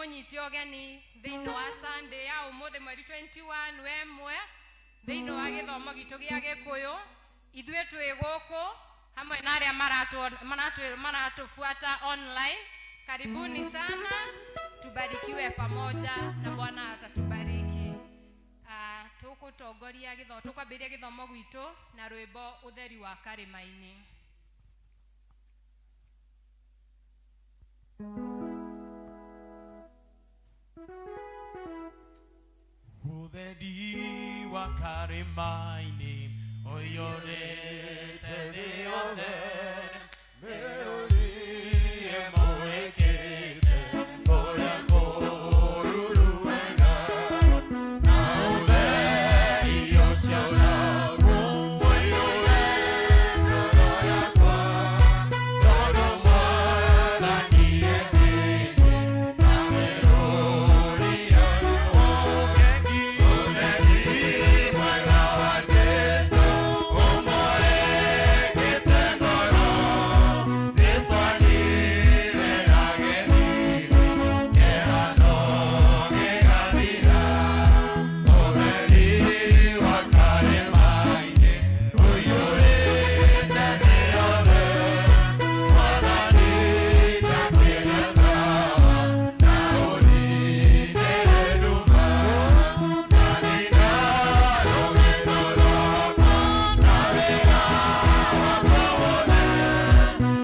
munyiti ogeni thiino wa Sunday ya umuthe mweri 21 wemwe thiino wa githomo gitu gia Gikuyu ithwe twi guku hamwe na aria maratufuata online. Karibuni sana, tubarikiwe pamoja na Bwana atatubariki. Tukutongoria githomo, tukwambiria githomo gitu na rwimbo utheri wa karima-ini. Utheri wa karima-ini uyorete thĩ yothe, mĩrũrie mũrĩkĩte kũrĩa kũruru wega, na ũtheri ũcio naguo ũiyũre ngoro yakwa, tondũ Mwathani e thĩinĩ na mĩrũrie riũa. Ũtheri mwega wa Jesũ ũmũrĩkĩte ngoro, Jesũ anire ageni, kĩrano gĩgathira. Ũtheri wa karĩma-inĩ ũiyũrĩte thĩ yothe, Mwathani njakĩre tawa na ũninĩre nduma, na nina rũgendo rwakwa na wĩra wakwa wothe,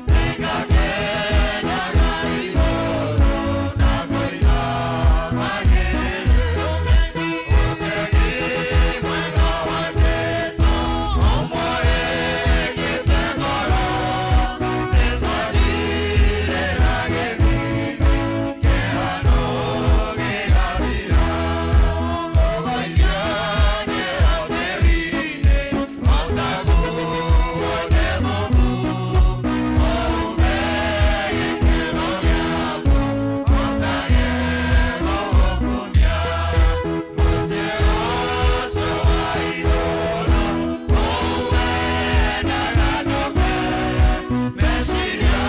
nĩngakenyaga igũrũ na ngũina magĩrĩre. Ũtheri mwega wa Jesũ ũmũrĩkĩte ngoro, Jesũ anire ageni, kĩrano gĩgathira. Ũgaikia tĩri-inĩ o taguo nĩ mũhu, ũmbe gĩkeno gĩaku o ta gĩko ũkumia. Mũciĩ ũcio wa igũrũ ũwendaga tũke, meciria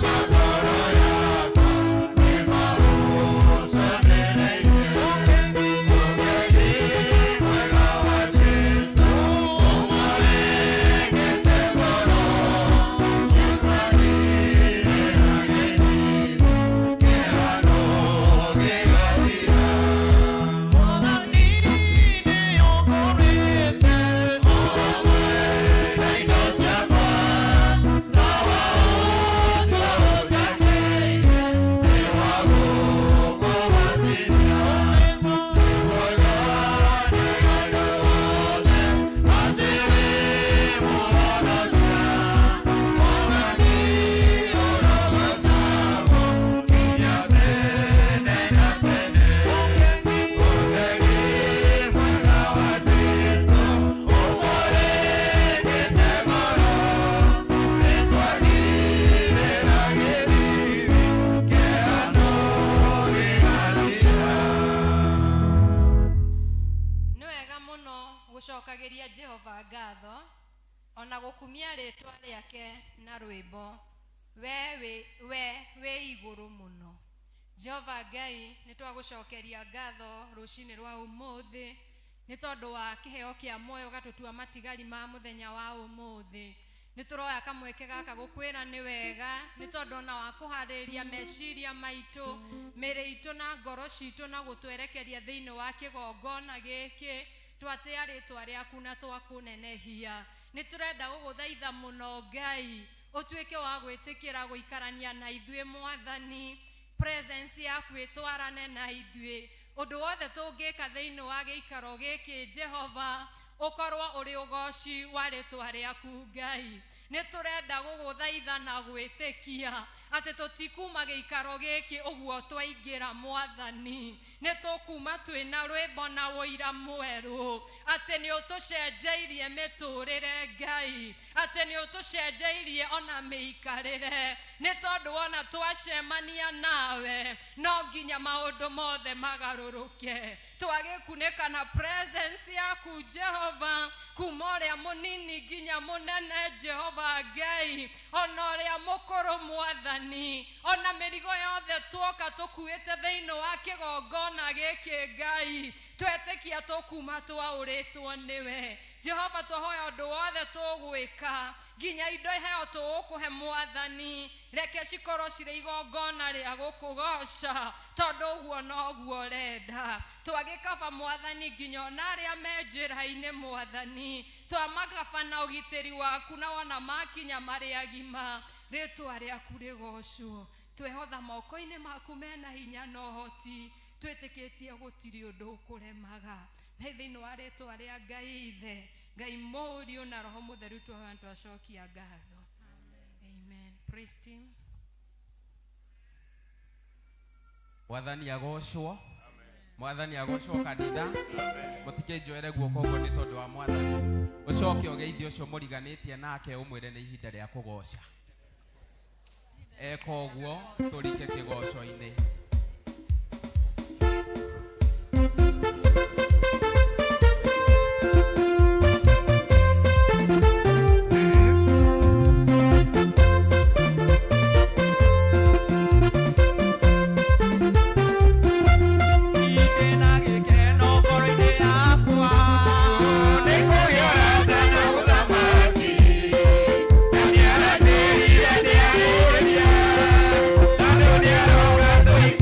ma ngoro yakwa nĩmaũcokereirie. Ũtheri mwega wa Jesũ ũmũrĩkĩte ngoro, Jesũ anire ageni, kĩrano gĩgathira. Mwathani nĩũngũrĩte o hamwe na indo ciakwa, tawa ũcio ũnjakĩire nĩ wa gũkũgũciria. Nĩguoga nĩgaga wothe atĩ wĩ Mũhonokia, Mwathani ũrogocagwo nginya tene na tene. Ũtheri mwega wa Jesũ ũmũrĩkĩte ngoro, Jesũ anire ageni, kĩrano gĩgathira. Nĩ wega mũno gũcokageria Jehova ngatho ona gũkumia rĩtwa rĩake na rwĩmbo. We igũrũ mũno Jehova Ngai, nĩ twagũcokeria ngatho rũcinĩ rwa ũmũthĩ nĩ tondũ wa kĩheo kĩa muoyo gatutua matigari ma mũthenya wa ũmũthĩ. Nĩ tũroya kamweke gaka gũkwĩra nĩ wega, nĩ tondũ ona wa kũharĩria meciria maitũ, mĩĩrĩ itũ na ngoro citũ na gũtwerekeria thĩinĩ wa kĩgongona gĩkĩ, twatĩa rĩtwa rĩaku na twakũnenehia. Nĩ tũrenda gũgũthaitha mũno Ngai, ũtuĩke wa gwĩtĩkĩra gũikarania na ithuĩ Mwathani, presence yaku ĩtwarane na ithuĩ. Ũndũ wothe tũngĩka thĩinĩ wa gĩikaro gĩkĩ Jehova, ũkorwo ũrĩ ũgoci wa rĩtwa rĩaku Ngai. Nĩ tũrenda gũgũthaitha na gwĩtĩkia atĩ tũtikuma gĩikaro gĩkĩ ũguo twaingĩra Mwathani. nitokuma twina rwimbo na woira mweru ati ni utucenjeirie miturire Ngai ati ni utucenjeirie ona miikarire ni tondu wona twacemania nawe no nginya maundu mothe magaruruke twagikunika na presence yaku Jehova kuma uria munini nginya munene Jehova Ngai ona uria mukuru mwathani ona mirigo yothe twoka tukuite thiini wa kigongona giki Ngai twetikia tukuma twauritwo niwe Jehova twahoya undu wothe tugwika nginya indo iheo tugukuhe mwathani reke cikorwo cire igongona ria gukugoca tondu uguo noguo renda twagikaba mwathani nginya ona aria me njira-ini mwathani twamagaba na ugitiri waku na wona makinya mari agima ritwa riaku rigocwo twehotha moko-ini maku mena hinya na uhoti twitikitie gutiri undu ukuremaga na thiini wa ritwa ria Ngai ithe Ngai Mũriũ na Roho Mũtheru twacokia ngatho. Amen. Praise team. Mwathani agocwo. Mwathani agocwo kanitha. Mutikinjoere guoko guo ni tondu wa mwathani. Ucoke ugeithie ucio muriganitie nake umwire ni ihinda ria kugoca. Eka uguo turike kigoco-ini. Thank you.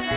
Wewe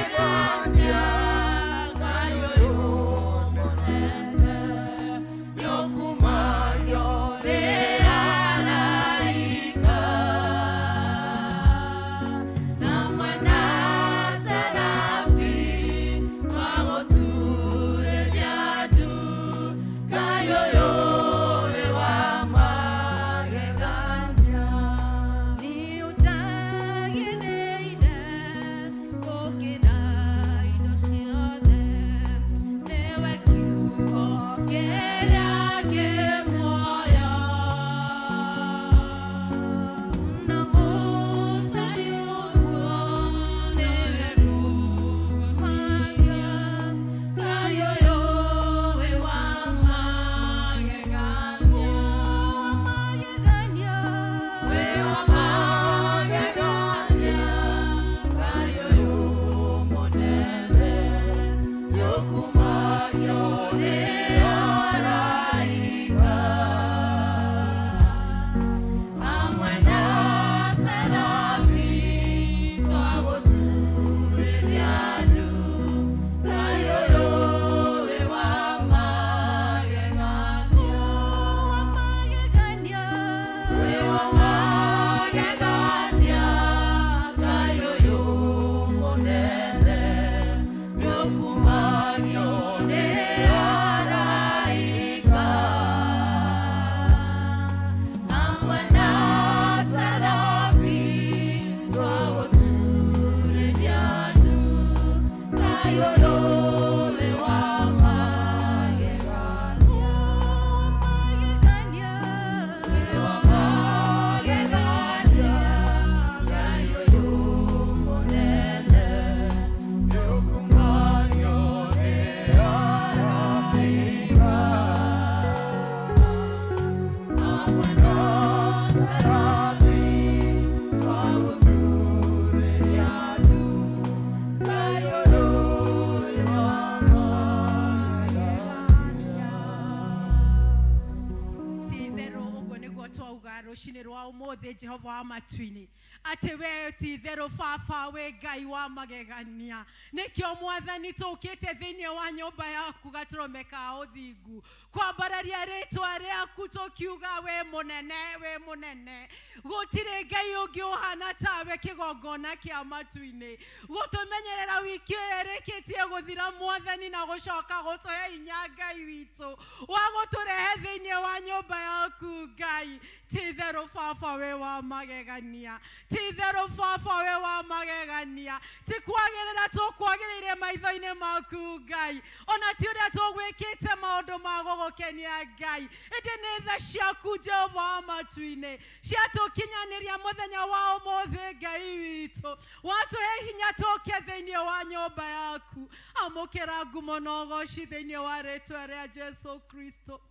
umothe Jehova wa matuini ati we ti thero baba we Ngai wa magegania nikio mwathani tukite thiini wa nyumba yaku gaturomeka uthingu kwambararia ritwa riaku tukiuga we munene gutire Ngai ungi uhana tawe kigongona kia matuini gutumenyerera wiki yereketie guthira mwathani na gucoka gutoya inya Ngai witu wa guturehe thiini wa nyumba yaku Ngai ti thero baba we wa magegania ti thero baba we wa magegania ti kwagirira tukwagirire maitho-ini maku Ngai ona ti uria tugwikite maundu ma gugukenia Ngai indi ni tha ciaku Jehova wa matuini ciatukinyaniria muthenya wa umuthi Ngai witu watuhe hinya tuke thiini wa nyumba yaku amukira ngumo na ugoci thiini wa ritwa ria Jesu Kristo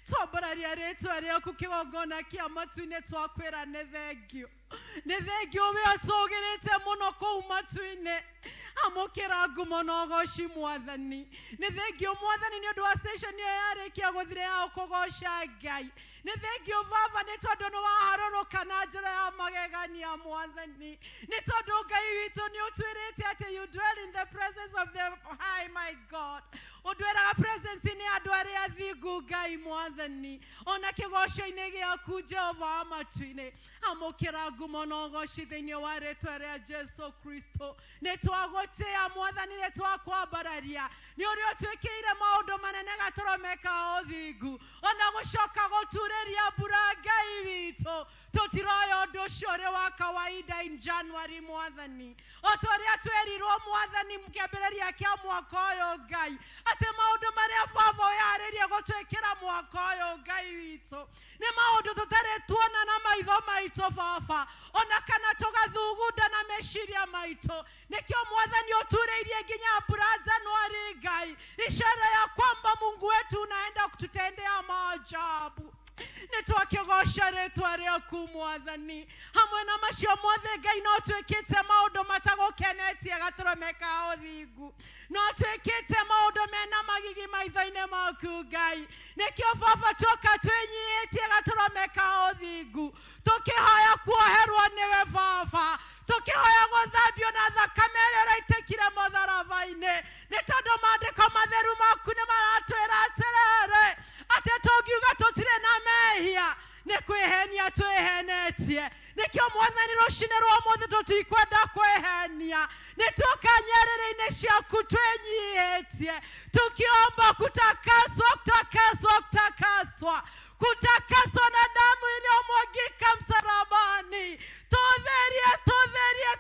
twambararia ritwa riaku kigongona kia matuini twakwira ni thengio we atugirite muno kou matuini amukira ngumo na ugoci mwathani ni thengio mwathani ni undu wa station iyo yarikia guthire ya kugoca Ngai ni thengio baba ni tondu ni waharũrũka na njĩra ya magegania mwathani ni tondu Ngai witu ni utwirite ati you dwell in the presence of the high my God udweraga presence ni andu aria athingu Ngai mwathani ona kigoco-ini giaku Jehova wa matuini amukira ngumo na ugoci thiini wa ritwa ria Jesu Kristo ni twagutia mwathani ni twakwambararia ni uri utwikire maundu manene gaturomeka uthingu ona gucoka guturiria mbura Ngai witu tutiroya undu ucio uri wa kawaida in January mwathani otoria twerirwo mwathani mkiambiriria kia mwaka uyu Ngai ati maundu maria baba yaririe gutwikira mwaka uyu Ngai witu ni maundu tutari tuona na maitho maitu baba ona kana tugathugunda na meciria maitu nikio mwathani utureirie nginya mbura Januari Ngai ishara ya kwamba Mungu wetu unaenda kututendea maajabu nitwakigoca ritwa riaku mwathani hamwe na macio mothe Ngai no twikite maundu matagukenetie gaturomeka uthingu no twikite maundu mena magigi maitho-ini maku Ngai nikio baba tuka twinyihitie gaturomeka uthingu tukihoya kuoherwo niwe baba tukihoya guthambio na thakame ĩrĩa ĩitikire mũtharaba-inĩ nĩ tondũ maandĩko matheru maku nĩ maratwĩra atĩrĩrĩ atĩ tũngiuga tũtirĩ na mehia nĩ kwĩhenia twĩhenetie nikio mwathani rũcinĩ rwa ũmũthĩ tũtikwenda kwĩhenia nĩ tũka nyarĩrĩ-inĩ ciaku twĩnyihĩtie tukiomba kutakaswa kutakaswa na damu iliyomwagika msalabani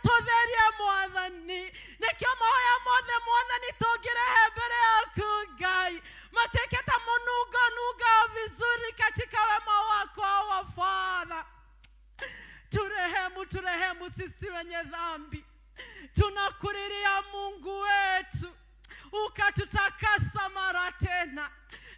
tutherie mwathani nikio mahoya mothe mwathani tugirehe mbere yaku Ngai mateketa munuga vizuri katika wema wako wa Father turehemu sisi wenye dhambi tunakuriria Mungu wetu ukatutakasa mara tena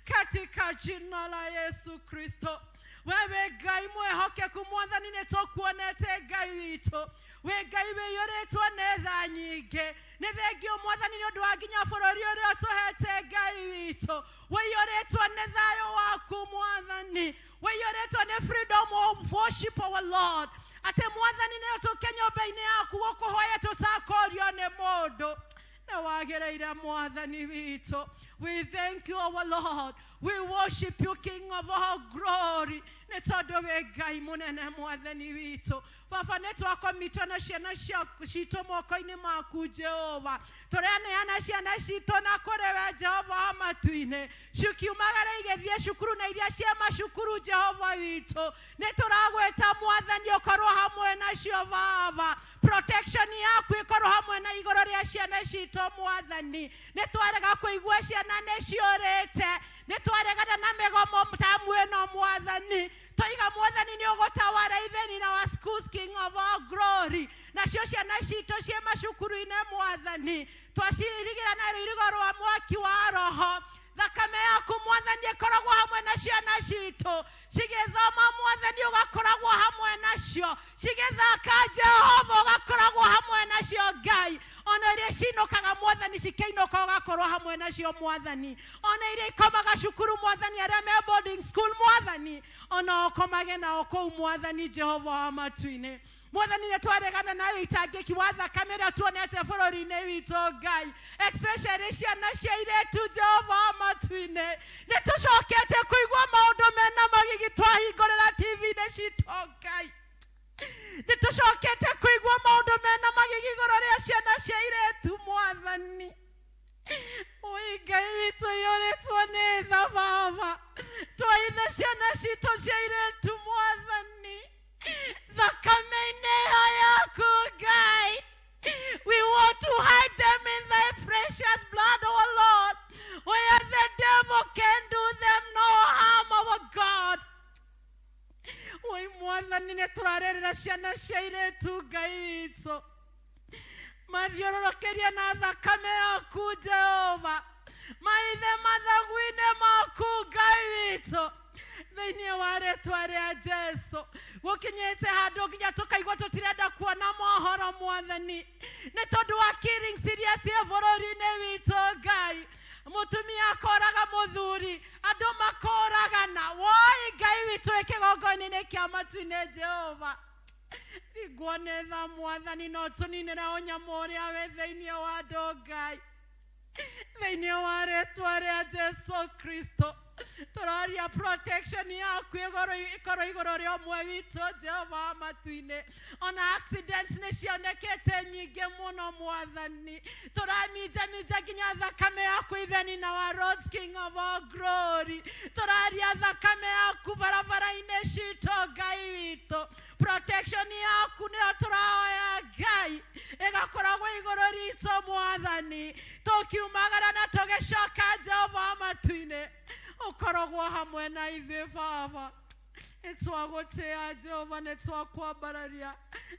katika jina la Yesu Kristo wewe Ngai mwehokeku mwathani nĩtũkuonete Ngai witũ we Ngai wĩyũrĩtwo nĩ tha nyingĩ nĩ thengio mwathani nĩ ũndũ wa nginya bũrũri ũrĩa ũtũhete Ngai witũ wĩyũrĩtwo nĩ thayũ waku mwathani wĩyũrĩtwo nĩ freedom of worship our Lord atĩ mwathani nĩ ũtũke nyũmba-inĩ yaku gũkũhoya tũtakorio nĩ mũndũ na wagereire mwathani witũ we thank you our Lord we worship you King of all glory nĩ tondũ wĩ Ngai mũnene mwathani witũ baba nĩtwakomitwo na ciana citũ moko-inĩ maku Jehova tũraneana ciana citũ na kũrĩ we Jehova wa matu-inĩ cikiumagara igĩthiĩ cukuru na iria cia macukuru Jehova witũ nĩtũragwĩta mwathani ũkorwo hamwe nacio baba protection yaku ĩkorwo hamwe na igũrũ rĩa ciana citũ mwathani nĩtwarega kũigua ciana nĩciũrĩte nĩtwaregana na mĩgomo tamu ĩno mwathani toiga mwathani nĩ ũgũtawara even in our schools King of all glory nacio ciana citũ cia macukuru-inĩ mwathani twacirigĩra na rũirigo rwa mwaki wa roho thakame yaku mwathani ĩkoragwo hamwe na ciana citũ cigĩthoma mwathani ũgakoragwo hamwe nacio cigĩthaka Jehova ũgakoragwo hamwe nacio Ngai ona iria cinokaga mwathani cikeinoka ugakorwo hamwe nacio mwathani ona iria ikomaga cukuru mwathani aria me boarding school mwathani ona okomage nao kou mwathani Jehova wa matu-inĩ mwathani nĩ twaregana nawe itangĩki wa thakame ĩrĩa tuonete bũrũri-inĩ witũ Ngai especially ciana cia airĩtu Jehova wa matu-inĩ nĩ tũcokete kũigua maũndũ mena magigi twahingũrĩra TV-inĩ citũ Ngai nĩ tũcokete kũigua maũndũ mena magigi igũrũ rĩa ciana cia airĩtu mwathani oi Ngai witũ yũrĩtwo nĩ tha Baba twaithe ciana citũ cia airĩtu mwathani thakame-inĩ yaku Ngai we want to hide them in thy precious blood, oh Lord, where the devil can do them no harm, our God. Oi mwathani nĩ tũrarerera ciana cia airĩtu Ngai witũ mathiũrũrũkĩrie na thakame yaku Jehova maithe mathagu-inĩ maku Ngai witũ thĩinĩ wa rĩtwa rĩa Jesu gũkinyĩte handũ nginya tũkaigua tũtirenda kuona mohoro mwathani nĩ tondũ wa killings iria ciĩ bũrũri-inĩ witũ Ngai mũtumia akoraga mũthuri andũ makoragana woi Ngai witũ kĩgongona-inĩ kĩa matu-inĩ Jehova rigwo nĩ tha mwathani no tũninĩre ũnyamũ ũrĩa wĩ thĩinĩ wa andũ Ngai thĩinĩ wa rĩtwa rĩa Jesu Kristo tũraria protection yaku ikorwo igũrũ rĩa ũmwe witũ Jehova wa matu-inĩ ona accidents nĩ cionekete nyingĩ mũno mwathani tũraminjaminja nginya thakame yaku even in our roads King of all glory tũraria thakame yaku barabara-inĩ citũ Ngai witũ protection yaku nĩyo tũrahoya Ngai ĩgakoragwo igũrũ ritũ mwathani tũkiumagara na tũgĩcoka Jehova wa matu-inĩ ukorogwo hamwe na ithuĩ Baba nĩtwagũtĩĩa Jehova nĩtwakwambararia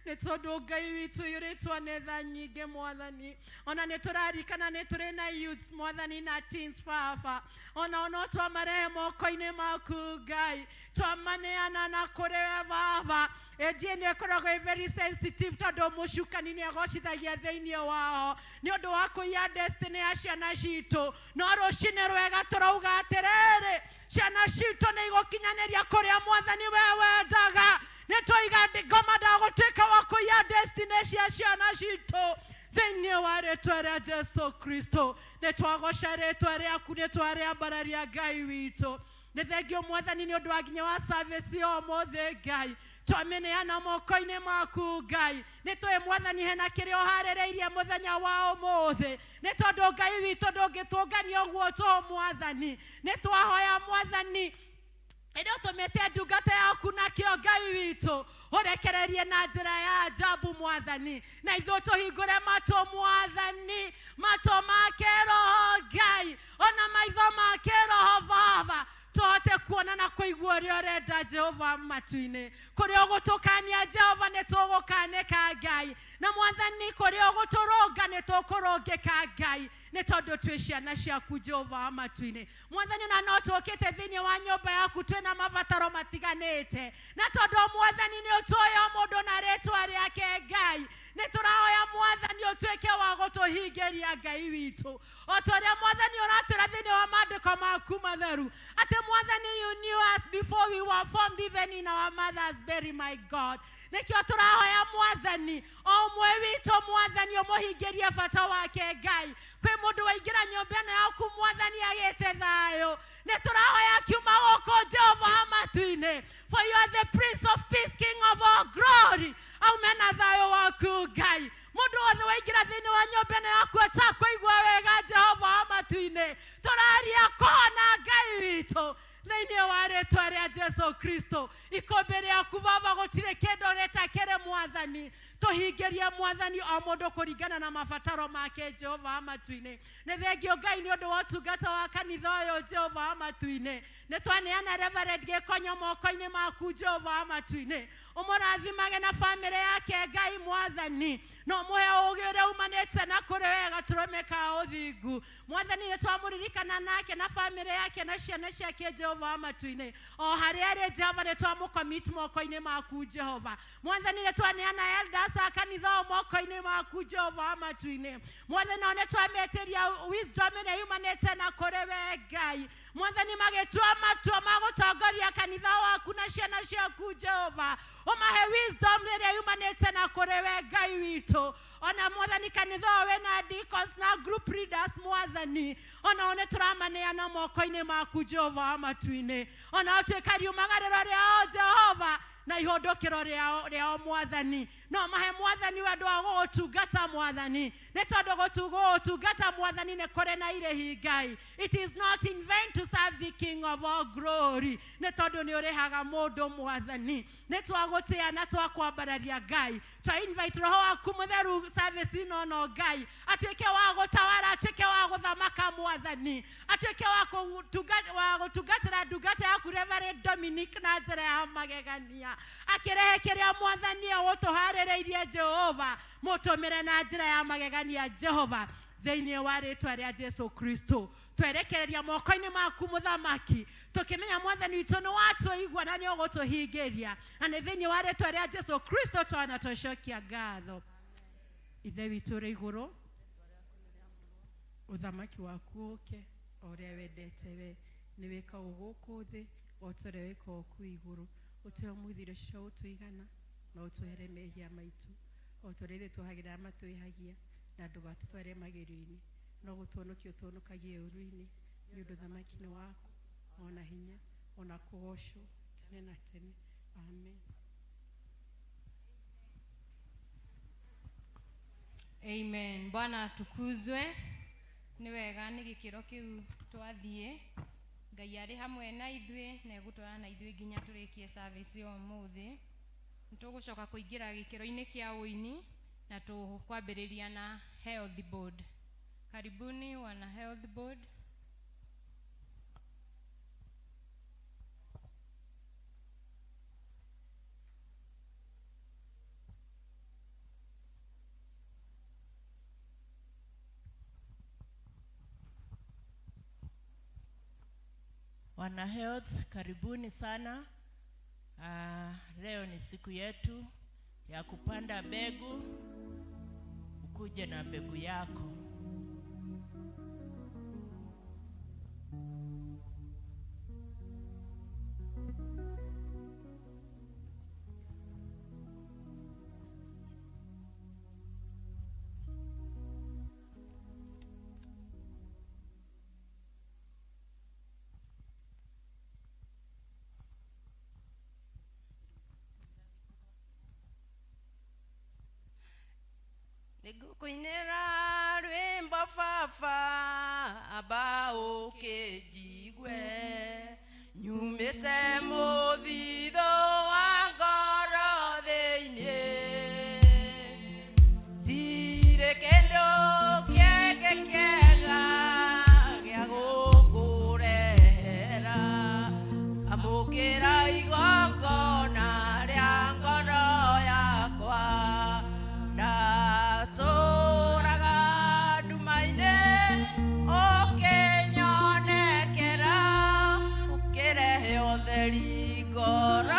nĩ tondũ Ngai witũ yũrĩtwo nĩ tha nyingĩ mwathani ona nĩtũrarikana nĩ tũrĩ na youths mwathani na teens Baba ona no twamarehe moko-inĩ maku Ngai twamaneana na kũrĩ we Baba ejie nĩ ĩkoragwo very sensitive tondũ mũcukani nĩ agocithagia thĩinĩ wao nĩ ũndũ wa kũiya destiny ya ciana citũ no rũcinĩ rwega tũrauga atĩrĩrĩ ciana citũ nĩ igũkinyanĩria kũrĩa mwathani we wendaga nĩ tũiga ngoma ndagũtuĩka wa kũiya destiny cia ciana citũ thĩinĩ wa rĩtwa rĩa Jesu Kristo nĩ twagoca rĩtwa rĩaku nĩ twarĩambararia Ngai witũ nĩ thengio mwathani nĩ ũndũ wa nginya wa service ya ũmũthĩ Ngai twameneana moko-inĩ maku Ngai nĩ tũĩ mwathani hena kĩrĩa ũharĩrĩirie mũthenya wa ũmũthĩ nĩ tondũ Ngai witũ ndũngĩtũngania ũguo tũ mwathani nĩ twahoya mwathani ĩrĩa ũtũmĩte ndungata yaku nakĩo Ngai witũ ũrekererie na njĩra ya ajabu mwathani na ithuĩ tũhingũre matũ mwathani matũ ma kĩroho Ngai ona maitho ma kĩroho Baba tũhote kuona na kũigua ũrĩa ũrenda Jehova matu-inĩ kũrĩa ũgũtũkania Jehova nĩ tũgũkanĩka Ngai na mwathani kũrĩa ũgũtũrũnga nĩ tũkũrũngĩka Ngai nĩ tondũ twĩ ciana ciaku Jehova matu-inĩ mwathani na no tũkĩte thĩinĩ wa nyũmba yaku twĩna mabataro matiganĩte na tondũ mwathani nĩ ũtũĩ o mũndũ na rĩtwa rĩake Ngai nĩ tũrahoya mwathani ũtuĩke wa gũtũhingĩria Ngai witũ o tũrĩa mwathani ũratwĩra thĩinĩ wa maandĩko maku matheru atĩ mwathani you knew us before we were formed even in our mother's belly my God nĩkĩo tũrahoya mwathani o ũmwe witũ mwathani ũmũhingĩrie bata wake Ngai kwĩ mũndũ waingĩra nyũmba ĩno yaku mwathani agĩte thayũ nĩ tũrahoya kiuma gũkũ Jehova matu-inĩ for you are the Prince of Peace King of all glory aume na thayũ waku Ngai mũndũ wothe waingĩra thĩinĩ wa nyũmba ĩno yaku atakũigua wega Jehova matu-inĩ tũraria kũhona Ngai witũ thĩinĩ wa rĩtwa rĩa Jesu Kristo ikũmbĩ rĩaku Baba gũtirĩ kĩndũ rĩtakĩrĩ mwathani tũhingĩrie mwathani o mũndũ kũringana na mabataro make Jehova matu-inĩ nĩ thengio Ngai nĩ ũndũ wa ũtungata wa kanitha ũyũ Jehova matu-inĩ nĩ twaneana Reverend Gĩkonyo moko-inĩ maku Jehova matu-inĩ ũmũrathimage na famĩlĩ yake Ngai mwathani no mũhe ũũgĩ ũrĩa umanĩte na kũrĩ wega gaturomeka uthingu mwathani ni twamuririkana nake na family yake na ciana ciake Jehova matuine o haria ri Jehova ni twamucommit moko-ini maku Jehova mwathani ni twaneana elders akanitha moko-ini maku Jehova matuine mwathani one twameteria wisdom ĩrĩa yumanĩte na kũrĩ we Ngai mwathani magĩtua matua magũtongoria kanitha waku na ciana ciaku Jehova umahe wisdom ĩrĩa yumanĩte na kũrĩ we Ngai witũ ona mwathani kanitha we na deacons na group leaders mwathani ona one tũramaneana moko-ini maku Jehova matuine ona ũtuĩka riumagarĩro rĩao Jehova na ihondokero rĩao mwathani no mahe mwathani wendo wa gũgũtungata mwathani nĩ tondũ gũtungata mwathani nĩ kũrĩ na irĩhi Ngai it is not in vain to serve the King of all glory nĩ tondũ nĩ ũrĩhaga mũndũ mwathani nĩ twagũtĩa na twakwambararia Ngai twa invite roho waku mũtheru service ĩno no Ngai atuĩke wa gũtawara atuĩke wa gũthamaka mwathani atuĩke wa gũtungatĩra ndungata yaku Reverend Dominic na njĩra ya magegania akirehe kĩrĩa mwathani ũtũharĩrĩirie Jehova mũtũmĩre na njĩra ya magegania Jehova thĩinĩ wa rĩĩtwa rĩa Jesu Kristo twerekereria moko-ini maku mũthamaki tũkĩmenya mwathani witũ nĩ watũigua na nĩ ũgũtũhingĩria na nĩ thĩinĩ wa rĩĩtwa rĩa Jesu Kristo twana tũcokia ngatho ithe witũ ũrĩ igũrũ ũthamaki waku ũke o ũrĩa wendete we nĩ wĩkagwo gũkũ thĩ o ta ũrĩa wĩkagwo kũu igũrũ ũtũhe mũthiro cio ũtũigana na ũtũhere mehia maitũ o ta ũrĩa ithuĩ twahagĩra matwĩhagia na ndũgatũtware magerio-inĩ no gũtũhonokia ũtũhonokagie ũũru-inĩ nĩ ũndũ ũthamaki-inĩ waku ona hinya ona kũgocwo tene na tene amen. Amen. Bwana atukuzwe. Nĩ wega nĩ gĩkĩro kĩu twathiĩ Ngai arĩ hamwe na ithuĩ na egũtwara na ithuĩ nginya tũrĩkie service yo ũmũthĩ nĩtũgũcoka kũingĩra gĩkĩro-inĩ kĩa ũini na tũkwambĩrĩria na health board. Karibuni wana health board. Wana health, karibuni sana. Leo ni siku yetu ya kupanda mbegu. Ukuje na mbegu yako. Nigukuinira rwimbo baba aba ukijigwe nyumite muthitho wa ngoro thiini ndire kendo kĩngĩ kĩega gĩa gũkũrehera amũkĩra igongona rĩa ngoro yakwa ndatũũraga nduma-inĩ ũkĩnyonekera ũkĩrehe ũtheri ngoro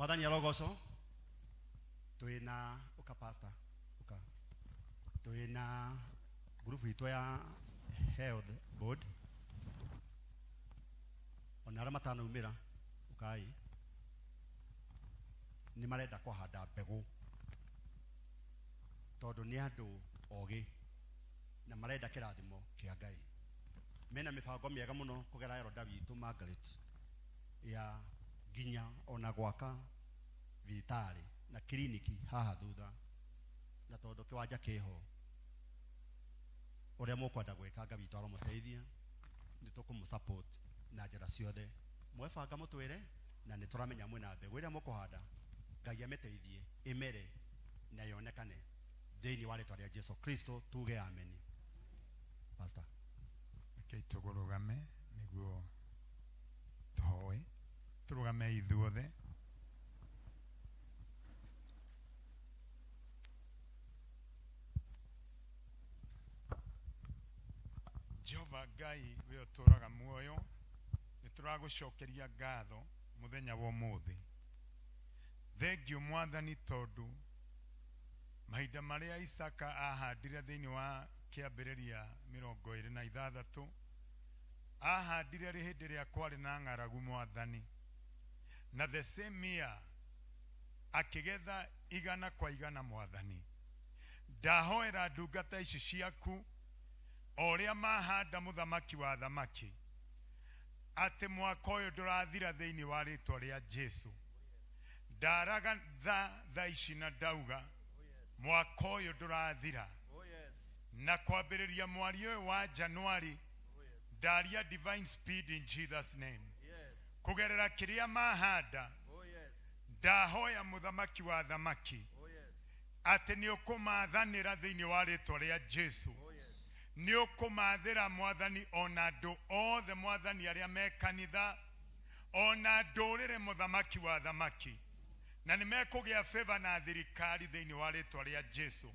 Mwathani arogoco. Twina uka pastor. Uka. Twina group itu ya health board. Onara matano umira. Ukai. Ni marenda kuhanda mbegu. Tondu ni andu ogi na marenda kirathimo kia Ngai. Mena mibango miega muno kugera eroda witu Margaret ya ginya ona gwaka vitari na kliniki haha thutha na tondu kiwanja kiho uria mukwenda gwika Ngai witu aromuteithia ni tukumusupport na njira ciothe mwebanga mutwire na ni turamenya mwina mbegu iria mukuhanda Ngai ameteithie imere na yonekane thĩinĩ wa rĩtwa rĩa Jesu Kristo tuge amen. Pastor tũgũrũgame nĩguo tũhoe tũrũgame ithuothe. Jehova Ngai we ũtũraga muoyo nĩ tũragũcokeria ngatho mũthenya wa ũmũthĩ. Thengiũ Mwathani tondũ mahinda marĩa Isaka ahandire thĩinĩ wa kĩambĩrĩria 26 ahandire hĩndĩ ĩrĩa kwarĩ na ng'aragu Mwathani, na the same year akĩgetha 100 kwa 100 Mwathani. Ndahoera ndungata ici ciaku o ũrĩa mahanda mũthamaki wa thamaki atĩ mwaka ũyũ ndũrathira thĩinĩ wa rĩtwa rĩa Jesu. Ndaraga tha ici na ndauga mwaka ũyũ ndũrathira na kwambĩrĩria mweri ũyũ wa January ndaria divine speed in Jesus name. Kugerera kĩrĩa mahanda ndahoya mũthamaki wa thamaki atĩ nĩ ũkũmathanĩra thĩinĩ wa rĩtwa rĩa Jesu. Nĩ ũkũmathĩra Mwathani ona andũ othe Mwathani arĩa me kanitha ona ndũrĩrĩ mũthamaki wa thamaki na nĩ mekũgĩa favor na thirikari thĩinĩ wa rĩtwa rĩa Jesu.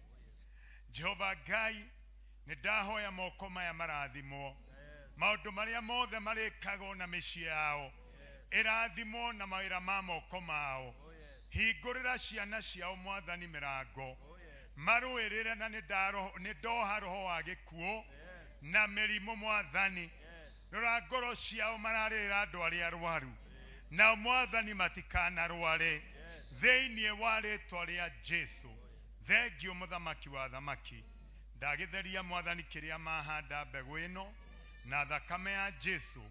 Jehova Ngai nĩ ndahoya moko maya marathimwo maũndũ marĩa mothe marĩkagwo na mĩciĩ yao ĩrathimwo na mawĩra ma moko mao. Hingũrĩra ciana ciao Mwathani mĩrango marũĩrĩre na nĩ ndoha roho wa gĩkuũ na mĩrimũ Mwathani. Rora ngoro ciao mararĩrĩra andũ arĩa arwaru na Mwathani matikanarware thĩinĩ wa rĩtwa rĩa Jesu. Thengiũ mũthamaki wa thamaki. Ndagĩtheria Mwathani kĩrĩa mahanda mbegũ ĩno na thakame ya Jesu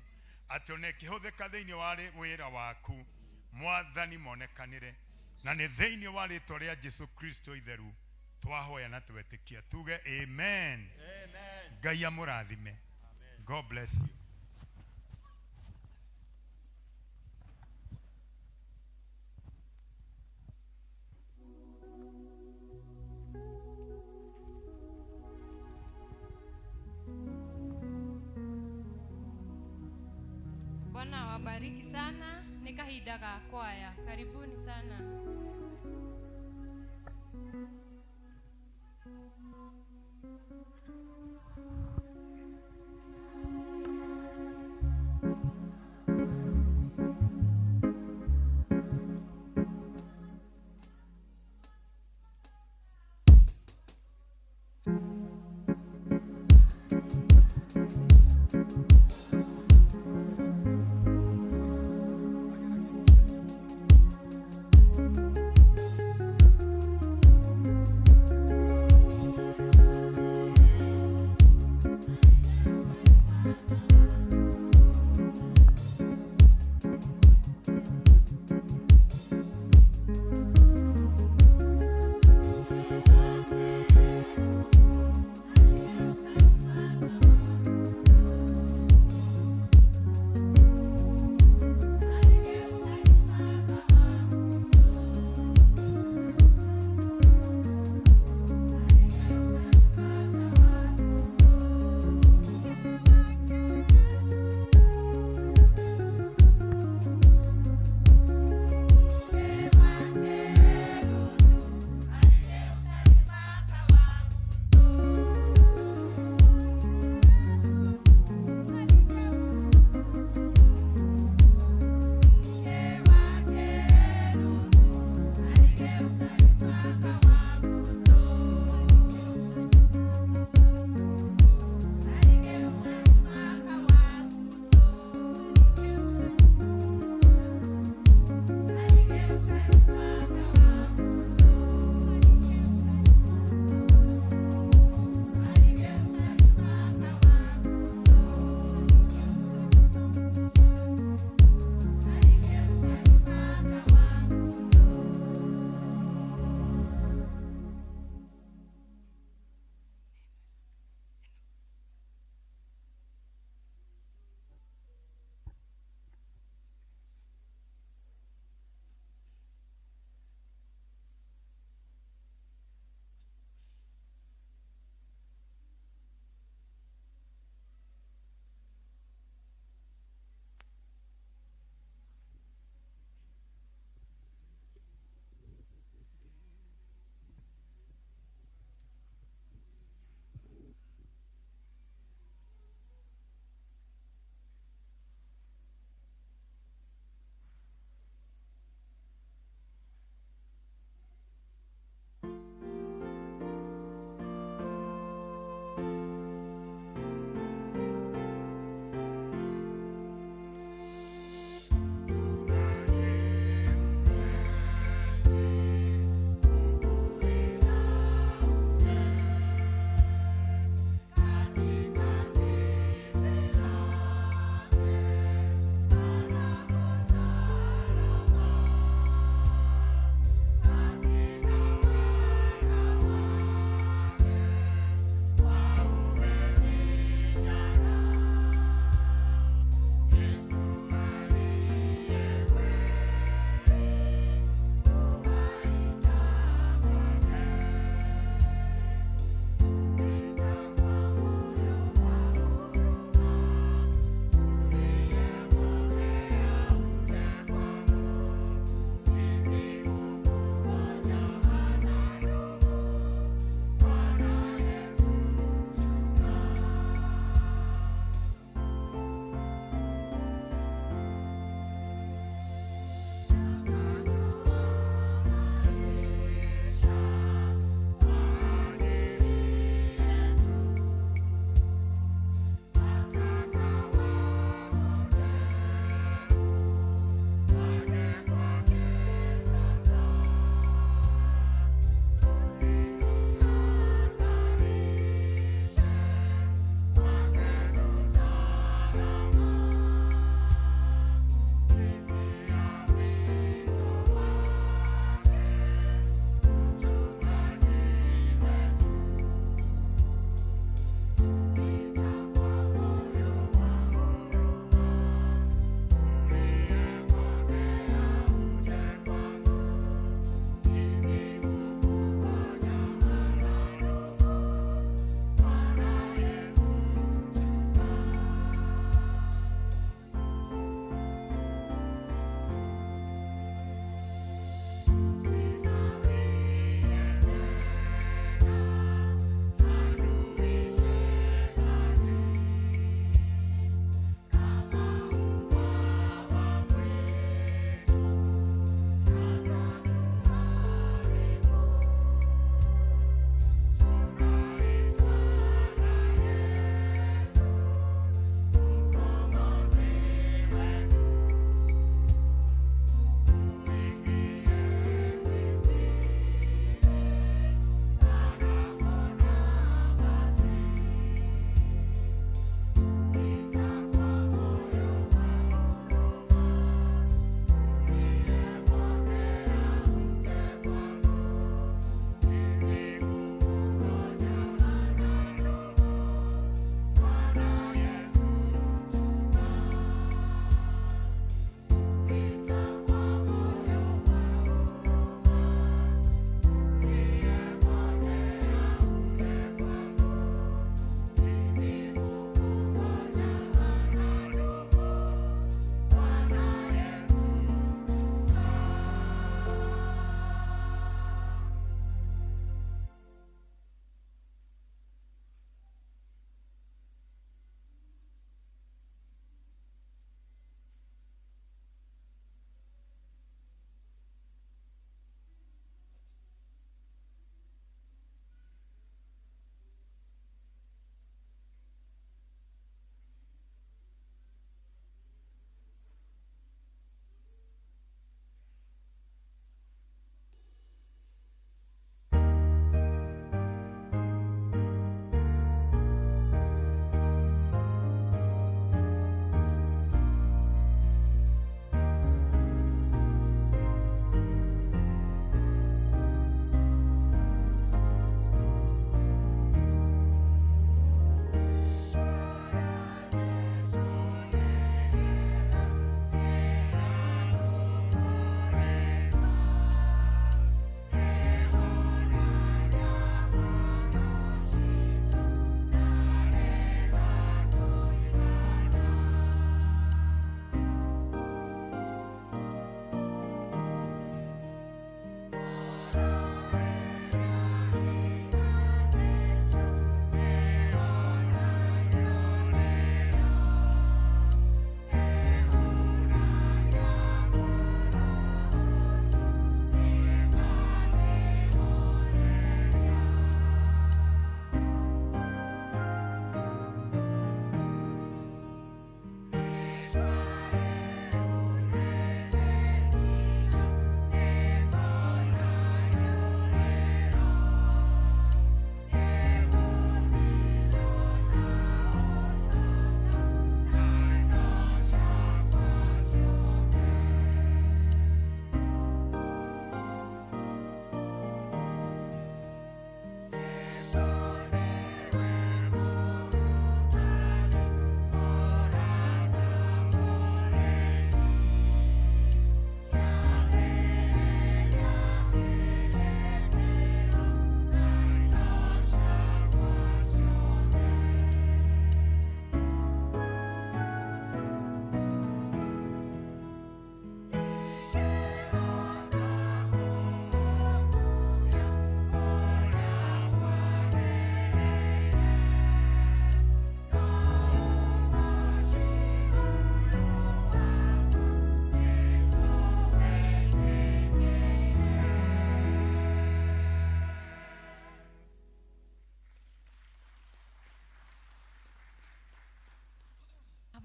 atĩ ona ĩkĩhũthĩka thĩinĩ wa wĩra waku Mwathani monekanĩre na nĩ thĩinĩ wa rĩtwa rĩa Jesu Kristo itheru twahoya na twetĩkia tuge amen. Ngai amũrathime. God bless you. Bwana wabariki sana. Ni kahinda ga kwaya. Karibuni sana.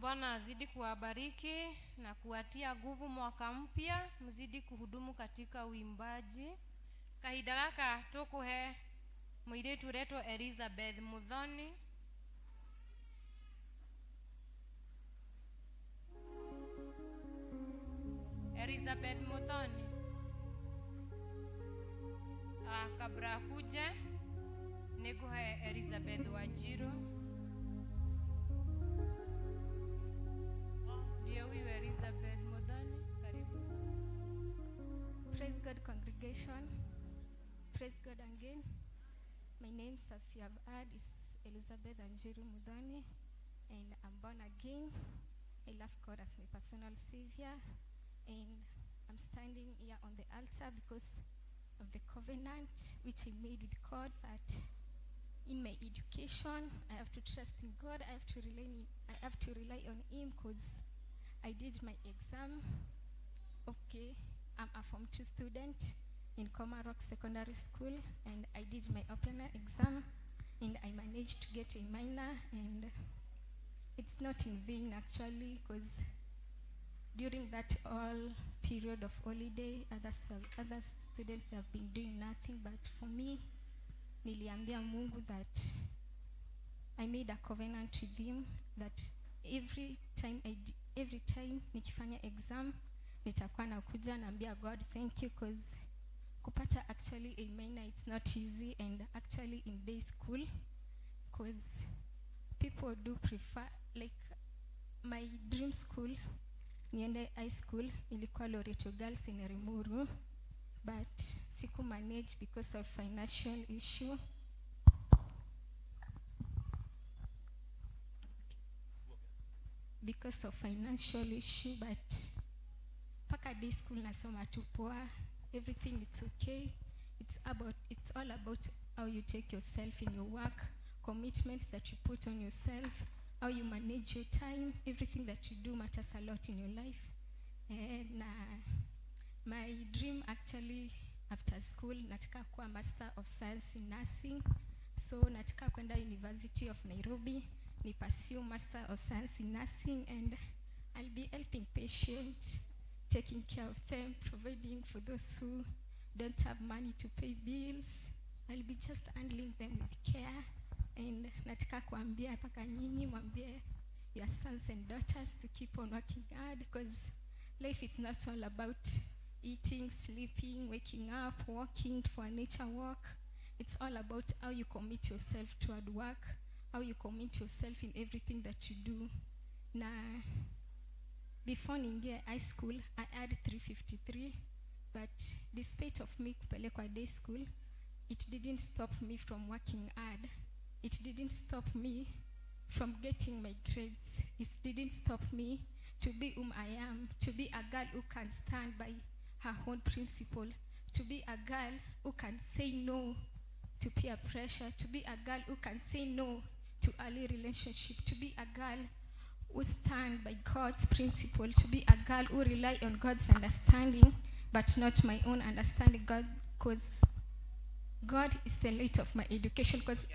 Bwana azidi kuwabariki na kuwatia nguvu mwaka mpya, mzidi kuhudumu katika uimbaji. Kahinda gaka tukuhe muiritu retwo Elizabeth Muthoni. Elizabeth Muthoni. Kabla kuje niguhe Elizabeth Wanjiru. Ndio huyu Elizabeth Muthoni, karibu. Praise God congregation. Praise God again. My name, as you have heard, is Elizabeth Anjiru Muthoni, and I'm born again. I love God as my personal savior, and I'm standing here on the altar because of the covenant which I made with God, that in my education I have to trust in God. I have to rely on Him, because I did my exam. Okay, I'm a Form 2 student in Comarock Secondary School, and I did my opener exam, and I managed to get a minor, and it's not in vain actually, because during that all period of holiday, other students have been doing nothing, but for me, niliambia Mungu that I made a covenant with Him that every time nikifanya exam nitakuwa nakuja naambia God thank you, because kupata actually a minor it's not easy, and actually in day school, because people do prefer, like my dream school niende high school ilikuwa Loreto Girls in Rimuru, but siku manage because of financial issue. But paka day school nasoma tu poa, everything it's okay. It's all about how you take yourself in your work, commitment that you put on yourself, how you manage your time. Everything that you do matters a lot in your life. And my dream actually after school, nataka kuwa Master of Science in Nursing. So nataka kwenda University of Nairobi, ni pursue Master of Science in Nursing, and I'll be helping patients, taking care of them, providing for those who don't have money to pay bills. I'll be just handling them with care. And nataka kuambia paka nyinyi mwambie your sons and daughters to keep on working hard, because life is not all about eating, sleeping, waking up, walking for a nature walk. It's all about how you commit yourself toward work, how you commit yourself in everything that you do. Na before ningia high school, I had 353, but despite of me kupelekwa day school, it didn't stop me from working hard. It didn't stop me from getting my grades. It didn't stop me to be whom I am, to be a girl who can stand by her own principle, to be a girl who can say no to peer pressure, to be a girl who can say no to early relationship, to be a girl who stand by God's principle, to be a girl who rely on God's understanding, but not my own understanding. Because God is the light of my education. Because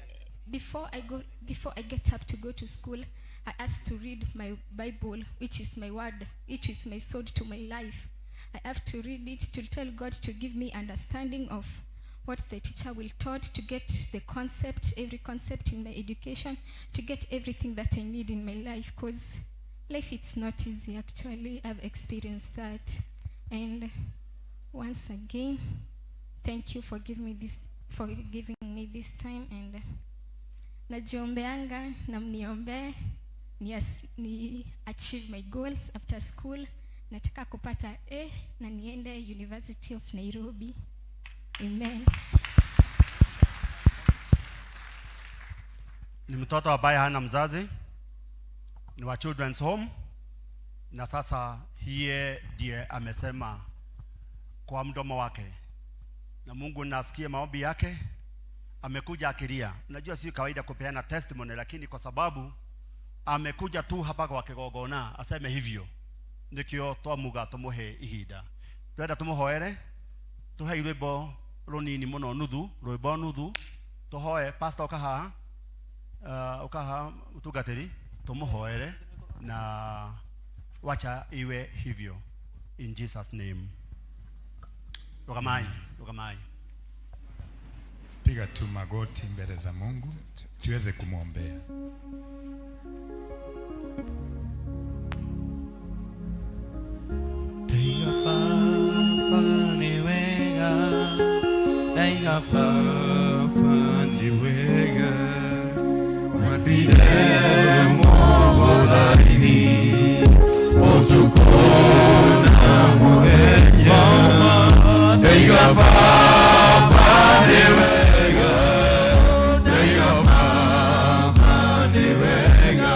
before I get up to go to school, I asked to read my Bible, which is my word, which is my sword to my life. I have to read it to tell God to give me understanding of what the teacher will taught, to get the concept, every concept in my education, to get everything that I need in my life, because life it's not easy actually. I've experienced that. And once again, thank you for giving me this time, and najiombeanga na mniombe ni achieve my goals after school. Nataka kupata A na niende University of Nairobi. Amen. Ni mtoto ambaye hana mzazi, ni wa children's home, na sasa hiye ndiye amesema kwa mdomo wake, na Mungu nasikia maombi yake, amekuja akilia. Unajua si kawaida kupeana testimony, lakini kwa sababu amekuja tu hapa kwa kigogona aseme hivyo, nikio twamuga tumuhe ihinda. Twenda tumuhoere, tuhe rwimbo runini muno rwimbo nuthu, tuhoe pastor ukaha utugatiri, tumuhoere na wacha iwe hivyo in Jesus name. Lukamai. Piga tu magoti mbele za Mungu tuweze kumwombea. Daiga fafa ni wega Wadire mogolaini Otukona muthenya Daiga fafa ni wega Daiga fafa ni wega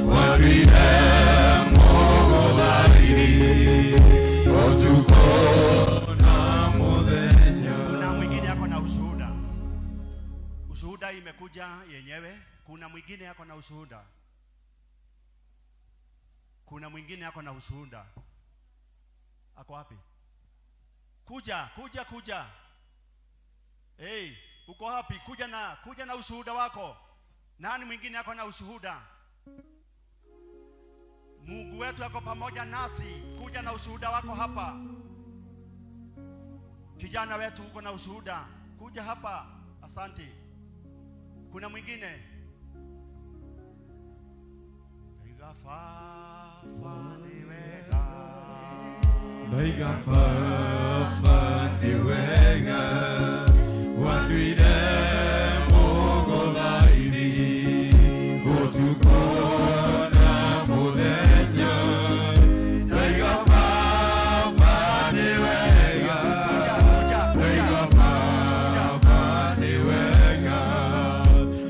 Wadire mogolaini Otukona muthenya. Kuna mwingine yako na ushuhuda. Ushuhuda imekuja yenyewe. Kuna mwingine yako na ushuhuda. Kuna mwingine yako na ushuhuda. Ako wapi? Kuja. Hey, uko wapi? Kuja na ushuhuda wako. Nani mwingine yako na ushuhuda? Mungu wetu yako pamoja nasi. Kuja na ushuhuda wako hapa. Kijana wetu uko na ushuhuda. Kuja hapa. Asante. Kuna mwingine? Daiga fafa ni wega. Daiga fafa ni wega Wadwire mogolaini Otukona muthenya Daiga fafa ni wega Daiga fafa ni wega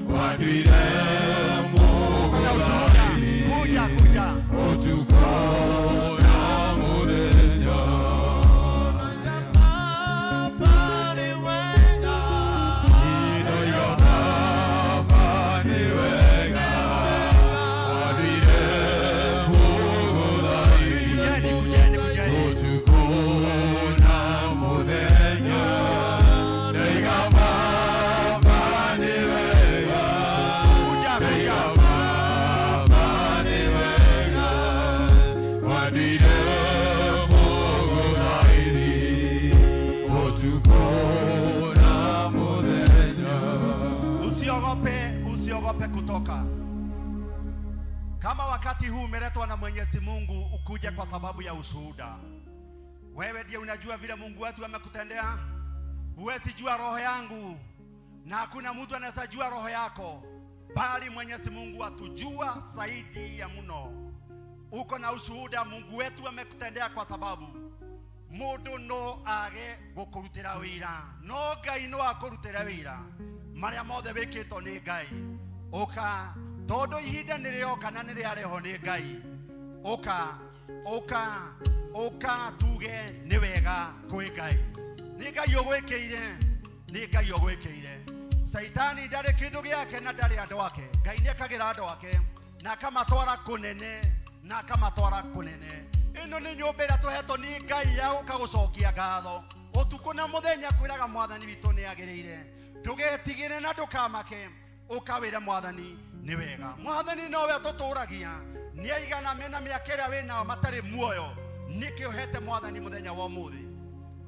Wadwire mogolaini Otukona muthenya Daiga fafa ni wega Daiga fafa ni wega Wadwire mogolaini Otukona muthenya Daiga fafa ni wega Daiga fafa ni wega Wadwire mogolaini Otukona muthenya. Usiogope kutoka. Kama wakati huu umeletwa na Mwenyezi Mungu ukuje kwa sababu ya ushuhuda. Wewe ndiye unajua vile Mungu wetu amekutendea. Huwezi jua roho yangu na hakuna mtu anaweza jua roho yako, bali Mwenyezi Mungu atujua zaidi ya mno. Uko na ushuhuda Mungu wetu amekutendea kwa sababu mundu no age gukurutira wira no Ngai no akurutira wira maria mothe wikitwo ni Ngai. Uka tondu ihinda nirioka na niriareho ni Ngai. Uka tuge ni wega kwi Ngai. Ni Ngai ugwikiire. Saitani ndari kindu giake na ndari andu ake. Ngai ni akagira andu ake na akamatwara kunene. Ino ni nyumba ira tuhetwo ni Ngai ya ukagucokia ngatho. Utuku na muthenya kwiraga Mwathani witu ni agirire. Ndugetigire na ndukamake. Ukawira Mwathani ni wega. Mwathani nowe atuturagia. Ni aigana mena miaka ira wina matari muoyo. Niki uhete Mwathani muthenya wa umuthi.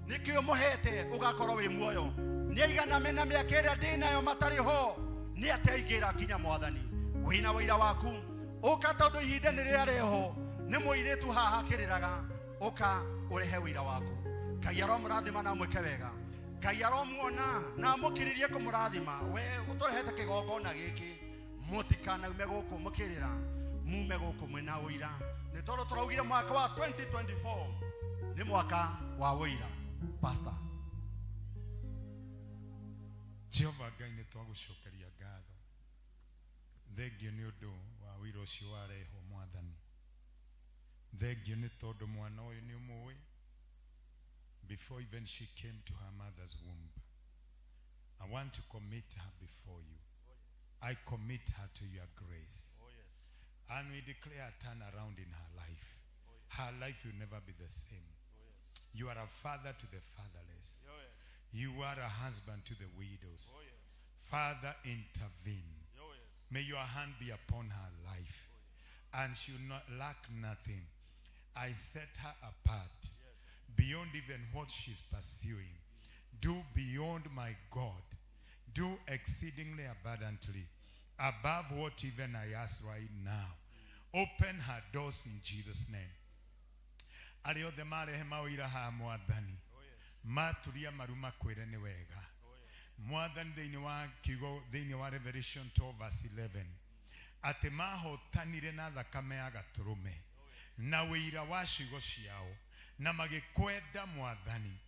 Niki umuhete ugakorwo wi muoyo. Ni aigana mena miaka ira ndinayo matari ho. Ni ateigira kinya Mwathani. Wina wira waku. Uka tondu ihinda ni riareho. Ni muiritu haha kiriraga. Uka urehe wira waku. Ngai aromurathima na mwike wega. Ngai aromuona na mukiririe kumurathima. We uturehete kigongona giki. Mutikana ume guku mukirira. Mume guku mwena wira. Ni tondu turaugire mwaka wa 2024 ni mwaka wa wira. Pastor. Jehova Ngai nĩ twagucokeria ngatho. Thengio nĩ ũndũ wa wĩra ũcio wareho Mwathani. Thengio nĩ tondũ mwana ũyũ nĩ ũmũĩ. Before even she came to her mother's womb, I want to commit her before you. I commit her to your grace. And we declare a turnaround in her life. Her life will never be the same. You are a father to the fatherless. You are a husband to the widows. Father, intervene. May your hand be upon her life. and she will not lack nothing. I set her apart beyond even what she's pursuing. Do beyond my God. Do exceedingly abundantly above what even I ask right now. Open her doors in Jesus' name. Ariothe marehe mawira ha mwathani. Maturia maruma kwere ni wega. Mwathani thĩinĩ wa Revelation 12 verse 11. Atĩ mahotanire na thakame ya gatũrũme na wĩira wa ciugo ciao na magĩkwenda Mwathani.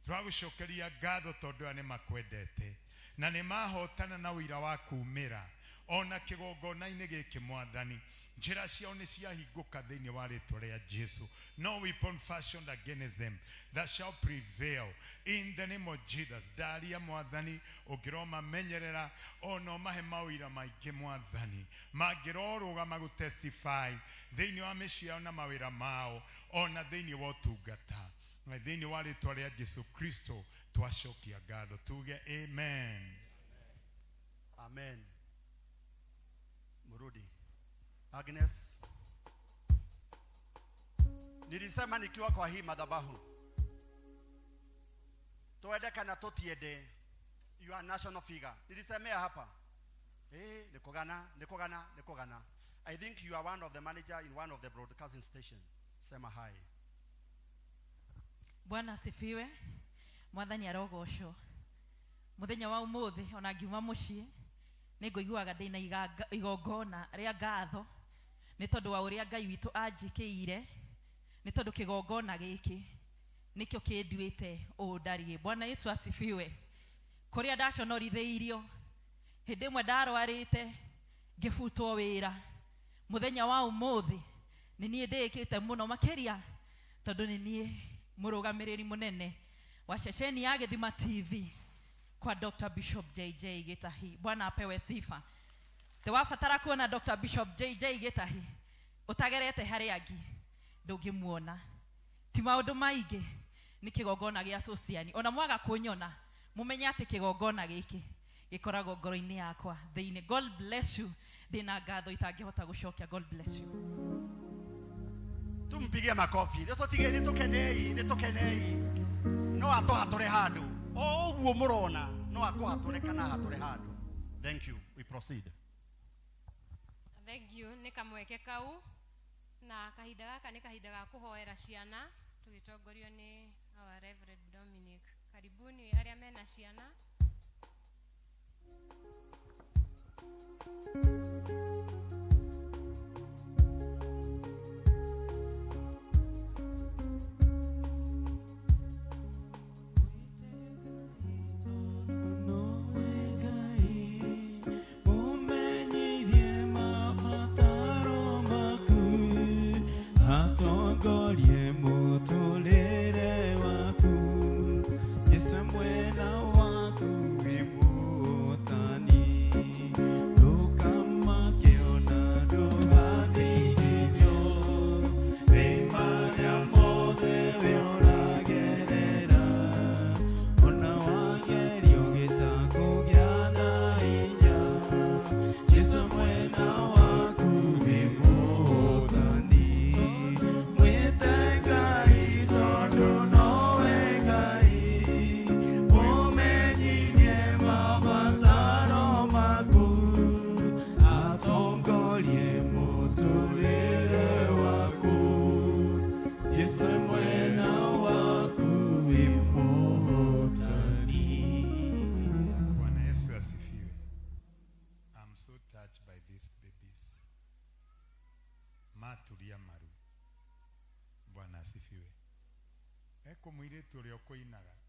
Tũragũcokeria ngatho tondũ aya nĩ makwendete na nĩ mahotana na wĩira wa kuumĩra ona kĩgongona-inĩ gĩkĩ Mwathani. Njĩra ciao nĩ ciahingũka thĩinĩ wa rĩĩtwa rĩa Jesu. No weapon fashioned against them that shall prevail in the name of Jesus. Ndaria Mwathani ũngĩroma menyerera ona mahe mawĩra maingĩ Mwathani mangĩrorũgama gũtestify thĩinĩ wa mĩciĩ yao na mawĩra mao ona thĩinĩ wa ũtungata. Thĩinĩ wa rĩĩtwa rĩa Jesu Kristo twacokia ngatho tuge amen. Amen. Murudi. Agnes, nilisema nikiwa kwa hii madhabahu tuende kana tutiende, you are national figure. Nilisemea hapa nikogana. I think you are one of the manager in one of the broadcasting station. Sema hi. Bwana asifiwe. Mwathani arogocwo. Muthenya wa umuthi ona ngiuma mucii nĩngũiguaga ndĩna igongona rĩa ngatho nĩ tondũ wa ũrĩa Ngai witũ anjĩkĩire, nĩ tondũ kĩgongona gĩkĩ nĩkĩo kĩnduĩte ũũ ndariĩ. Bwana Yesu asifiwe. Kũrĩa ndaconorithĩirio hĩndĩ ĩmwe ndarwarĩte ngĩbutwo wĩra, mũthenya wa ũmũthĩ nĩ niĩ ndĩĩkĩte mũno makĩria tondũ nĩ niĩ mũrũgamĩrĩri mũnene wa ceceni ya Gĩthima TV kwa Dr. Bishop JJ Gitahi. Bwana apewe sifa. Tewafatara kuona Dr. Bishop JJ Gitahi utagerete harĩa angĩ ndũngĩmuona. Ti maũndũ maingĩ nĩ kĩgongona gĩa sociani. Ona mwaga kũnyona mumenye atĩ kĩgongona gĩkĩ gĩkoragwo ngoro-inĩ yakwa thĩinĩ. God bless you. Ndĩna ngatho itangĩhota gũcokia. God bless you. Tumpigie makofi. Nĩtũkenei. No atũhatũre handũ. Ũguo mũrona no akũhatũre kana hatũre handũ. Thank you. We proceed. Thank you. Nĩ kamweke kau na kahinda gaka nĩ kahinda ga kũhoera ciana tũgĩtongorio nĩ our Reverend Dominic. Karibuni arĩa mena ciana.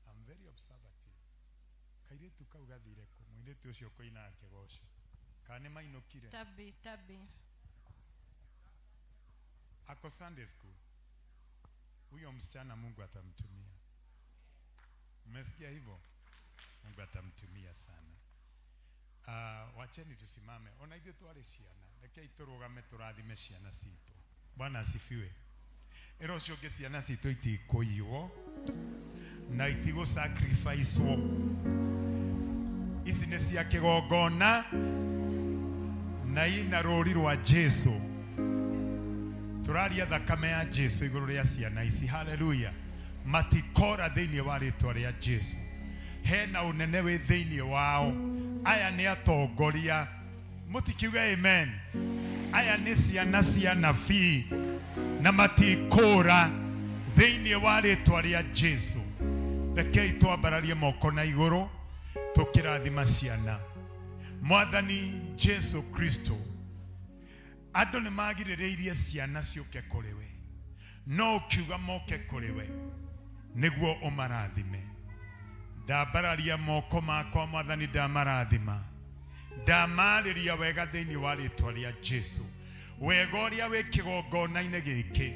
I'm very observative. Kairetu kau gathire ku muiretu ucio koina kĩgoco. Kane mainukire. Tabi. Ako Sunday school. Huyo msichana Mungu atamtumia. Mmesikia hivyo? Mungu atamtumia sana. Wacheni tusimame. Ona ithuĩ twarĩ ciana. Rekei tũrũgame tũrathime ciana citũ. Bwana asifiwe. Ero cio ngĩ ciana citũ itikũiywo na itigo sacrifice wo. Ici nĩ cia kĩgongona na ina rũri rwa Jesu. turaria thakame ya Jesu iguru ria ciana ici. Haleluya. Matikora thiini wa ritwa ria Jesu. Hena unene wi thiini wao. Aya ni atongoria. Mutikiuga amen. Aya ni ciana cia nabii na matikora thiini wa ritwa ria Jesu. Rekei twambararie moko na iguru tukirathima ciana. Mwathani Jesu Kristo, andu ni magirireirie ciana ciuke kuri we, no ukiuga moke kuri we niguo umarathime. Ndambararia moko makwa Mwathani, ndamarathima, ndamariria wega thiini wa ritwa ria Jesu. Wega uria wi kigongona-ini giki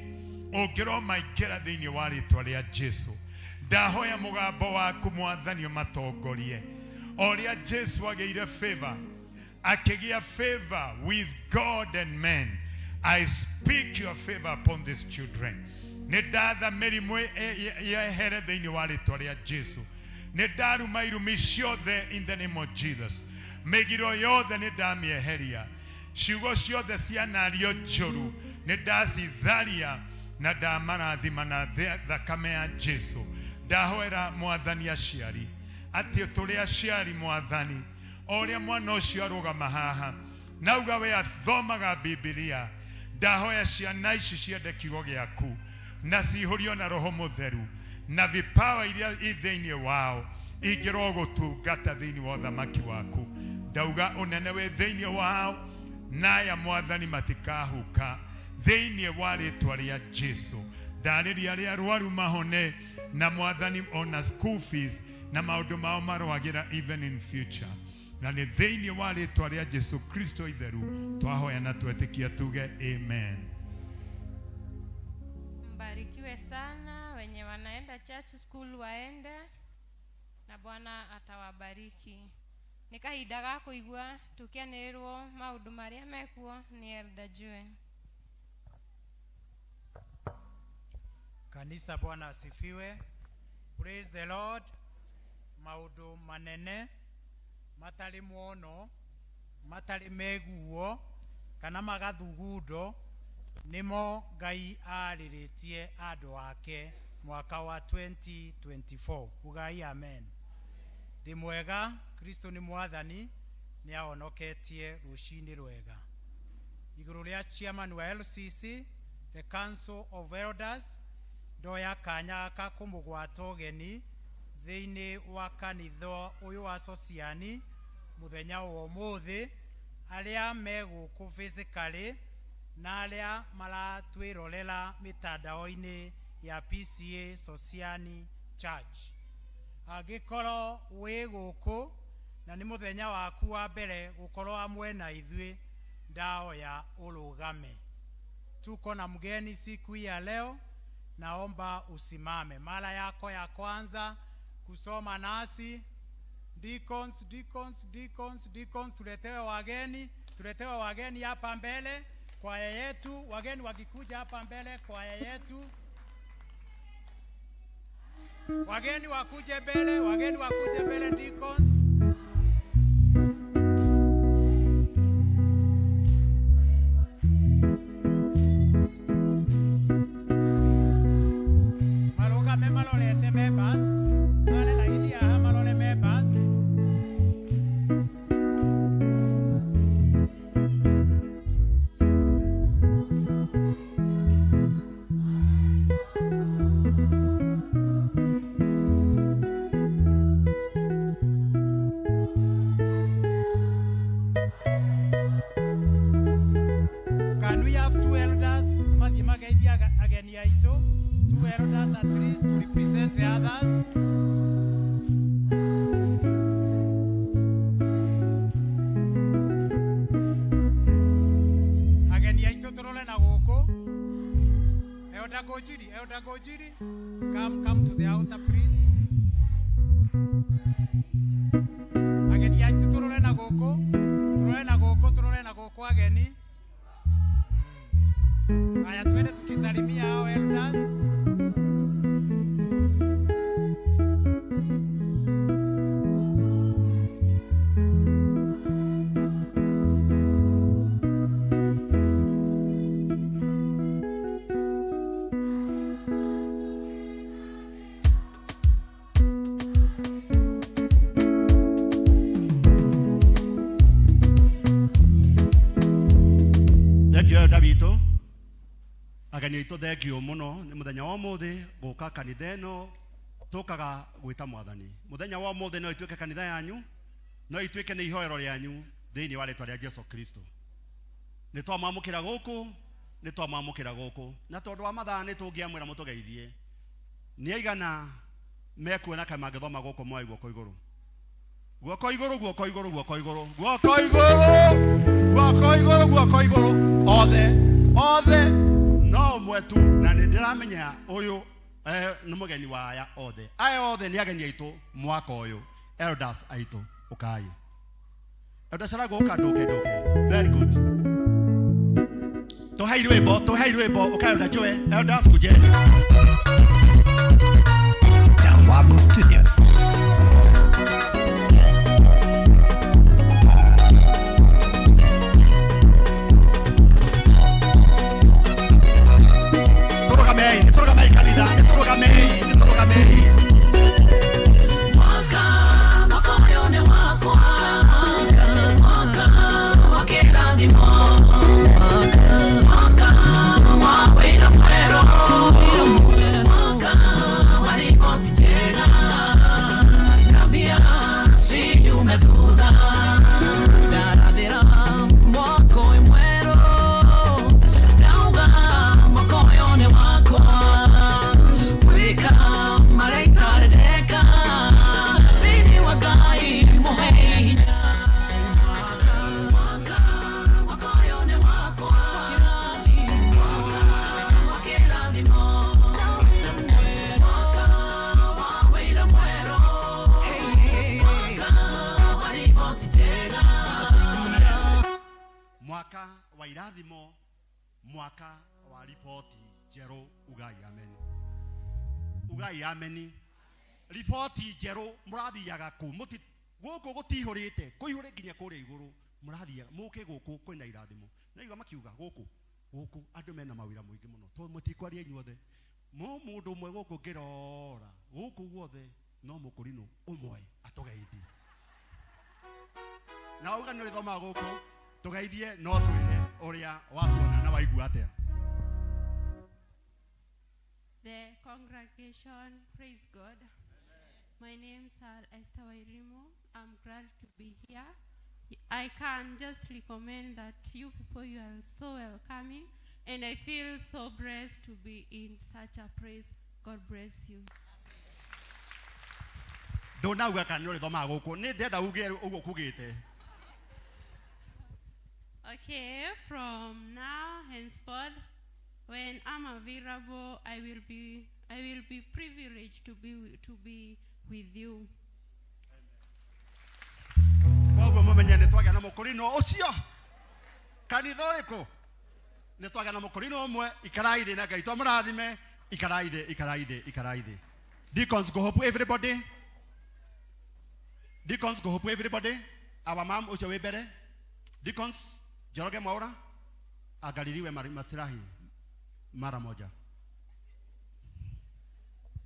ungiromaingira thiini wa ritwa ria Jesu. Ndahoya mugambo waku Mwathani umatongorie. Oria Jesu ageire favor, akigia favor with God and men. I speak your favor upon these children. Nedatha merimu yehere thiini wa ritwa ria Jesu. Nedaruma irumi ciothe in the name of Jesus. Megiro yothe nedamieheria. Ciugo ciothe cianario njuru nedacitharia na ndamarathima na thakame ya Jesu. Ndahoera Mwathani aciari ati turi aciari Mwathani, oria mwana ucio arugama haha nauga we athomaga Biblia, ndahoya ciana ici ciende kiugo giaku na cihurio na Roho Mutheru na vipawa iria ithiini wao ingiro gutungata thiini wa thamaki waku. Ndauga unene we thiini wao, naya Mwathani matikahuka thiini wa ritwa ria Jesu. Ndariria ria rwaru mahone na Mwathani ona school fees na maundu mao marwagira even in future. Na ni thiini wa ritwa ria Jesu Kristo itheru twahoya na twetikia tuge amen. Mbarikiwe sana wenye wanaenda church school waende na Bwana atawabariki. Nikahinda ga kuigua tukianirwo maundu maria mekuo ni Elder Joe. Kanisa, Bwana asifiwe. Praise the Lord. Maundu manene matari muono matari meguo kana magathugundo nimo Ngai ariritie andu ake mwaka wa 2024. Ugai amen. Ndi mwega, Kristo ni Mwathani, ni ahonoketie rushini rwega. Iguru ria chairman wa LCC, the Council of Elders, ndoya kanya ka kumugwata ugeni thiini wa kanitha uyu wa Sociani muthenya wa umuthi, aria meguku physically na aria maratwirorera mitandao-ini ya P.C.E.A Sociani Church. Agikoro wi guku na ni muthenya waku wa mbere gukorwo amwe na ithui, ndaoya urugame. Tuko na mgeni siku ya leo, naomba usimame. Mara yako ya kwanza kusoma nasi. Deacons, tuletewe wageni hapa mbele, kwaya yetu. Wageni wakikuja hapa mbele, kwaya yetu. Wageni wakuje mbele, deacons. Malolete members, wale laini ya malole members. Can we have two elders? Ageni yaito. Two elders at least to represent the others. Ageni yaito turole na goko. Elder Gojiri, come to the altar please. Ageni yaito turole na goko ageni. Haya, twende tukisalimia hao elders. elder witũ ageni aitũ thengio mũno nĩ mũthenya wa ũmũthĩ gũka kanitha ĩno tũkaga gwĩta mwathani. Mũthenya wa ũmũthĩ no ituĩke kanitha yanyu, no ituĩke nĩ ihoero rĩanyu thĩinĩ wa rĩĩtwa rĩa Jesũ Kristo. Nĩ twamwamũkĩra gũkũ na tondũ wa mathaa nĩ tũngĩamwĩra mũtũgeithie. Nĩ aigana mekuona kaĩ mangĩthoma gũkũ moe guoko igũrũ. Guoko igũrũ, guoko igũrũ, guoko igũrũ, guoko igũrũ, guoko igũrũ, guoko igũrũ. Othe no mwetu na nĩ ndĩramenya ũyũ nĩ mũgeni wa aya othe. Aya othe nĩ ageni aitũ mwaka ũyũ. Elders aitũ ũkai. Elders aragoka nduke. Very good. Tũhei rwĩmbo ũkai Elder Joe. Elders kujeni. Jawabu Studios. Nitorogamei kanitha, nitorogamei. Mwaka ũyũ nĩ wakwa, mwaka wa kĩrathimo, mwaka wa wĩra mwerũ, mwaka wa riboti njega, tabia ciume thutha, ndarathĩra mwaka ũyũ mwerũ, ndauga mwaka ũyũ nĩ wakwa, wĩka marĩa itarendeka, thĩinĩ wa Ngai mũhe hinya. Mwaka ũyũ nĩ wakwa, mwaka wa kĩrathimo, mwaka wa wĩra mwerũ, mwaka wa riboti njega. Mwaka wa irathimo, mwaka wa riboti njerũ. Ugai ameni. Riboti njerũ mũrathiaga kũ? Gũkũ gũtihũrĩte, kũihũrĩ nginya kũrĩa igũrũ. Mũrathiaga mũke gũkũ kwĩna irathimo. Naigua makiuga gũkũ andũ mena mawĩra mũingĩ mũno. Tondũ mũtikwaria inyuothe. Mũndũ ũmwe gũkũ ngĩrora. Gũkũ guothe no mũkũrinũ ũmwe atũgeithie. Na uga nĩ ũrĩthomaga gũkũ tũgeithie no twĩre ũrĩa watuona na waigua atĩa. The congregation, praise God. My name is Esther Wairimo. I'm glad to be here. I can just recommend that you people, you are so welcoming, and I feel so blessed to be in such a place. God bless you. Ndonauga kana nĩ ũrĩthomaga gũkũ, nĩ ndenda uge ũguo kugĩte. Okay, from now henceforth, when I'm available, I will be privileged to be with you. Koguo mũmenye nĩ twagĩa na mũkũrino ũcio. Kanitha ũrĩkũ? Nĩ twagĩa na mũkũrino ũmwe. Ikarai thĩ na Ngai twamũrathime. Ikarai thĩ. Deacons go hope everybody. Our mom ũcio wĩ mbere. Deacons Njoroge Mwaura agaliliwe masirahi mara moja.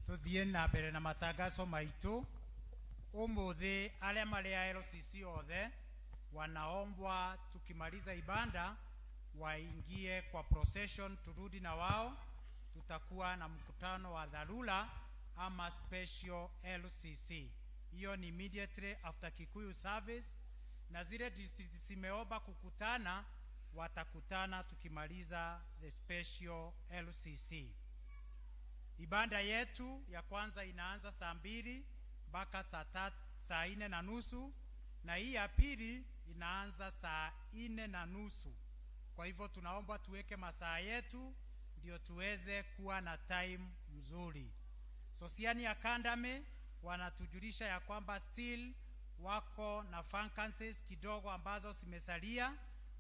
Tuthiĩ na mbere na matangazo maitũ. Ũmũthĩ arĩa marĩ a LCC othe wanaombwa tukimaliza ibada waingie kwa procession turudi na wao. Tutakuwa na mkutano wa dharura ama special LCC. Hiyo ni immediately after Kikuyu Service, na zile district zimeomba kukutana watakutana tukimaliza the special LCC. Ibada yetu ya kwanza inaanza saa 2 mpaka saa 4:30, na hii ya pili inaanza saa 4:30. Kwa hivyo tunaomba tuweke masaa yetu ndio tuweze kuwa na time mzuri. Sosiani Academy wanatujulisha ya kwamba still wako na vacancies kidogo ambazo zimesalia.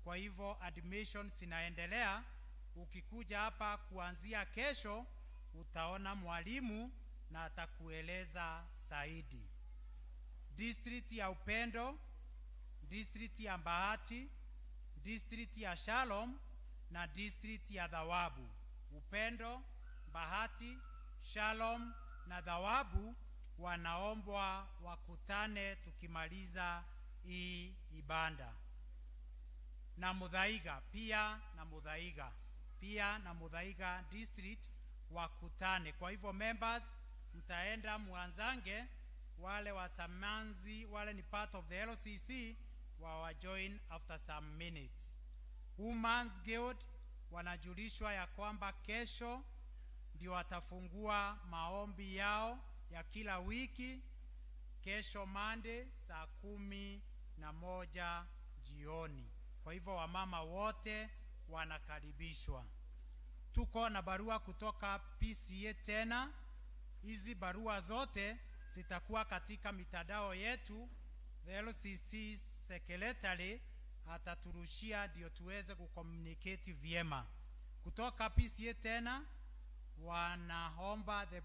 Kwa hivyo admission zinaendelea. Ukikuja hapa kuanzia kesho utaona mwalimu na atakueleza zaidi. District ya Upendo, district ya Bahati, district ya Shalom na district ya Thawabu. Upendo, Bahati, Shalom na Thawabu wanaombwa wakutane tukimaliza hii ibada. na Muthaiga, pia na Muthaiga district wakutane. Kwa hivyo members mtaenda muanzange, wale wa Samanzi wale ni part of the LCC wa join after some minutes. Women's Guild wanajulishwa ya kwamba kesho ndio watafungua maombi yao ya kila wiki, kesho Monday saa 11 jioni. Kwa hivyo wamama wote wanakaribishwa. Tuko na barua kutoka P.C.E.A tena. Hizi barua zote zitakuwa katika mitandao yetu. The LCC secretary ataturushia ndio tuweze kucommunicate vyema. Kutoka P.C.E.A tena wanaomba the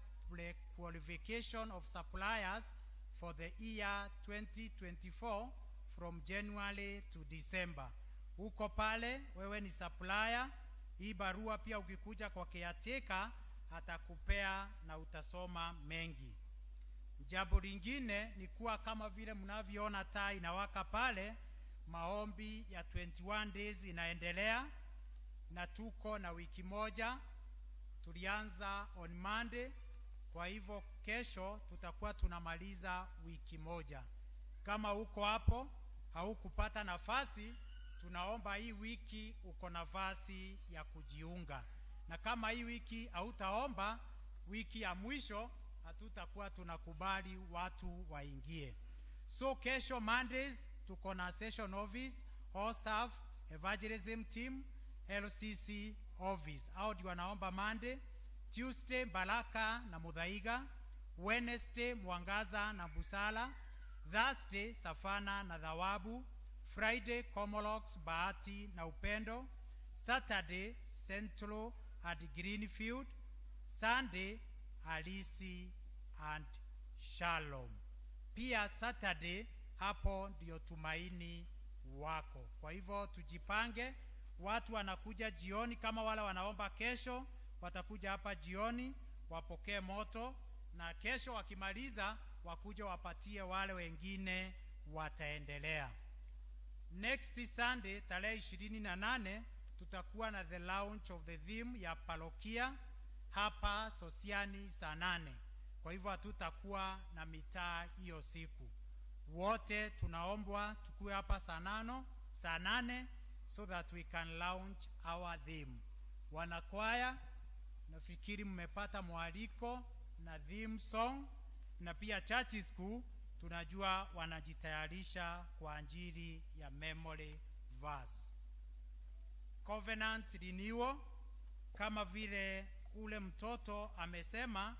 qualification of suppliers for the year 2024 from January to December. Uko pale wewe ni supplier, hii barua pia ukikuja kwa caretaker atakupea na utasoma mengi. Jambo lingine ni kuwa kama vile mnavyoona taa inawaka pale, maombi ya 21 days inaendelea na tuko na wiki moja. Tulianza on Monday, kwa hivyo kesho tutakuwa tunamaliza wiki moja. Kama uko hapo haukupata nafasi, tunaomba hii wiki uko nafasi ya kujiunga. Na kama hii wiki hautaomba, wiki ya mwisho hatutakuwa tunakubali watu waingie. So kesho Mondays tuko na session office, all staff, evangelism team, LCC office. Hao ndio wanaomba Monday. Tuesday Baraka na Muthaiga, Wednesday Mwangaza na Busala, Thursday Safana na Dhawabu, Friday Comolox, Bahati na Upendo, Saturday Central at Greenfield, Sunday Alisi and Shalom. Pia Saturday hapo ndio Tumaini wako. Kwa hivyo tujipange, watu wanakuja jioni. Kama wale wanaomba kesho watakuja hapa jioni wapokee moto, na kesho wakimaliza wakuja wapatie wale wengine wataendelea. Next Sunday tarehe 28 tutakuwa na the launch of the theme ya parokia hapa Sosiani saa 8. Kwa hivyo hatutakuwa na mitaa hiyo siku. Wote tunaombwa tukue hapa saa 8 so that we can launch our theme. Wanakwaya, nafikiri mmepata mwaliko na theme song, na pia church school tunajua wanajitayarisha kwa ajili ya memory verse. Covenant renewal, kama vile ule mtoto amesema,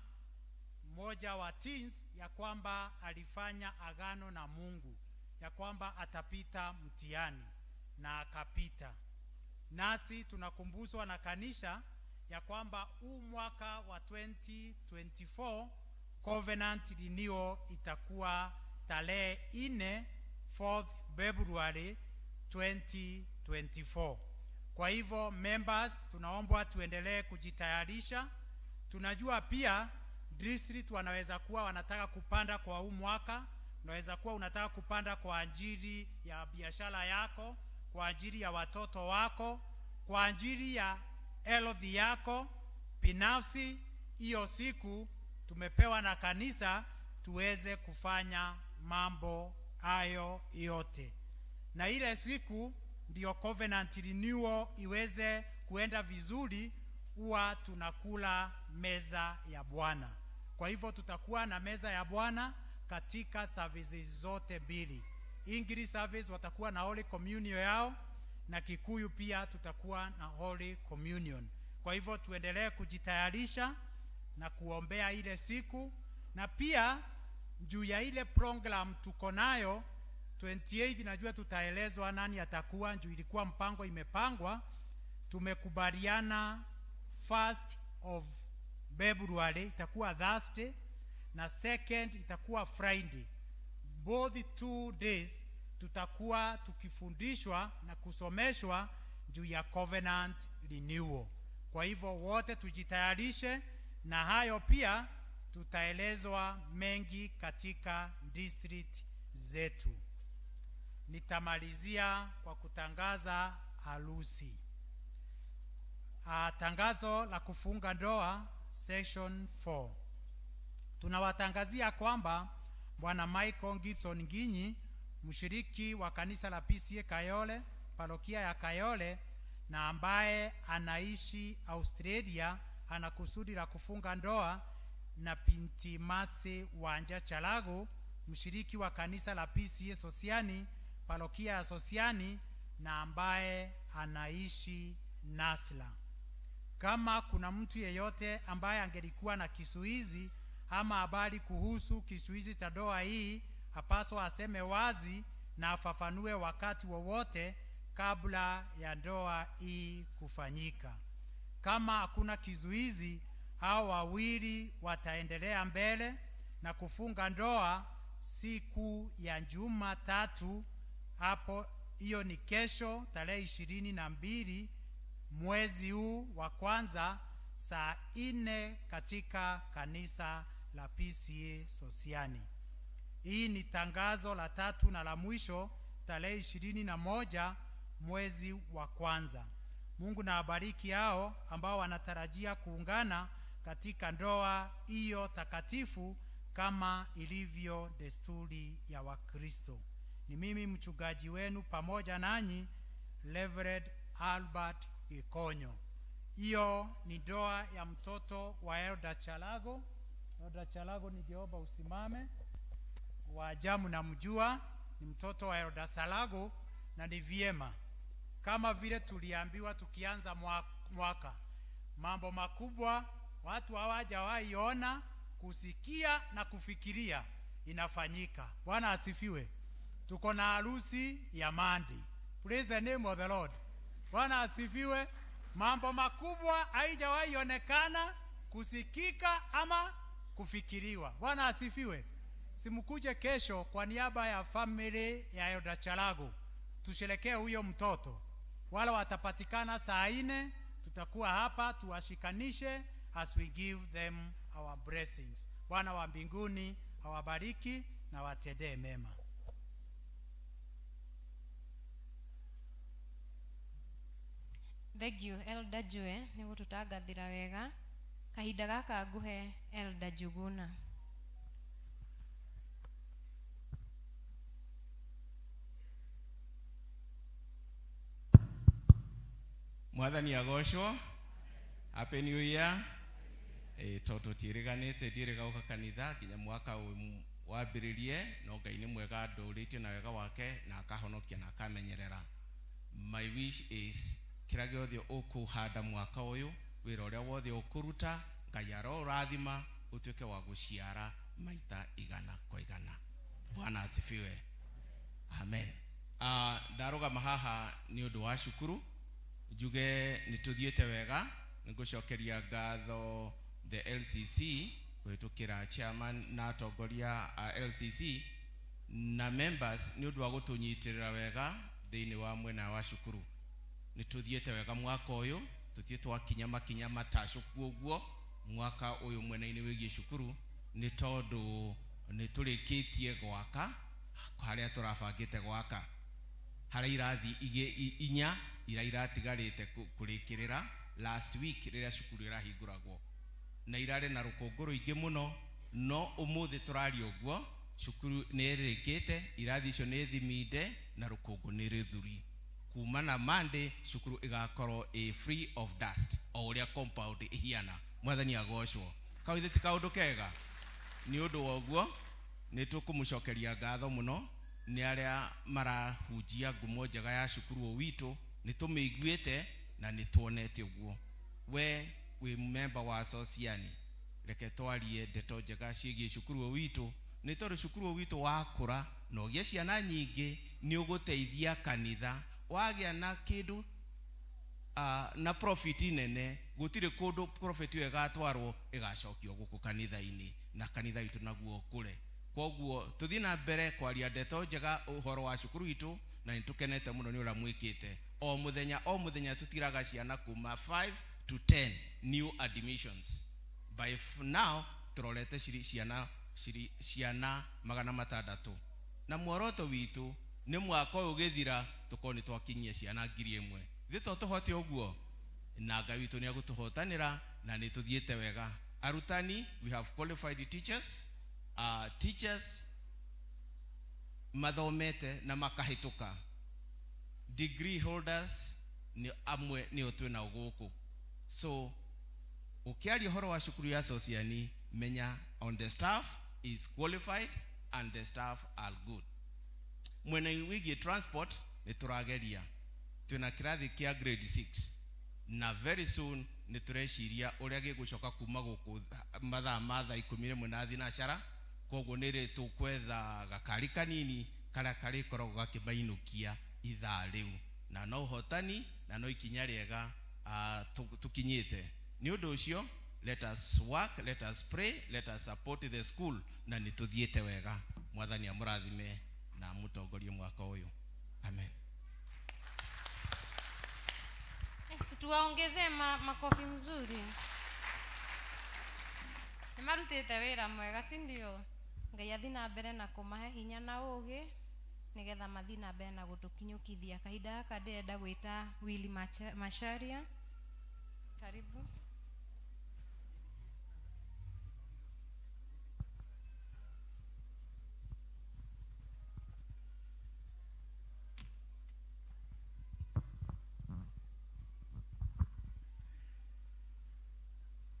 mmoja wa teens, ya kwamba alifanya agano na Mungu ya kwamba atapita mtihani na akapita. Nasi tunakumbuswa na kanisa ya kwamba huu mwaka wa 2024 covenant renewal itakuwa tarehe 4 February 2024. Kwa hivyo members tunaombwa tuendelee kujitayarisha. Tunajua pia district wanaweza kuwa wanataka kupanda kwa huu mwaka. Unaweza kuwa unataka kupanda kwa ajili ya biashara yako, kwa ajili ya watoto wako, kwa ajili ya health yako binafsi. Hiyo siku tumepewa na kanisa tuweze kufanya mambo hayo yote, na ile siku ndio covenant renewal iweze kuenda vizuri, huwa tunakula meza ya Bwana. Kwa hivyo tutakuwa na meza ya Bwana katika services zote mbili. English service watakuwa na Holy Communion yao, na Kikuyu pia tutakuwa na Holy Communion. Kwa hivyo tuendelee kujitayarisha na kuombea ile siku, na pia juu ya ile program tuko nayo 28, najua tutaelezwa nani atakuwa, juu ilikuwa mpango imepangwa. Tumekubaliana 1st of February itakuwa Thursday na 2nd itakuwa Friday. Both 2 days tutakuwa tukifundishwa na kusomeshwa juu ya covenant renewal. Kwa hivyo wote tujitayarishe, na hayo pia tutaelezwa mengi katika district zetu. nitamalizia kwa kutangaza harusi. Tangazo la kufunga ndoa section 4. Tunawatangazia kwamba Bwana Michael Gibson Ginyi, mshiriki wa kanisa la P.C.E.A Kayole, parokia ya Kayole, na ambaye anaishi Australia, ana kusudi la kufunga ndoa na binti Mase Wanja Chalago, mshiriki wa kanisa la P.C.E.A Sosiani, parokia ya Sosiani, na ambaye anaishi Nasla. Kama kuna mtu yeyote ambaye angelikuwa na kisuizi ama habari kuhusu kisuizi cha ndoa hii, hapaswa aseme wazi na afafanue wakati wowote kabla ya ndoa hii kufanyika. Kama hakuna kizuizi, hao wawili wataendelea mbele na kufunga ndoa siku ya Jumatatu. Hapo hiyo ni kesho tarehe 22 mwezi huu wa kwanza, saa 4 katika kanisa la P.C.E.A Sosiani. Hii ni tangazo la tatu na la mwisho, tarehe 21 mwezi wa kwanza. Mungu na abariki hao ambao wanatarajia kuungana katika ndoa hiyo takatifu kama ilivyo desturi ya Wakristo. Ni mimi mchungaji wenu pamoja nanyi, Reverend Albert Gikonyo. Hiyo ni ndoa ya mtoto wa Elder Chalago. Elder Chalago, ningeomba usimame. Wajamu na mjua ni mtoto wa Elder Chalago, na ni vyema kama vile tuliambiwa tukianza mwaka, mambo makubwa watu hawajawahi ona, kusikia na kufikiria inafanyika. Bwana asifiwe. Tuko na harusi ya Mandi. Praise the name of the Lord. Bwana asifiwe. Mambo makubwa haijawahi onekana, kusikika ama kufikiriwa. Bwana asifiwe. Simkuje kesho kwa niaba ya family ya Elder Chalago tusherekee huyo mtoto. Wala watapatikana saa 4, tutakuwa hapa tuwashikanishe as we give them our blessings. Bwana wa mbinguni awabariki na watendee mema. Thank you Elder Joe, nigo tutagathira wega kahinda gaka nguhe Elder Juguna. Mwathani agoshwo. Happy New Year. Toto tiriganite dirigauka kanitha kinya mwaka wambiririe, no Ngai ni mwega ndũrĩtio na wega wake na akahonokia na akamenyerera. My wish is kira giothe ukuhanda mwaka uyu, wira uria wothe ukuruta, Ngai arorathima utuike wa guciara maita igana kwa igana. Bwana asifiwe. Amen. Ndarugama haha ni undu wa shukuru, njuge nituthiete wega, ngucokeria ngatho the LCC kwitukira chairman na atongoria LCC na members ni undu wa gutunyitirira wega thiini wa mwena wa shukuru. Nituthiete wega mwaka uyu, tutietwa akinya makinya matashuku uguo mwaka uyu mwena-ini wigie shukuru, ni tondu niturikitie gwaka haria turabangite gwaka. Haria irathi inya ira iratigarite kurikirira last week riria shukuru irahinguragwo, na irare na rukunguru ingi muno, no umuthi turari uguo shukuru ni irikite, irathi icio ni thiminde na rukungu ni rithuri. Kuma na Monday shukuru igakorwo free of dust, o uria compound ihiana. Mwathani agoshwo. Kawithe ti kaundu kega. Ni undu wa uguo nitukumucokeria ngatho muno ni aria marahunjia ngumo njega ya shukuru witu, nitumeiguite na nituonete uguo. We member wa Sosiani, reke twarie ndeto njega ciigie shukuru witu, ni tondu shukuru witu wakura no gie ciana nyingi ni uguteithia kanitha. Wagia na kindu na profit nene, gutire kundu profit yo igatwarwo igacokio guku kanitha-ini, na kanitha itu naguo kure. Koguo tuthi na mbere kwaria ndeto njega uhoro wa shukuru itu, na nitukenete muno ni ura mwikite. O muthenya tutiraga ciana kuma 5 to 10 new admissions. By now turorete ciana 600, na mworoto witu nĩ mwaka ũyũ gĩthira tũkorwo nĩ twakinyia ciana 1,000 thito tũhote ũguo na Ngai witũ nĩ agũtũhotanĩra na nĩ tũthiĩte wega. Arutani, we have qualified teachers, teachers mathomete na makahĩtũka, degree holders ni amwe ni otwena ũgũkũ. So ukiaria horo wa cukuru ya Sociani, menya on the staff is qualified and the staff are good. Mwena wigi transport ni turageria twina kirathi kia grade 6 na very soon ni tureciria uria gigucoka kuma guku mathaa matha 11 na thinacara, koguo ni ri tukwetha gakari kanini karia kari koragwo gakimainukia ithaa riu na no hotani na no ikinya riega tukinyite. Ni undu ucio, let us work, let us pray, let us support the school na nituthiete wega. Mwathani amurathime na mutongorie mwaka uyu. Amen. Tuwaongezee makofi mzuri. Nimarutite wira mwega, si ndio? Ngai athi na mbere na kumahe hinya na ugi nigetha mathi na mbere na gutukinyukithia. Kahinda gaka ndirenda gwita Willy Masharia. Karibu.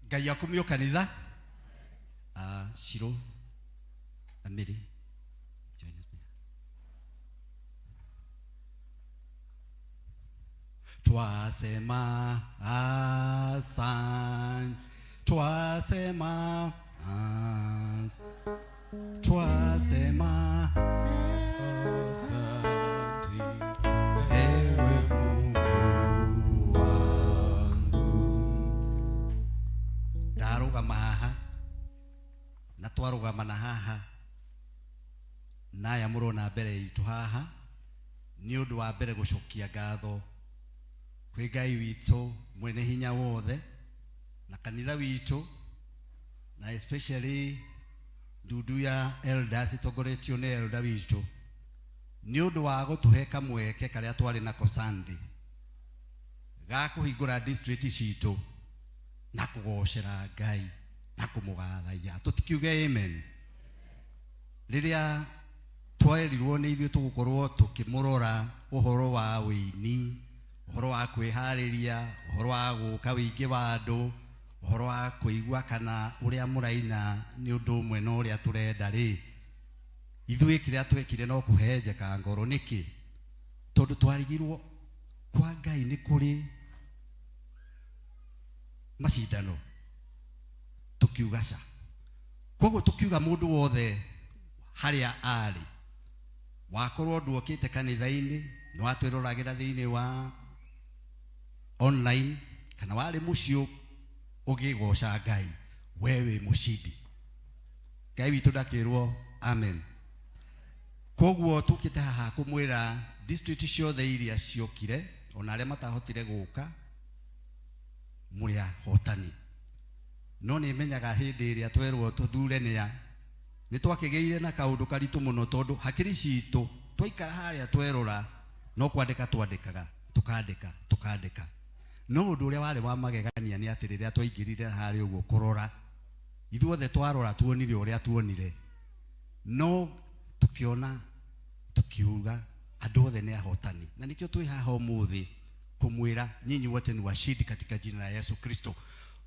Ngai akumio kanitha. Shiro Amiri, join us here. Twasema asan, twasema as, twasema asanti, ewe Mungu wangu. Ndarugama haha na twarugama haha naya murona mbere itu haha ni undu wa mbere gucokia ngatho kwi Ngai witũ mwene hinya wothe na kanitha witũ na especially ndudu ya elders togoretio ni elder witũ ni undu wa gutuhe kamweke karia twari nako Sunday ga kuhingura district citũ na kugocera Ngai na kumugathaia. Tutikiuge amen. Riria twerirwo ni ithuĩ tugukorwo tukimurora uhoro wa wĩini, uhoro wa kwĩharĩria, uhoro wa gũka wĩingĩ wa andũ, uhoro wa kũigua kana ũrĩa mũraina ni ũndũ ũmwe na ũrĩa turenda rĩ, ithuĩ kĩrĩa twekire no kũhenjeka ngoro. Nĩkĩ? Tondũ twarigirwo kwa Ngai nĩ kũrĩ macindano, tukiuga ca. Koguo tukiuga mundu wothe haria ari wakorwo nduokite kanitha-ini ni watwiruragira thiini wa online kana wari mucio ugigoca Ngai, wewe mucindi. Ngai witu ndakirwo amen. Koguo tukite haha kumwira district ciothe iria ciokire ona aria matahotire guka muria hotani. No ni menyaga hindi iria twerwo tuthure ni twakigeire na kaundu karitu muno tondu hakiri citu twaikara haria twerora no kwandika twandikaga tukandika. No undu uria wari wa magegania ni ati riria twaingirire haria uguo kurora ithuothe twarora tuonire uria tuonire, no tukiona tukiuga andu othe ni ahotani. Na nikio twi haha umuthi kumwira nyinyi wote ni washindi katika jina la Yesu Kristo.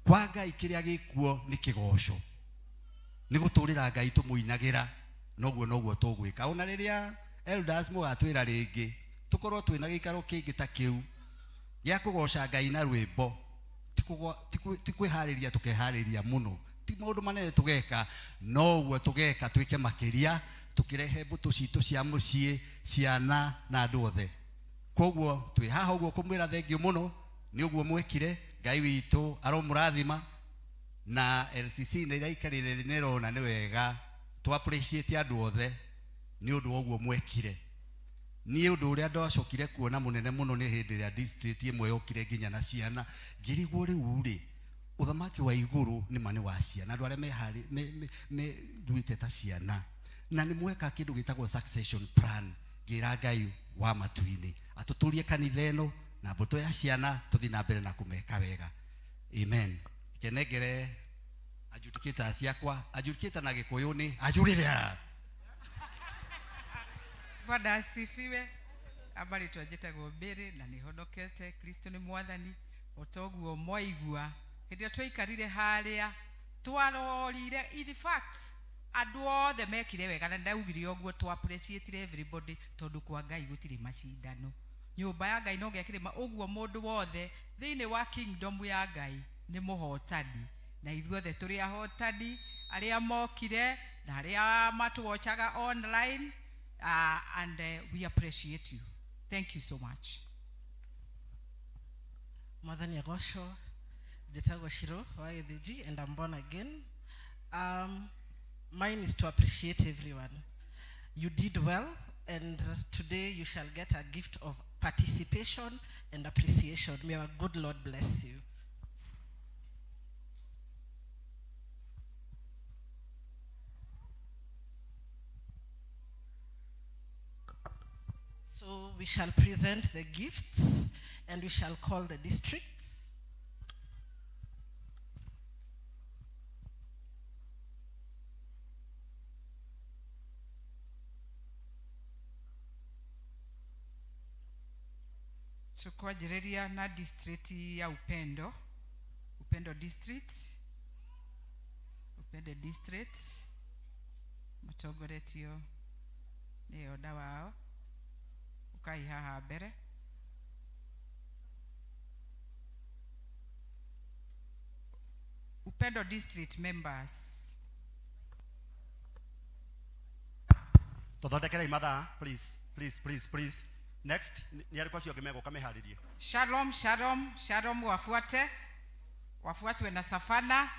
Kwa Ngai kiria gikuo ni kigoco, ni guturira Ngai tumuinagira, noguo tugwika. Ona riria elders mugatwira ringi tukorwo twina gikaro kingi ta kiu ya kugoca Ngai na rwimbo, tikwihariria tukehariria muno, ti maundu manene tugeka, noguo tugeka twike makiria, tukirehe mbutu citu cia mucii, ciana na andu othe. Koguo twi haha uguo kumwira thengio muno ni uguo mwekire. Ngai witu aromurathima na LCC na iraikarire nerona ni wega tu appreciate andu othe ni undu oguo mwekire. Ni undu uria ndacokire kuona munene muno ni hindi ya district imwe yokire nginya na ciana ngirigwo riu ri uthamaki wa iguru ni mane wa ciana andu aria me duite ta ciana na ni mweka kindu gitagwo succession plan ngira Ngai wa matu-ini atuturie kanitha ino na mbuto ya ciana tuthi na mbere na kumeka wega. Amen. Kenegere adjudicator ciakwa, adjudicator na Gikuyu ni ajurira. Bwana asifiwe. Abari twajitagwo mbere na nihonokete. Kristo ni mwathani. Otoguo mwaigua hĩndĩ twaikarire haria twarorire. In fact andu othe mekire wega na ndaugire oguo twa appreciate everybody tondu kwa Ngai gutiri macindano. Nyumba ya Ngai no gekire oguo mundu wothe thiini wa kingdom ya Ngai ni muhotani na ithuothe turi ahotani aria mokire na aria matuochaga online and we appreciate you. Thank you so much. Mwathani agocwo. Jitagwo Shiro wa Githiji and I'm born again. Mine is to appreciate everyone. You did well and today you shall get a gift of participation and appreciation. May our good Lord bless you. So we shall present the gifts and we shall call the districts. Tukwajireria na district ya Upendo. Upendo district. Upendo district. Matogoretio ni oda wao. Ukai haha mbere. Upendo district members. Tothodekere imatha, please, please, please, please. Next, ni alikuwa cio kimego kameharirie. Shalom, shalom, shalom wafuate. Wafuatwe na Safana.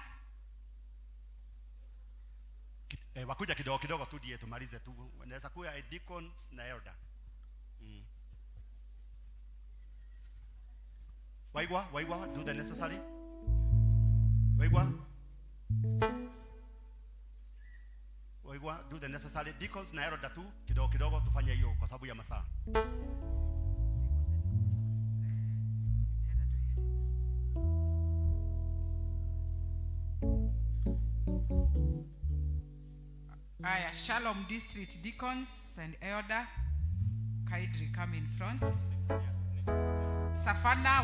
Wakuja kidogo kidogo tu die tumalize tu. Naweza kuwa deacons na elder. Waigwa, do the necessary. Waigwa, do the necessary. Deacons na elder tu kidogo kidogo tufanye hiyo kwa sababu ya masaa. Aya, Shalom District Deacons and Elder, kindly come in front. Safana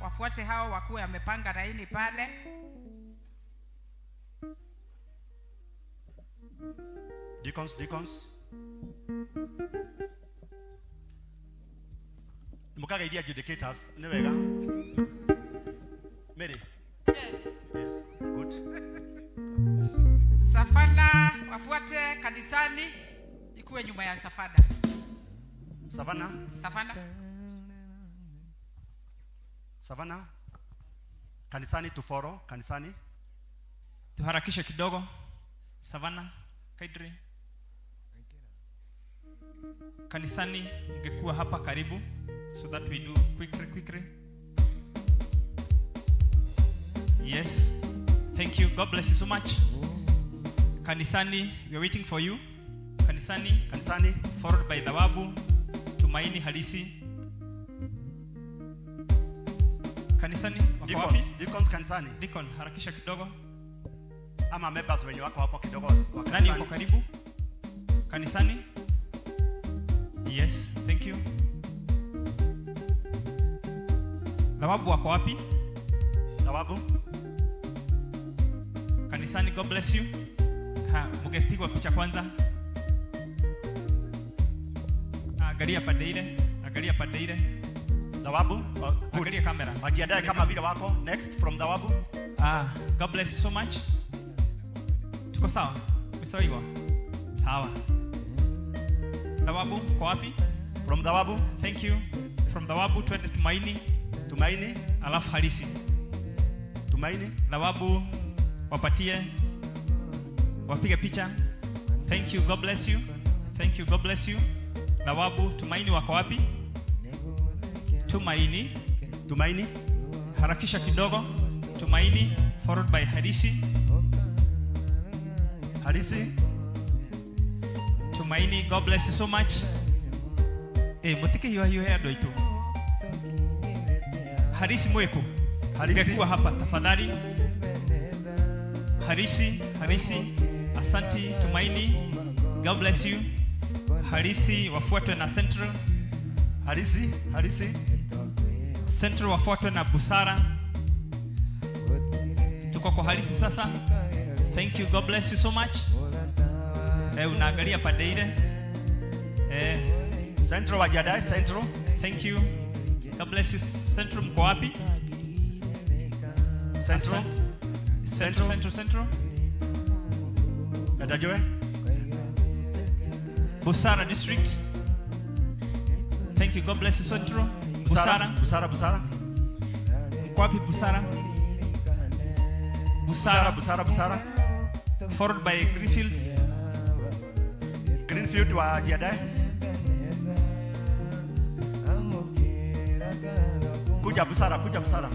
wafuate hao wakuwe wamepanga laini pale. Deacons. Mukaga idea adjudicators, ni wega. Mary. Yes. Good. Safana wafuate kanisani ikuwe nyuma ya Safana. Savana. Kanisani to follow, kanisani. Tuharakishe kidogo. Savana, Kaidri. Kanisani mngekuwa hapa karibu so that we do quickly. Yes. Thank you. God bless you so much. Kanisani, we are waiting for you. Kanisani. Followed by Dhawabu, Tumaini Halisi. Kanisani, wako wapi? Deacons kanisani. Deacon, harakisha kidogo. Ama members wenye wako hapo kidogo wa kanisani. Nani yuko karibu? Kanisani? Yes, thank you. Dhawabu wako wapi? Dhawabu. Kanisani, God bless you. Mungepigwa picha kwanza. Angalia pande ile. Dhawabu. Angalia kamera. Wajiandae kama vile wako. Next from Dhawabu. God bless you so much. Tuko sawa? Umesawa? Sawa. Dhawabu kwa wapi? From Dhawabu. Thank you. From Dhawabu twende Tumaini. Alafu Halisi. Tumaini. Dhawabu wapige picha. Thank you. God bless you. Dhawabu, Tumaini wako wapi? Tumaini. Harakisha kidogo. Tumaini followed by Halisi. Tumaini, God bless you so much. Mutike hiyo ya doito. Harisi mweko. Ungekuwa hapa tafadhali. Harisi, asanti. Tumaini, God bless you. Harisi wafuatwe na Central. Harisi. Central wafuatwe na Busara. Tuko kwa Harisi sasa. Thank you, God bless you so much. Unaangalia pande ile. Central wajadai, Central. Thank you. God bless you. Central mko wapi? Central. Central. Adajoe. Busara district. Thank you. God bless you, Central. Busara. Mko wapi Busara? Busara. Followed by Greenfield wa Jadai. Kuja Busara.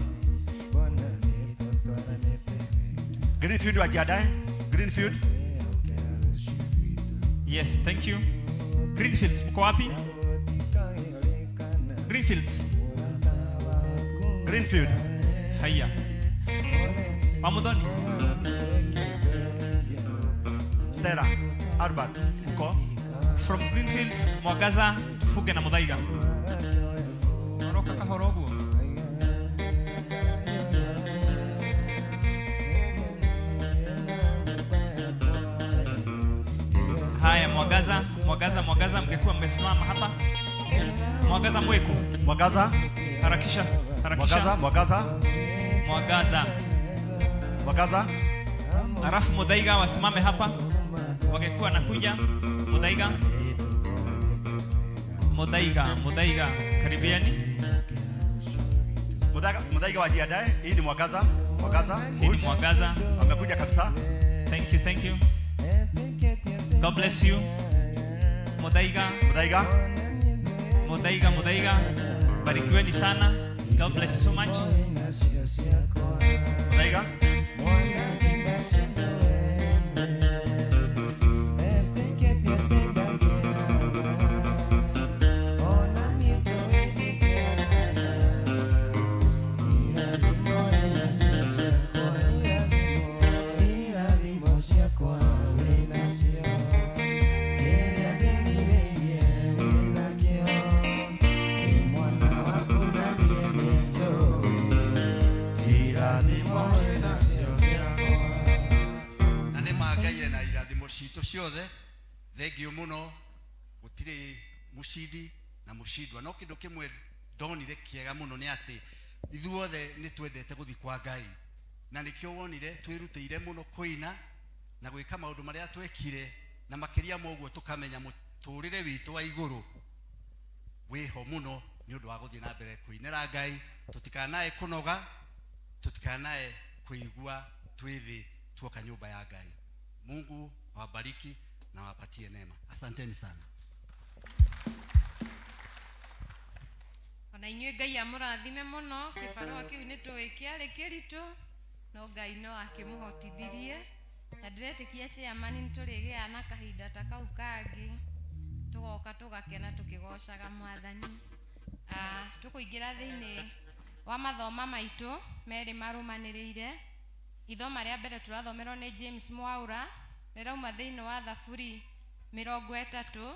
Greenfield wa Jadai. Greenfield. Yes, thank you. Greenfields mko wapi? Greenfield. Haya. Mamudoni. Stella, Albert, mko? From Greenfields, Mwagaza, Tufuge na Mudaiga. Maroka kahorogu. Haya, Mwagaza mngekuwa mmesimama hapa. Mwagaza mweko. Harakisha. Mwagaza. Halafu Mudaiga wasimame hapa. Wangekuwa nakuja. Mudaiga. Karibiani. Mudaiga wajiandae. Hii ni Mwagaza. Amekuja kabisa. Thank you. God bless you. Mudaiga. Barikiweni sana. God bless you so much. Mudaiga. ciothe thengio muno gutire mucidi na mucidwa no kindu kimwe ndonire kiega muno ni ati ithuothe ni twendete guthi kwa Ngai na nikio wonire twirutire muno kuina na gwika maundu maria twekire na makiria moguo tukamenya muturire witu wa iguru wiho muno ni undu wa guthi na mbere kuinira Ngai tutikanae kunoga tutikanae kuigua twithi tuoka nyumba ya Ngai. Mungu wabariki na wapatie neema. Asanteni sana. Ona inywe Ngai amurathime muno kibarua kiu ni twikiari kiritu no Ngai no akimuhotithirie na diretikia ati amani niturigia na kahinda ta kau kangi tugoka tugakena tukigoshaga Mwathani. Tukuingira thiini wa mathoma maitu meri marumanirire. Ithoma ria mbere turathomerwo ni James Mwaura nirauma thiini wa Thaburi 30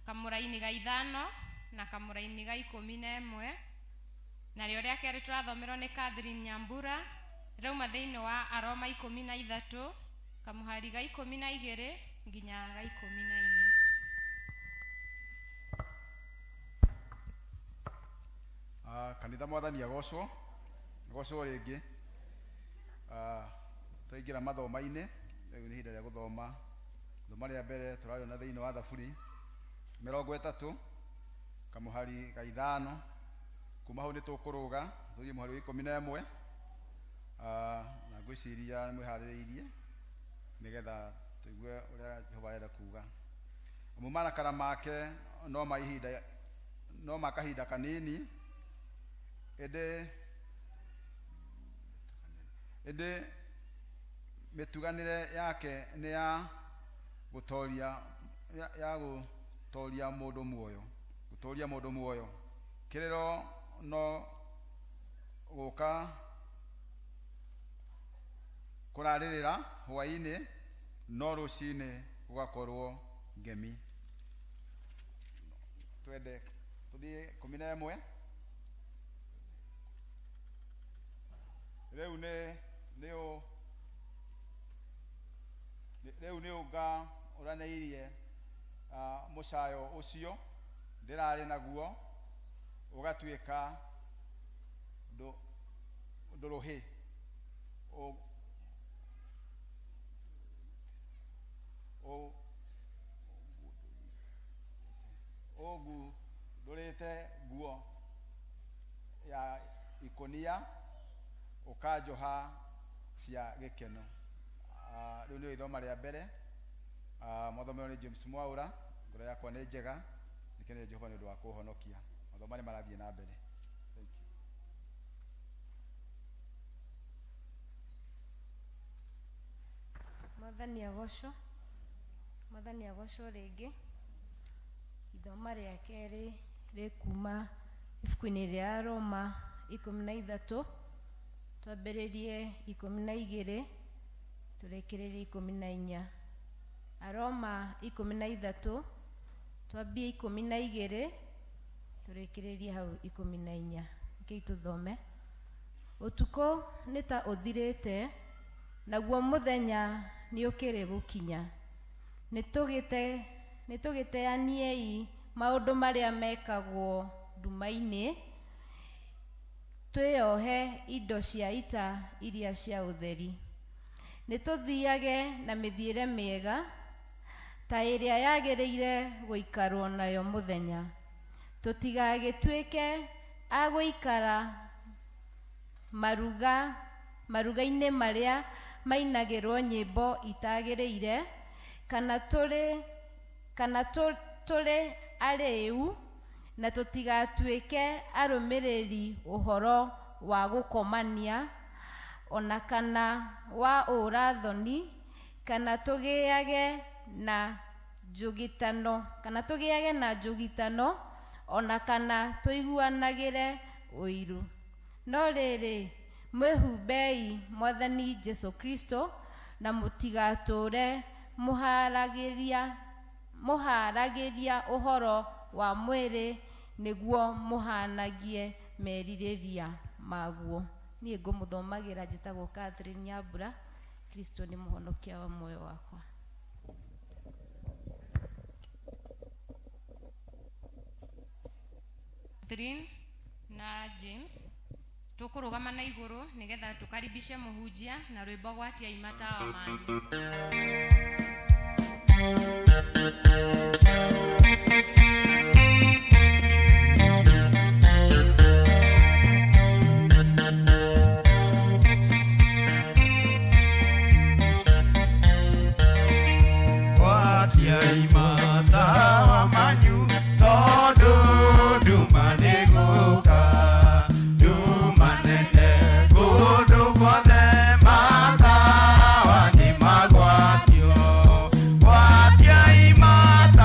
kamuraini ga 5 na kamuraini ga 11 na rio ria keri turathomerwo ni Catherine Nyambura nirauma thiini wa Aroma 13 kamuhari ga 12 nginya ga 14. Kanitha Mwathani agocwo ringi. Twaingira mathoma-ini riu ni hinda ria guthoma thoma ria mbere turariona thiini wa Thaburi 30 kamuhari ga 5 kuma hau ni tukuruga tuthie muhari wa 11 na ngwiciria mwihaririirie nigetha tuigue uria Jehova arenda kuga mumarakara make no makahinda kanini ende mituganire yake ni ya gutoria ya gutoria mundu muoyo kiriro no guka kuraririra hwaini no rucini gugakorwo ngemi. Twende tuthie 11 riu ni unga uraneirie mucayo ucio ndirari naguo ugatuika nduruhi ogu ndurite nguo ya ikonia ukajoha cia gikeno. Riu ni ithoma ria mbere mwathomero ni James Mwaura ngoro yakwa ni njega nikene Jehova ni undu wa kuhonokia. Mathoma ni marathie na mbere. Thank you. Mwathani agocwo ringi. Ithoma ria keri rikuma ibuku-ini ria Roma 13 twambiririe 12 turekererie 14. Aroma 13 twambie 12 turekererie hau 14. Kei tuthome. Utuko nita uthirite naguo muthenya ni ukire gukinya. Nitugiteaniei maundu maria mekagwo nduma-ini, twiohe indo cia ita iria cia utheri. Nituthiage na mithiire miega ta iria yagiriire guikarwo nayo muthenya. Tutigagituike aguikara maruga-ini maria mainagirwo nyimbo itagiriire kana tuli ariu, na tutigatuike arumiriri uhoro wa gukomania ona kana wa urathoni kana tugiage na njugitano ona kana tuiguanagire uiru. No riri mwihumbei Mwathani Jesu Kristo na mutigature muharagiria uhoro wa mwiri niguo muhanagie meririria maguo. Nie ngumuthomagira njitagwo Catherine Nyambura. Kristo ni muhonokia wa moyo wakwa. Catherine na James tukurugama na iguru nigetha tukaribishe muhunjia na rwimbo gwatia imatawa manyu. Gwatia imatawa manyu tondu nduma ni guka nduma nene kundu guothe matawa ni magwatio. Gwatia imatawa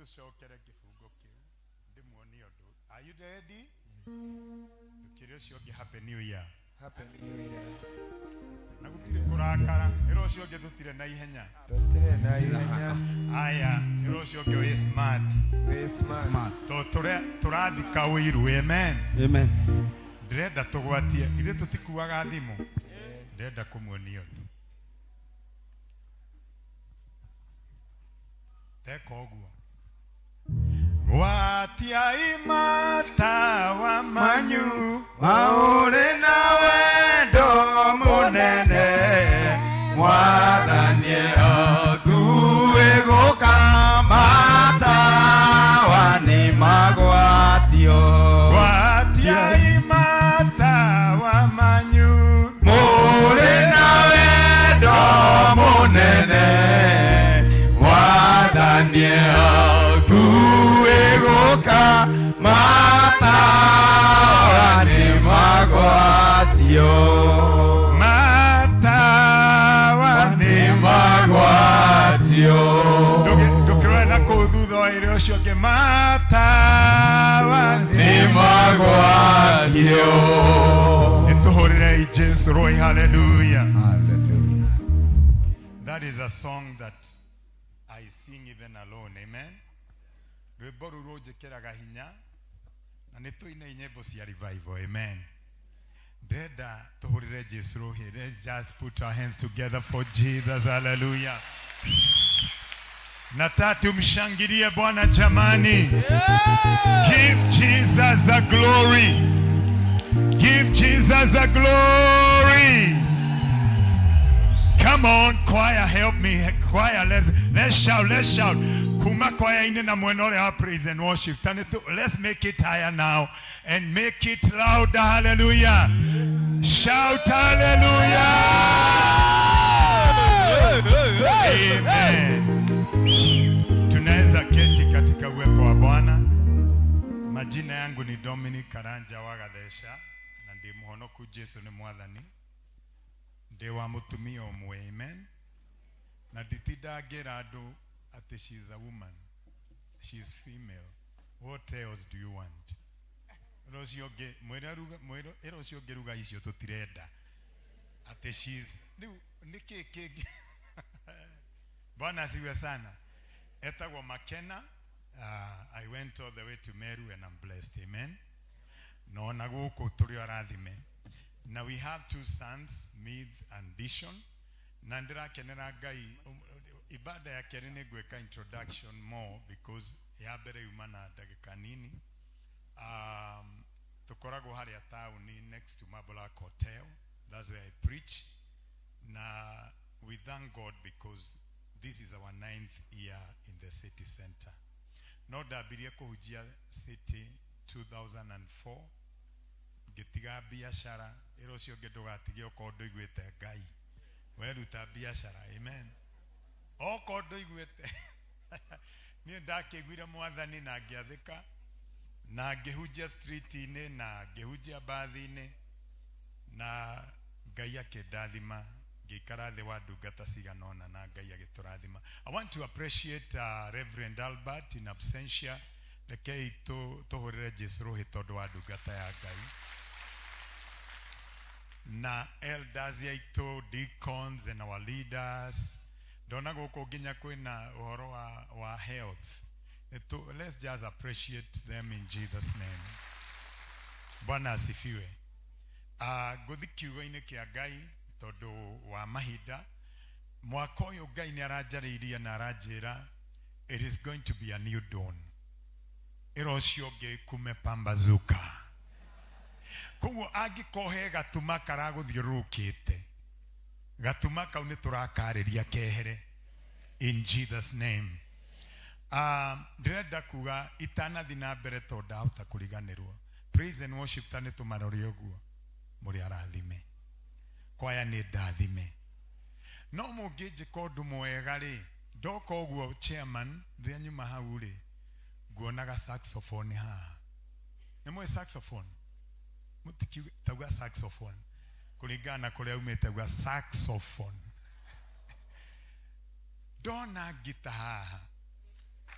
tucokere kifungo kiu ndimuonie undu. Are you ready? Ukiri ucio ungi happy new year. Happy New Year. Na gutire kurakara ero ucio ungi tutire na ihenya. Tutire na ihenya. Aya ero ucio ungi we smart. We smart. To turathika wiru. Amen. Amen. Ndirenda tugwatie ithe tutikuaga thimu. Ndirenda kumuonia undu. Teka uguo. Gwatia imata wa manyu maure na wendo munene mwathani akuwe gukamata wani magwatio gwatia imata wa manyu maure na wendo munene mwathani kuegoka matawa ni magwatio matawa ni magwatio ndukirwe na kuthutha wa irio cio ke matawa ni magwatio nituhurire Jesu roi. Hallelujah. Hallelujah. That is a song that I sing even alone. Amen. Rwimbo ruru njikiraga hinya na nituine nyimbo cia revival. Amen. Ndenda tuhurire Jesu rohi. Let's just put our hands together for Jesus. Hallelujah. Na tatu mshangilie Bwana jamani. Give Jesus a glory. Give Jesus a glory. Come on, choir, help me. Choir, let's shout, let's shout. Kuma choir ine na mwenole our praise and worship. Let's make it higher now and make it louder. Hallelujah. Shout hallelujah. Amen. Tunaweza keti katika uwepo wa Bwana. Majina yangu ni Dominic Karanja Wagadesha na ndi muhonoku Jesu ni mwathani. Ndi wa mutumia umwe. Amen. Na nditindagĩra andũ ati she's a woman, she's female. What else do you want? Rocio ge mwero erocio geruga icio tutirenda ati she's niki Bwana asiwe sana. Etagwo Makena. I went all the way to Meru and I'm blessed. Amen. No na guku turi arathime. Now we have two sons, Myth and Dishon. Nandira kenera Ngai ibada ya kerine gweka introduction more because ya bere umana dagika nini. Tukorago haria tauni next to Mabolak Hotel. That's where I preach. Na we thank God because this is our 9th year in the city center. No dabiria kuhujia city 2004. Getiga biashara erocio gedogatigio kodo igwete Ngai. Weruta biashara. Amen. O kodo igwete. Ni ndakegwira mwathani na ngiathika na ngehujia street ine na ngehujia bathi ine na Ngai akendathima ngikara thi wa ndungata ciganona na Ngai agiturathima. I want to appreciate Reverend Albert in absentia. Rekei tuhurire Jesu rohi tondu wa ndungata ya Ngai. Na elders yaito, deacons and our leaders. Dona goko ginya kwina uhoro wa health. Let's just appreciate them in Jesus' name. Bwana asifiwe. Guthi kiugo-ini kia Ngai tondu wa mahinda. Mwaka uyu Ngai ni aranjariirie na aranjira it is going to be a new dawn. Irocio ngi kume pambazuka. Koguo angikohe gatuma karaguthiurukite gatuma kau ni turakariria kehere in Jesus name. Ndirenda kuga itanathi na mbere tondu hota kuriganirwo. Praise and worship tani tumarori uguo muri arathime kwaya ni ndathime no munginji kondu mwega ri ndoka uguo chairman thia nyuma hau ri nguonaga saxophone haha. Ni mwe saxophone mutiki tauga saxophone kuringana kuria umete gwa saxophone. Dona gita haha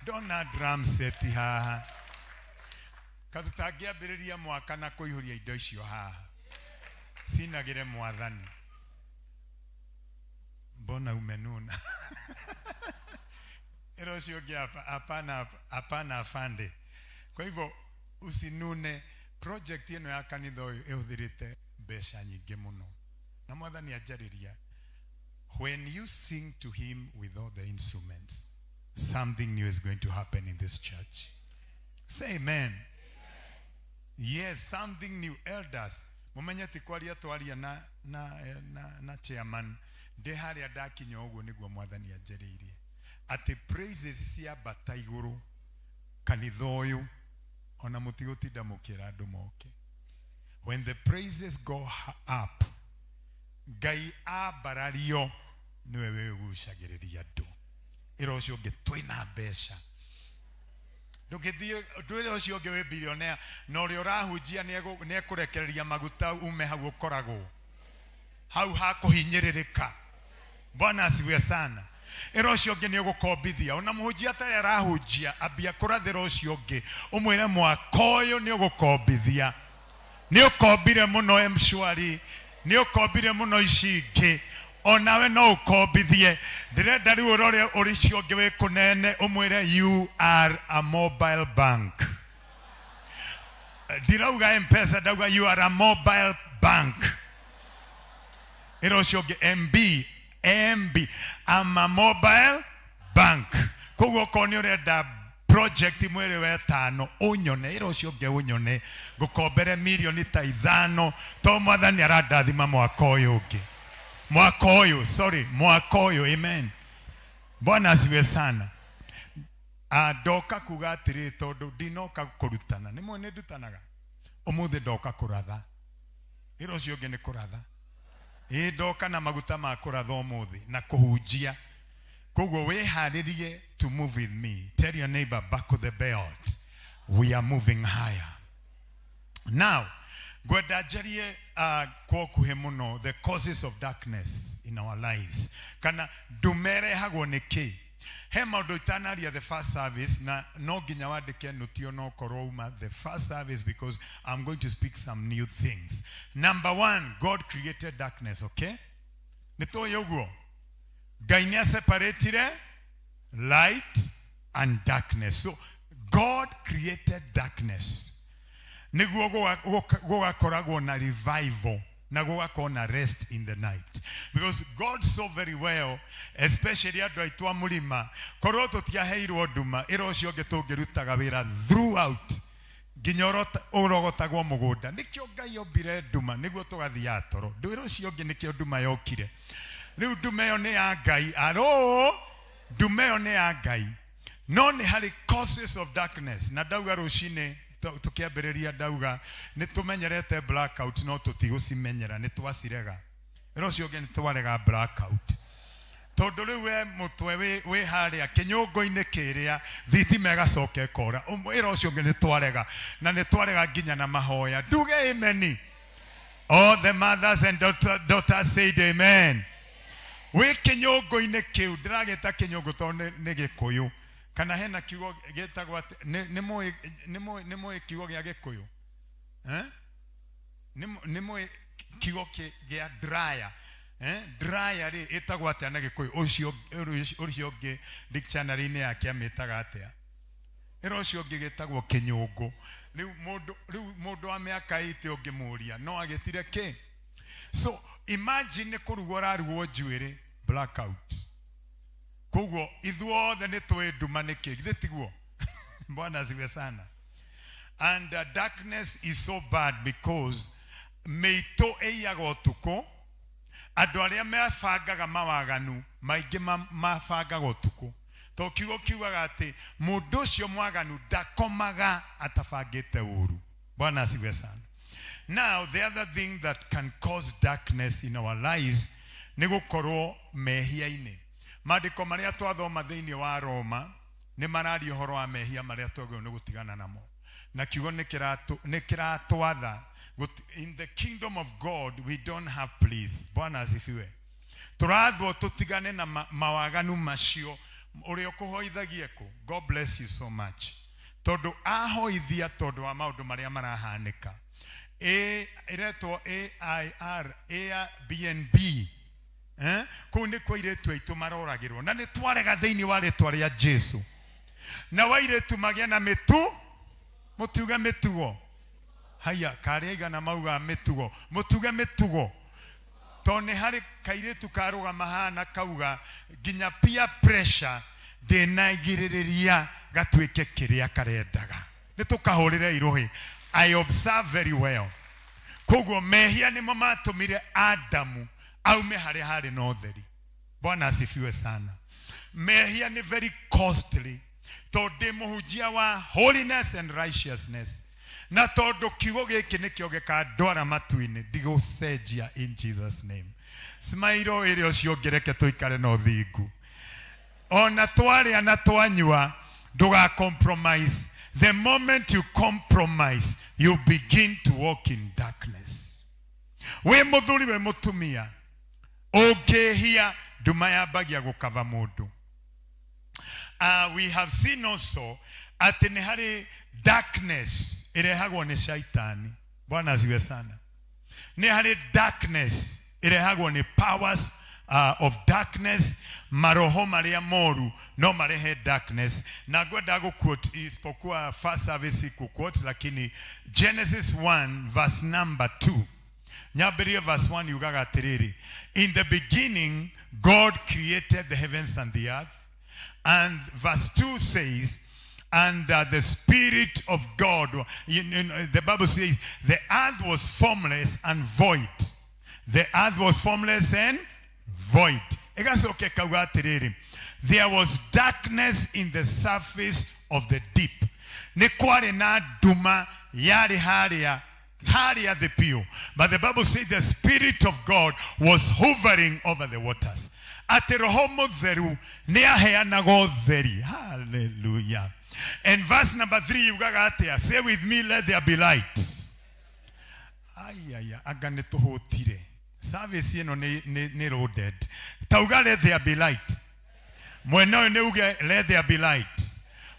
ndona drum set haha katutangĩambĩrĩria mwaka na kũihũria indo icio haha sinagĩre mwathani mbona umenuna ero cio ngĩ hapana afande kwa hivyo usinune project ĩno ya kanitha ũyũ ĩhũthĩrĩte mbeca nyingĩ mũno na mwathani anjarĩria when you sing to him with all the instruments something new is going to happen in this church. Say amen. Yes, something new. Elders, mumenye tikwaria twaria na chairman de haria dakinya uguo niguo mwathani anjeririe ati praises cia bata iguru kanitha uyu ona mutigotinda mukira andu moke. When the praises go up, Ngai abarario niwe wegucagiriria andu. Iro cio nge twina mbeca. Ndugithie ndwire ucio nge we billionaire na uri urahunjia ne kurekereria maguta ume hau ukoragwo. Hau hakuhinyiririka. Bwana asiwe sana. Iro ucio nge ni ugukombithia ona muhunjia ta arahunjia ambia kurathira ucio nge umwire mwakoyo ni ugukombithia. Ni ukombire muno mshwari. Ni ukombire muno icingi. Onawe no ukombithie ndirenda riu urore uricio ngiwe kunene umwire you are a mobile bank. Dirauga M-Pesa dauga you are a mobile bank. Iricio ngi MB I'm a mobile bank. Koguo koni urenda project mwere wetano unyone iricio ngi unyone ngukombere milioni ta 5 to mwathani arandathima mwaka uyu ungi. Mwakoyo, amen. Bwana asiwe sana. Doka kuga atiri tondu ndinoka kurutana. Nimwe ni ndutanaga. Umuthi doka kuratha. Iro cio ngi ni kuratha. Doka na maguta ma kuratha umuthi na kuhunjia. Koguo wiharirie to move with me. Tell your neighbor back of the belt. We are moving higher. Now, Gwedajarie kwa kuhemuno the causes of darkness in our lives. Kana dumere hago niki. Hema doitanaria the first service na no ginya wadeke nutio no koroma the first service because I'm going to speak some new things. Number 1, God created darkness, okay? Nito yoguo. Gainia separated light and darkness. So God created darkness. Niguo gogakoragwo na revival na gogakorwo na rest in the night because God saw very well especially andu aitwa mulima korwo tutiaheirwo nduma iro cio nge tungirutaga wira throughout nginya urogotagwo mugunda nikio Ngai ombire nduma niguo tugathia toro ndwiro cio nge nikio nduma yokire riu nduma yo ni ya Ngai nduma yo ni ya Ngai no ni hari causes of darkness na dauga rucine tukiambiriria dauga nitumenyerete blackout no tutigucimenyera nitwacirega ero cio nge nitwarega blackout tondu riu we mutwe we haria kinyungu-ini kiria thitima igacoke kora ero cio nge nitwarega na nitwarega nginya na mahoya nduge amen. All the mothers and daughters said amen. We kinyungu-ini kiu ndirageta kinyungu tondu ni gikuyu kana hena kiugo getagwo nĩ moe kiugo gĩa Gĩkũyũ nĩ kiugo gĩa dryer dryer ri etagwo atĩa na Gĩkũyũ ũcio ũngĩ dictionary-inĩ yake amĩtaga atĩa ĩro ũcio ũngĩ getagwo kĩnyũngũ rĩu mũndũ wa mĩaka 80 ũngĩmũria no agĩtire kĩ. So imagine kũrugwo rarugwo njuĩrĩ blackout koguo ithuothe nĩ twĩ nduma nĩkĩ githĩ tiguo. Bwana asifiwe sana. And darkness is so bad because meito ĩiyaga ũtukũ andũ arĩa mebangaga mawaganu maingĩ mabangaga ũtukũ to kiugo kiugaga atĩ mũndũ ũcio mwaganu ndakomaga atabangĩte ũru. Bwana asifiwe sana. Now the other thing that can cause darkness in our lives nĩ gũkorwo mehia-inĩ. Maandĩko marĩa twathoma thĩinĩ wa Roma nĩ mararia ũhoro wa mehia marĩa twagĩrĩirwo nĩ gũtigana namo na kiugo nĩ kĩratwatha in the kingdom of God we don't have please. Bwana asifiwe. Tũrathwo tũtigane na mawaganu macio Uri okuhoithagia ku. God bless you so much. Todo ahoithia todo wa maundu maria marahanika. Iretwo AIR Airbnb. Kuu nĩ kwa iretu aitũ maroragĩrwo na nĩ twarega thĩinĩ wa rĩtwa rĩa Jesu. Na wa iretu magĩa na mũtuge mĩtugo. Haya karĩa igana mauga mĩtugo. Mũtuge mĩtugo. Tondũ nĩ harĩ kairetu karũgama hana kauga nginya peer pressure ndĩnaigĩrĩrĩria gatuĩke kĩrĩa karendaga. Nĩ tũkahũrĩre irohi. I observe very well. Koguo mehia nĩmo matũmire Adamu aume harĩa harĩ na ũtheri. Bwana asifiwe sana. Mehia nĩ very costly. Tondũ mũhunjia wa holiness and righteousness. Na tondũ kiugo gĩkĩ nĩkĩo gĩkandwara matu-inĩ ndigũcenjia in Jesus name. Smile ĩrĩa ũcio ngereke tũikare na ũthingu. Ona twarĩa na twanyua ndũga compromise. The moment you compromise, you begin to walk in darkness. We mũthuri we mũtumia ũngĩhia nduma yambagia gũkava mũndũ. We have seen also atĩ nĩ harĩ darkness irehagwo nĩ shaitani. Bwana asifiwe sana. Nĩ harĩ darkness irehagwo nĩ powers of darkness, maroho maria moru no marehe darkness. Na ngwenda gũquote isipokuwa first service kuquote, lakini Genesis 1 verse number 2. Nyambĩrĩrie verse 1 yugaga atĩrĩrĩ, in the beginning God created the heavens and the earth. And verse 2 says, and the Spirit of God, the Bible says, the earth was formless and void. The earth was formless and void. There was darkness in the surface of the deep. But the Bible says the Spirit of God was hovering over the waters. Hallelujah. And verse number 3, you got there. Say with me, let there be light. Service ne loaded. Tauga let there be light. Mwena neuge let there be light.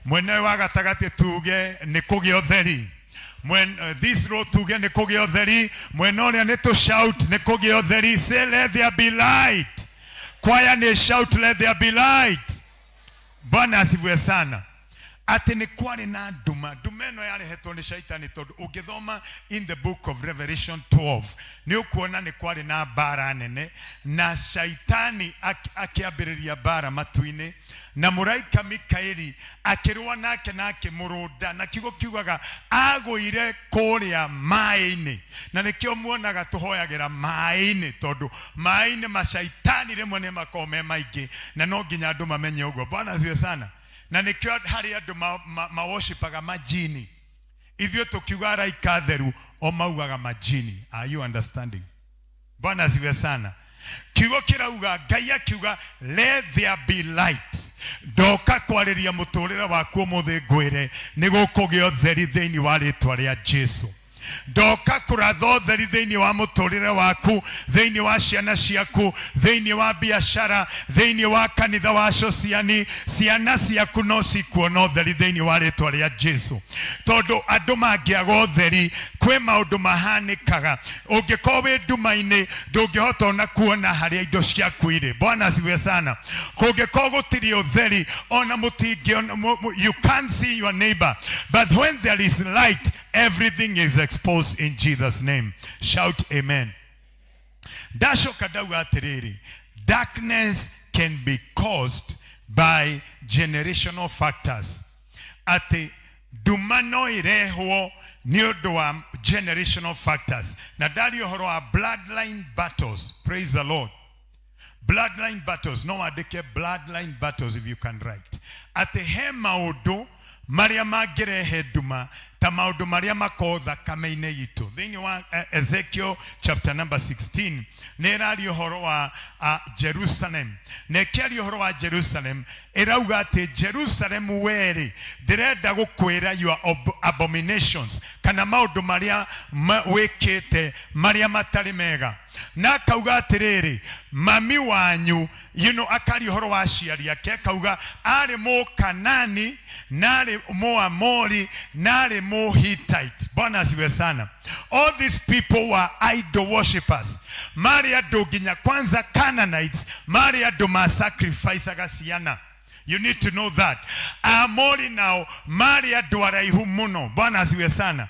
Mwena wagatagate tuge ne koge otheri. When this road tuge ne koge otheri. Mwena ne to shout ne koge otheri. Say let there be light. Choir ne shout let there be light. Bwana asifiwe sana. Ate ne kware na duma dumeno yale heto ne shaitani todo ugethoma in the book of Revelation 12 ne ukuona ne kware na bara nene na shaitani akiambiriria bara matuine na muraika Mikaeli akirwa nake muruda na kiugo kiugaga agũire kũrĩa maĩ-inĩ na nĩkĩo muonaga tũhoyagĩra maĩ-inĩ tondũ maĩ-inĩ mashaitani rĩmwe nĩ makome maingĩ na no nginya andũ mamenye ũguo. Bwana asifiwe sana. Na nikyo hari andu worshippaga majini. Ithio tukiuga araika theru o maugaga majini. Are you understanding? Bwana asifiwe sana. Kiugo kirauga Ngai akiuga let there be light. Ndoka kwarĩria mũtũrĩre waku ũmũthĩ ngwĩre nĩ gũkũgĩa ũtheri thĩinĩ wa rĩĩtwa rĩa Jesu. Ndoka kũratha ũtheri thĩinĩ wa mũtũrĩre waku, thĩinĩ wa ciana ciaku, thĩinĩ wa biashara, thĩinĩ wa kanitha wa sociani. Ciana ciaku no cikuona ũtheri thĩinĩ wa rĩĩtwa rĩa Jesu. Tondũ andũ mangĩaga ũtheri kwĩ maũndũ mahanĩkaga. Ũngĩkorwo wĩ nduma-inĩ ndũngĩhota ona kuona harĩa indo ciaku irĩ. Bwana asifiwe sana. Kũngĩkorwo gũtirĩ ũtheri ona mũtingĩ, you can't see your neighbor. But when there is light, everything is exposed in Jesus' name. Shout amen. Darkness can be caused by generational factors. Ati dumano irehwo niodo wa generational factors. Na dali ohoro wa bloodline battles. Praise the Lord. Bloodline battles. No adeke bloodline battles if you can write. Ati hema odo Maria magerehe duma ta maundu maria mako thakame-inĩ itu. Thĩinĩ wa Ezekiel chapter number 16 nĩ ĩraria ũhoro wa Jerusalem. Na ĩkĩaria ũhoro wa Jerusalem ĩrauga atĩ Jerusalem weri ndĩrenda gũkwĩra your abominations kana maundu maria wĩkĩte maria matarĩ mega. Na akauga atĩrĩrĩ, mami wanyu, akaria ũhoro wa aciari ake, akauga arĩ Mũkanani na arĩ Mũamori na arĩ Mũhitite. Bwana asifiwe sana. All these people were idol worshippers. Mari andũ nginya kwanza Canaanites mari andũ ma sacrifice ciana. You need to know that. Amori now mari andũ araihu muno. Bwana asifiwe sana.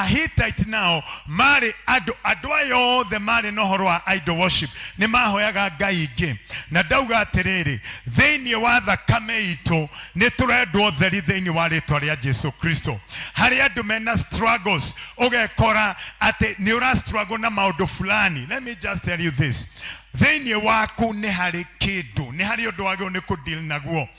Hittite now mari andũ ayo othe mari no horo wa idol worship. Nĩ mahoyaga ngai ingĩ. Na ndauga atĩrĩrĩ, thĩinĩ wa thakame itũ nĩ tũrendwo theri thĩinĩ wa rĩtwa rĩa Jesu Kristo. Harĩ andũ mena struggles ũgekora atĩ nĩ ũra struggle na maũndũ fulani. Let me just tell you this. Thĩinĩ waku nĩ harĩ kĩndũ, nĩ harĩ ũndũ wagĩrĩirwo nĩ kũdeal naguo,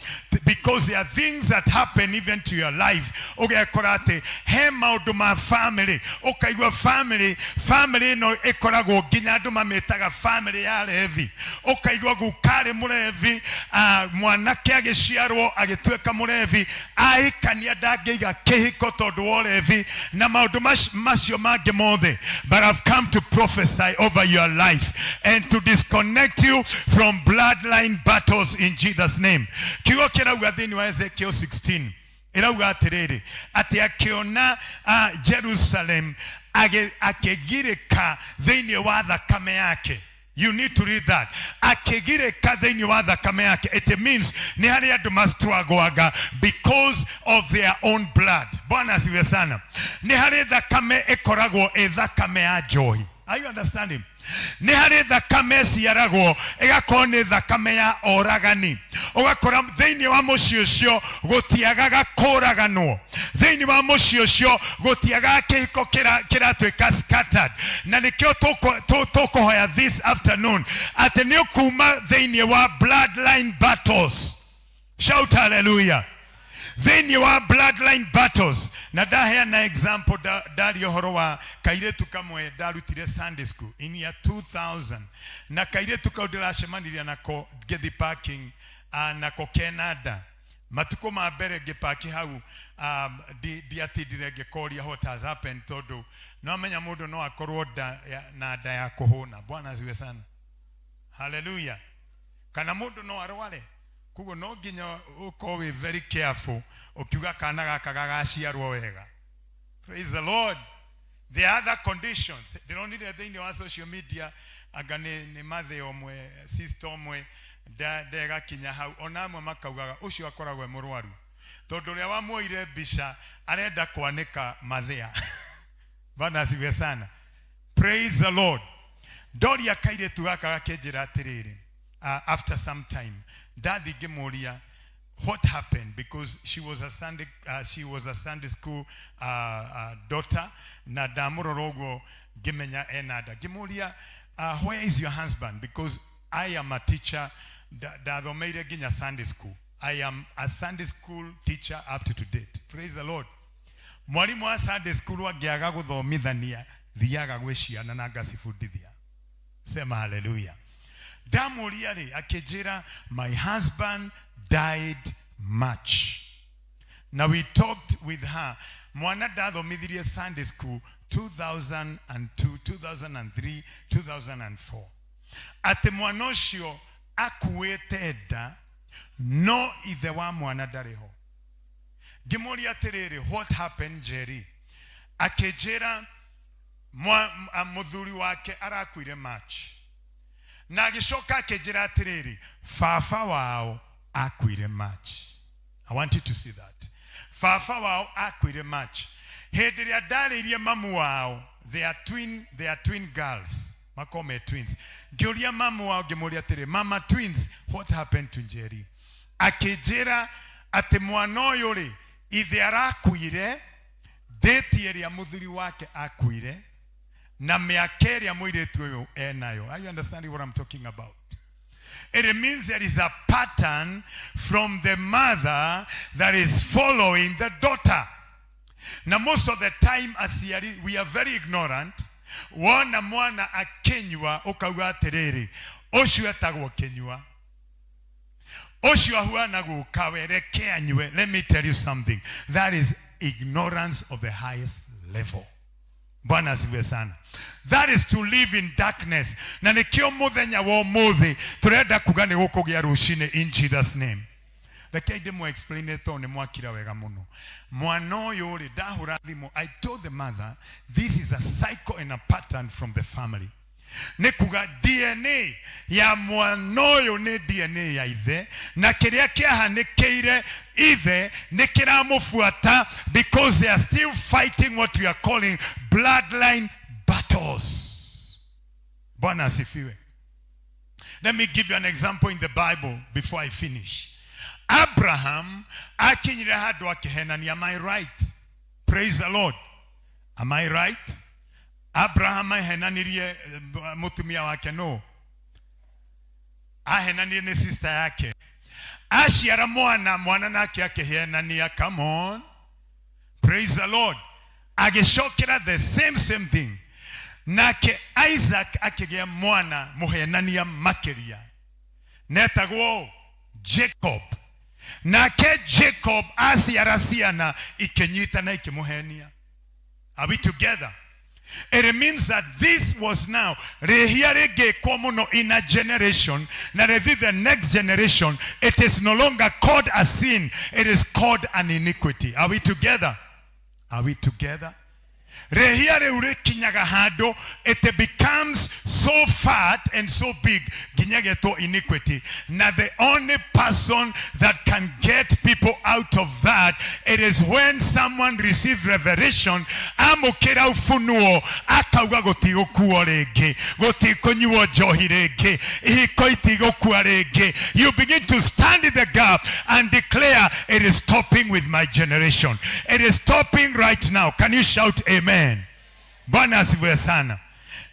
because there are things that happen even to your life. Ũgekora atĩ he maũndũ ma family, ũkaigua family ĩno ĩkoragwo nginya andũ mamĩtaga family ya Levi. Ũkaigua gũkarĩ mũrevi, mwanake agĩciarwo agĩtuĩka mũrevi, ahikania ndangĩiga kĩhiko tondũ wa ũrevi na maũndũ macio mangĩ mothe. But I've come to prophesy over your life and to disconnect you from bloodline battles in Jesus' name. Kiugo kirauga thĩinĩ wa Ezekiel 16 irauga atĩrĩrĩ, atĩ akĩona Jerusalem akĩgirĩka thĩinĩ wa thakame yake. You need to read that. Akĩgirĩka thĩinĩ wa thakame yake. It means nĩ harĩ andũ mastruggleaga because of their own blood. Bwana asifiwe sana. Nĩ harĩ thakame ĩkoragwo thakame ya njohi. Are you understanding? Nĩ harĩ thakame ciaragwo ĩgakorwo nĩ thakame ya oragani. Ũgakora thĩinĩ wa mũciĩ ũcio gũtiagaga kũraganwo. Thĩinĩ wa mũciĩ ũcio gũtiagaga kĩhiko kĩratuĩka scattered. Na nĩkĩo tũkũhoya this afternoon atĩ nĩ ũkuma thĩinĩ wa bloodline battles. Shout hallelujah. Thĩinĩ wa bloodline battles. Na ndaheana example ndari ũhoro wa kairetu kamwe ndarutire Sunday school in year 2000. Na kairetu kau ndĩracemanirie nako Githy parking nako Canada. Matuko ma mbere ngĩpaki hau ndiatindire ngĩkoria what has happened tondũ no amenya mũndũ no akorwo na nda ya kũhũna. Bwana asifiwe sana. Hallelujah. Kana mũndũ no arware. Kugo no nginya uko very careful ukiuga kana gaka gagaciarwo wega. Praise the Lord. The other conditions they don't need thĩinĩ wa social media aga nĩ mathe omwe sister omwe ndega kinya hau ona amwe makaugaga ucio akoragwo mũrwaru tondũ ũrĩa wamuoire mbica arenda kwanĩka mathea. Bwana asifiwe sana. Praise the Lord. Doria kairetu gaka gakĩnjĩra atĩrĩrĩ, after some time Daddy Gemoria, what happened? Because she was a Sunday school daughter. Na damurorogo gemenya enada. Gemoria, where is your husband? Because I am a teacher. Dadomeire ginya Sunday school. I am a Sunday school teacher up to date. Praise the Lord. Mwalimu wa Sunday school wagiaga guthomithania thiaga gwiciana na ngasifundithia. Sema hallelujah. Damuriare akejera, my husband died March. Now we talked with her. Mwana dado midhirie Sunday school 2002, 2003, 2004. Ate mwanoshio akueteda no ithe wa mwana dareho. Gimuria terere, what happened Jerry? Akejera muthuri wake arakwire March. Na gishoka akejera atiriri fafa wao akwire March. I want you to see that. Fafa wao akwire March. Hediria dalirie mamu wao, they are twin girls. Makome twins. Gyoria mamu wao gemoria tere mama twins. What happened to Jerry? Akejera ate mwano yore ithe arakwire date ya muthuri wake akwire. Na meakeria muiretu uyu enayo. Are you understanding what I'm talking about? It means there is a pattern from the mother that is following the daughter. Na most of the time aciari, we are very ignorant. Wona mwana akenywa ukauga atiriri, ucio etagwo kenywa. Ucio ahuana guka wereke anywe. Let me tell you something. That is ignorance of the highest level. Bwana asifiwe sana. That is to live in darkness. Na nikio muthenya wa umuthi turenda kuga ni gukugia rucine in Jesus name. Reke ndimo explain it on mwakira wega muno. Mwana uyu ri ndahura thimu, I told the mother this is a cycle and a pattern from the family. Nikuga DNA ya mwana uyu ni DNA ya ithe, na kiria kiahanikeire ithe nikiramufuata, because they are still fighting what we are calling bloodline battles. Bwana asifiwe. Let me give you an example in the Bible before I finish. Abraham akinyire hadu akihenani. Am I right? Praise the Lord. Am I right? Abraham ahenanirie mutumia wake? No. Ahenanirie ni sister yake. Ashiara mwana nake akihenania. Come on. Praise the Lord. Ageshokera the same thing. Nake Isaac akigea mwana muhenania makeria. Netagwo Jacob. Nake Jacob asiarasiana ikenyita na ikimuhenia. Are we together? It means that this was now rehiarege komuno in a generation. Na the next generation, it is no longer called a sin, it is called an iniquity. Are we together? Are we together? Rehiare ure kinyaga hado, it becomes so fat and so big, kinyageto iniquity. Now the only person that can get people out of that, it is when someone receives revelation, amokera ufunuo, akauga gotigo kuorege, gotiko nyuo johirege, ihiko itigo kuarege. You begin to stand in the gap and declare, it is stopping with my generation. It is stopping right now. Can you shout amen? Bwana asifiwe sana.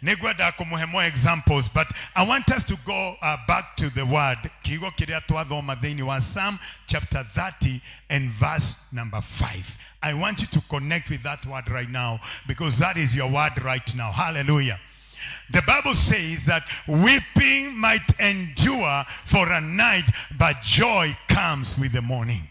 Negwada kumuhe more examples, but I want us to go back to the word. Kigo kiria twathoma thini wa Psalm chapter 30 and verse number 5. I want you to connect with that word right now, because that is your word right now. Hallelujah. The Bible says that weeping might endure for a night, but joy comes with the morning.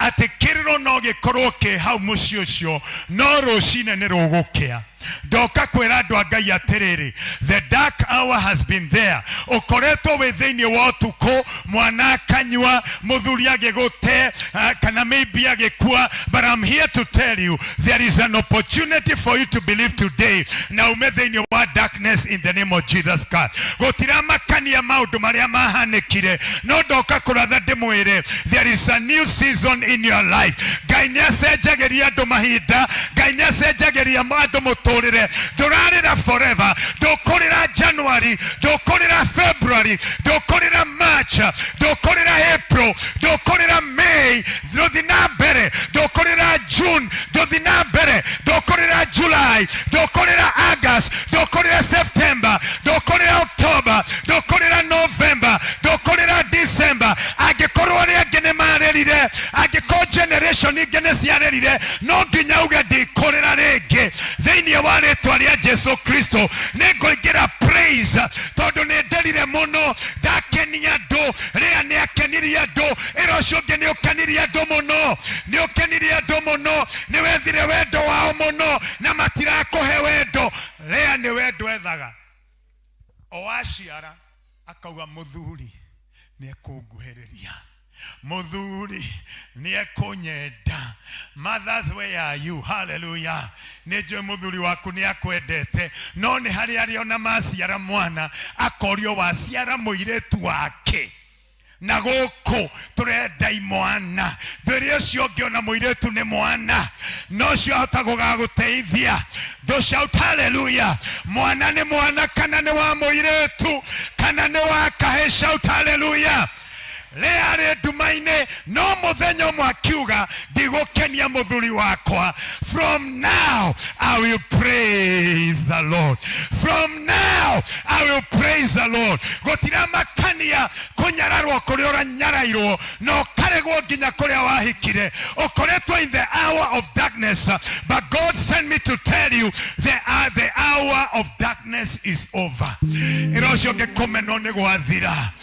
Atekiriro no gekoroke hau muciucio no rucine ni rugukea. Doka kwera andu a Ngai atiriri, the dark hour has been there. Ukoretwo wi thiini wa utuku, mwana akanywa, muthuri agigute, kana maybe agikua. But I'm here to tell you, there is an opportunity for you to believe today. Na ume thiini wa darkness in the name of Jesus Christ. Gutira makania maundu maria mahanikire, no doka kuratha ndimwire, there is a new season in your life. Ngai ni acenjagiria andu mahinda, Ngai ni acenjagiria andu muturire. Durarira forever. Dokorira January, dokorira February, dokorira March, dokorira April, dokorira May, dodina bere, dokorira June, dodina bere, dokorira July, dokorira August, dokorira September, dokorira October, dokorira November, dokorira December. Agekorwa ri agene marerire, ageko generation igene ciarerire, no nginya uge ndikorira rege thiini wa ritwa ria Jesu Kristo. Ningoigira praise tondu ni nderire muno, ndakenia andu ria ni akenirie andu, irocio ngi ni ukenirie andu muno, ni ukenirie andu muno, ni wethire wendo wao muno na matirakuhe wendo. Ria ni wendo ethaga. Oaciara akauga muthuri ni ekunguhiriria, muthuri ni ekunyenda. Mothers, where are you? Hallelujah. Nejwe muthuri waku ni akwendete, no ni hari ariona maciara mwana akorio waciara muiretu wake. Na goko turenda imwana, mbere ucio ngiona muiretu ni mwana, no cio ahota gugaguteithia. Do shout hallelujah. Mwana ni mwana, kana ni wa muiretu, kana ni wa kahe. Shout hallelujah. leare ndumaine no muthenya mwakiuga ndigukenia muthuri wakwa. From now I will praise the Lord. From now I will praise the Lord. Gotira makania kunyararwo kuria nyarairwo no karegwo nginya kuria wahikire okoretwo in the hour of darkness, but God sent me to tell you the hour of darkness is over. Irosho gekomeno ne gwathira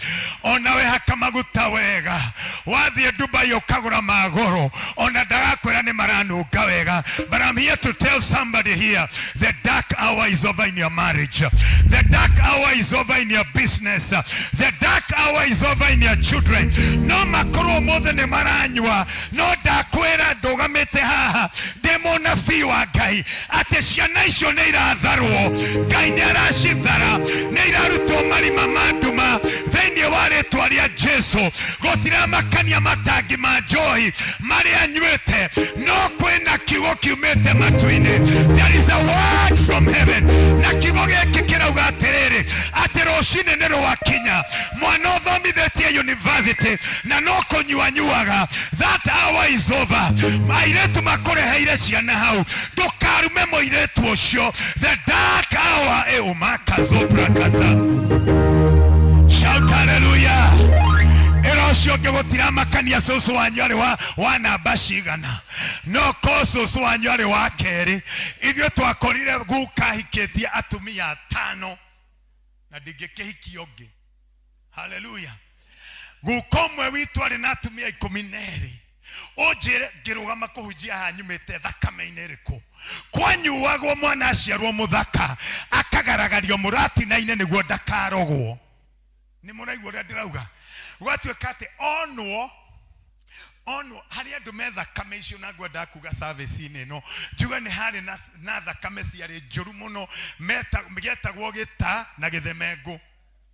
onawe hakamaguta wega wathie Dubai ukagura magoro ona ndagakwira ni maranunga wega. But I'm here to tell somebody here, the dark hour is over in your marriage. The dark hour is over in your business. The dark hour is over in your children. No makoro mothe ne maranywa no ndakwira ndugamite haha demona fiwa Ngai ate ciana icio ne iratharwo Ngai ne aracithara ne irarutwo marima manduma thĩinĩ wa rĩtwa rĩa Jesu. Gotira makania matangi ma njohi marĩa anyuĩte no kwĩna kiugo kiumĩte matu-inĩ. There is a word from heaven na kiugo gĩkĩ kĩrauga atĩrĩrĩ atĩ rũcinĩ nĩ rwakinya mwana ũthomithĩtie university na no kũnyuanyuaga. That hour is over. Airĩtu makũreheire ciana hau ndũkarume mũirĩtu ũcio. The dark hour eumakazobrakata. Shout hallelujah. Erosho gotira makania soso wanyware wa namba cigana no ko soso wanyware wa keri ithio twakorire gukahikitie atumia 5 na ndingĩkĩhikia ũngĩ. Hallelujah. Gukomwe witu ari na atumia 12 ojere ngĩrũgama kũhunjia hanyumĩte thakame-inĩ ĩrĩkũ kwanyuagwo mwana aciarwo mũthaka akagaragario mũratina-inĩ nĩguo ndakarogwo. Nĩ mũraigua ũrĩa ndĩrauga? Gwatuĩka atĩ onwo hari andũ me thakame icio na ngwenda kuga service-inĩ ĩno njuga nĩ harĩ na thakame ciarĩ njũru mũno metagwo gĩta na gĩthemengu.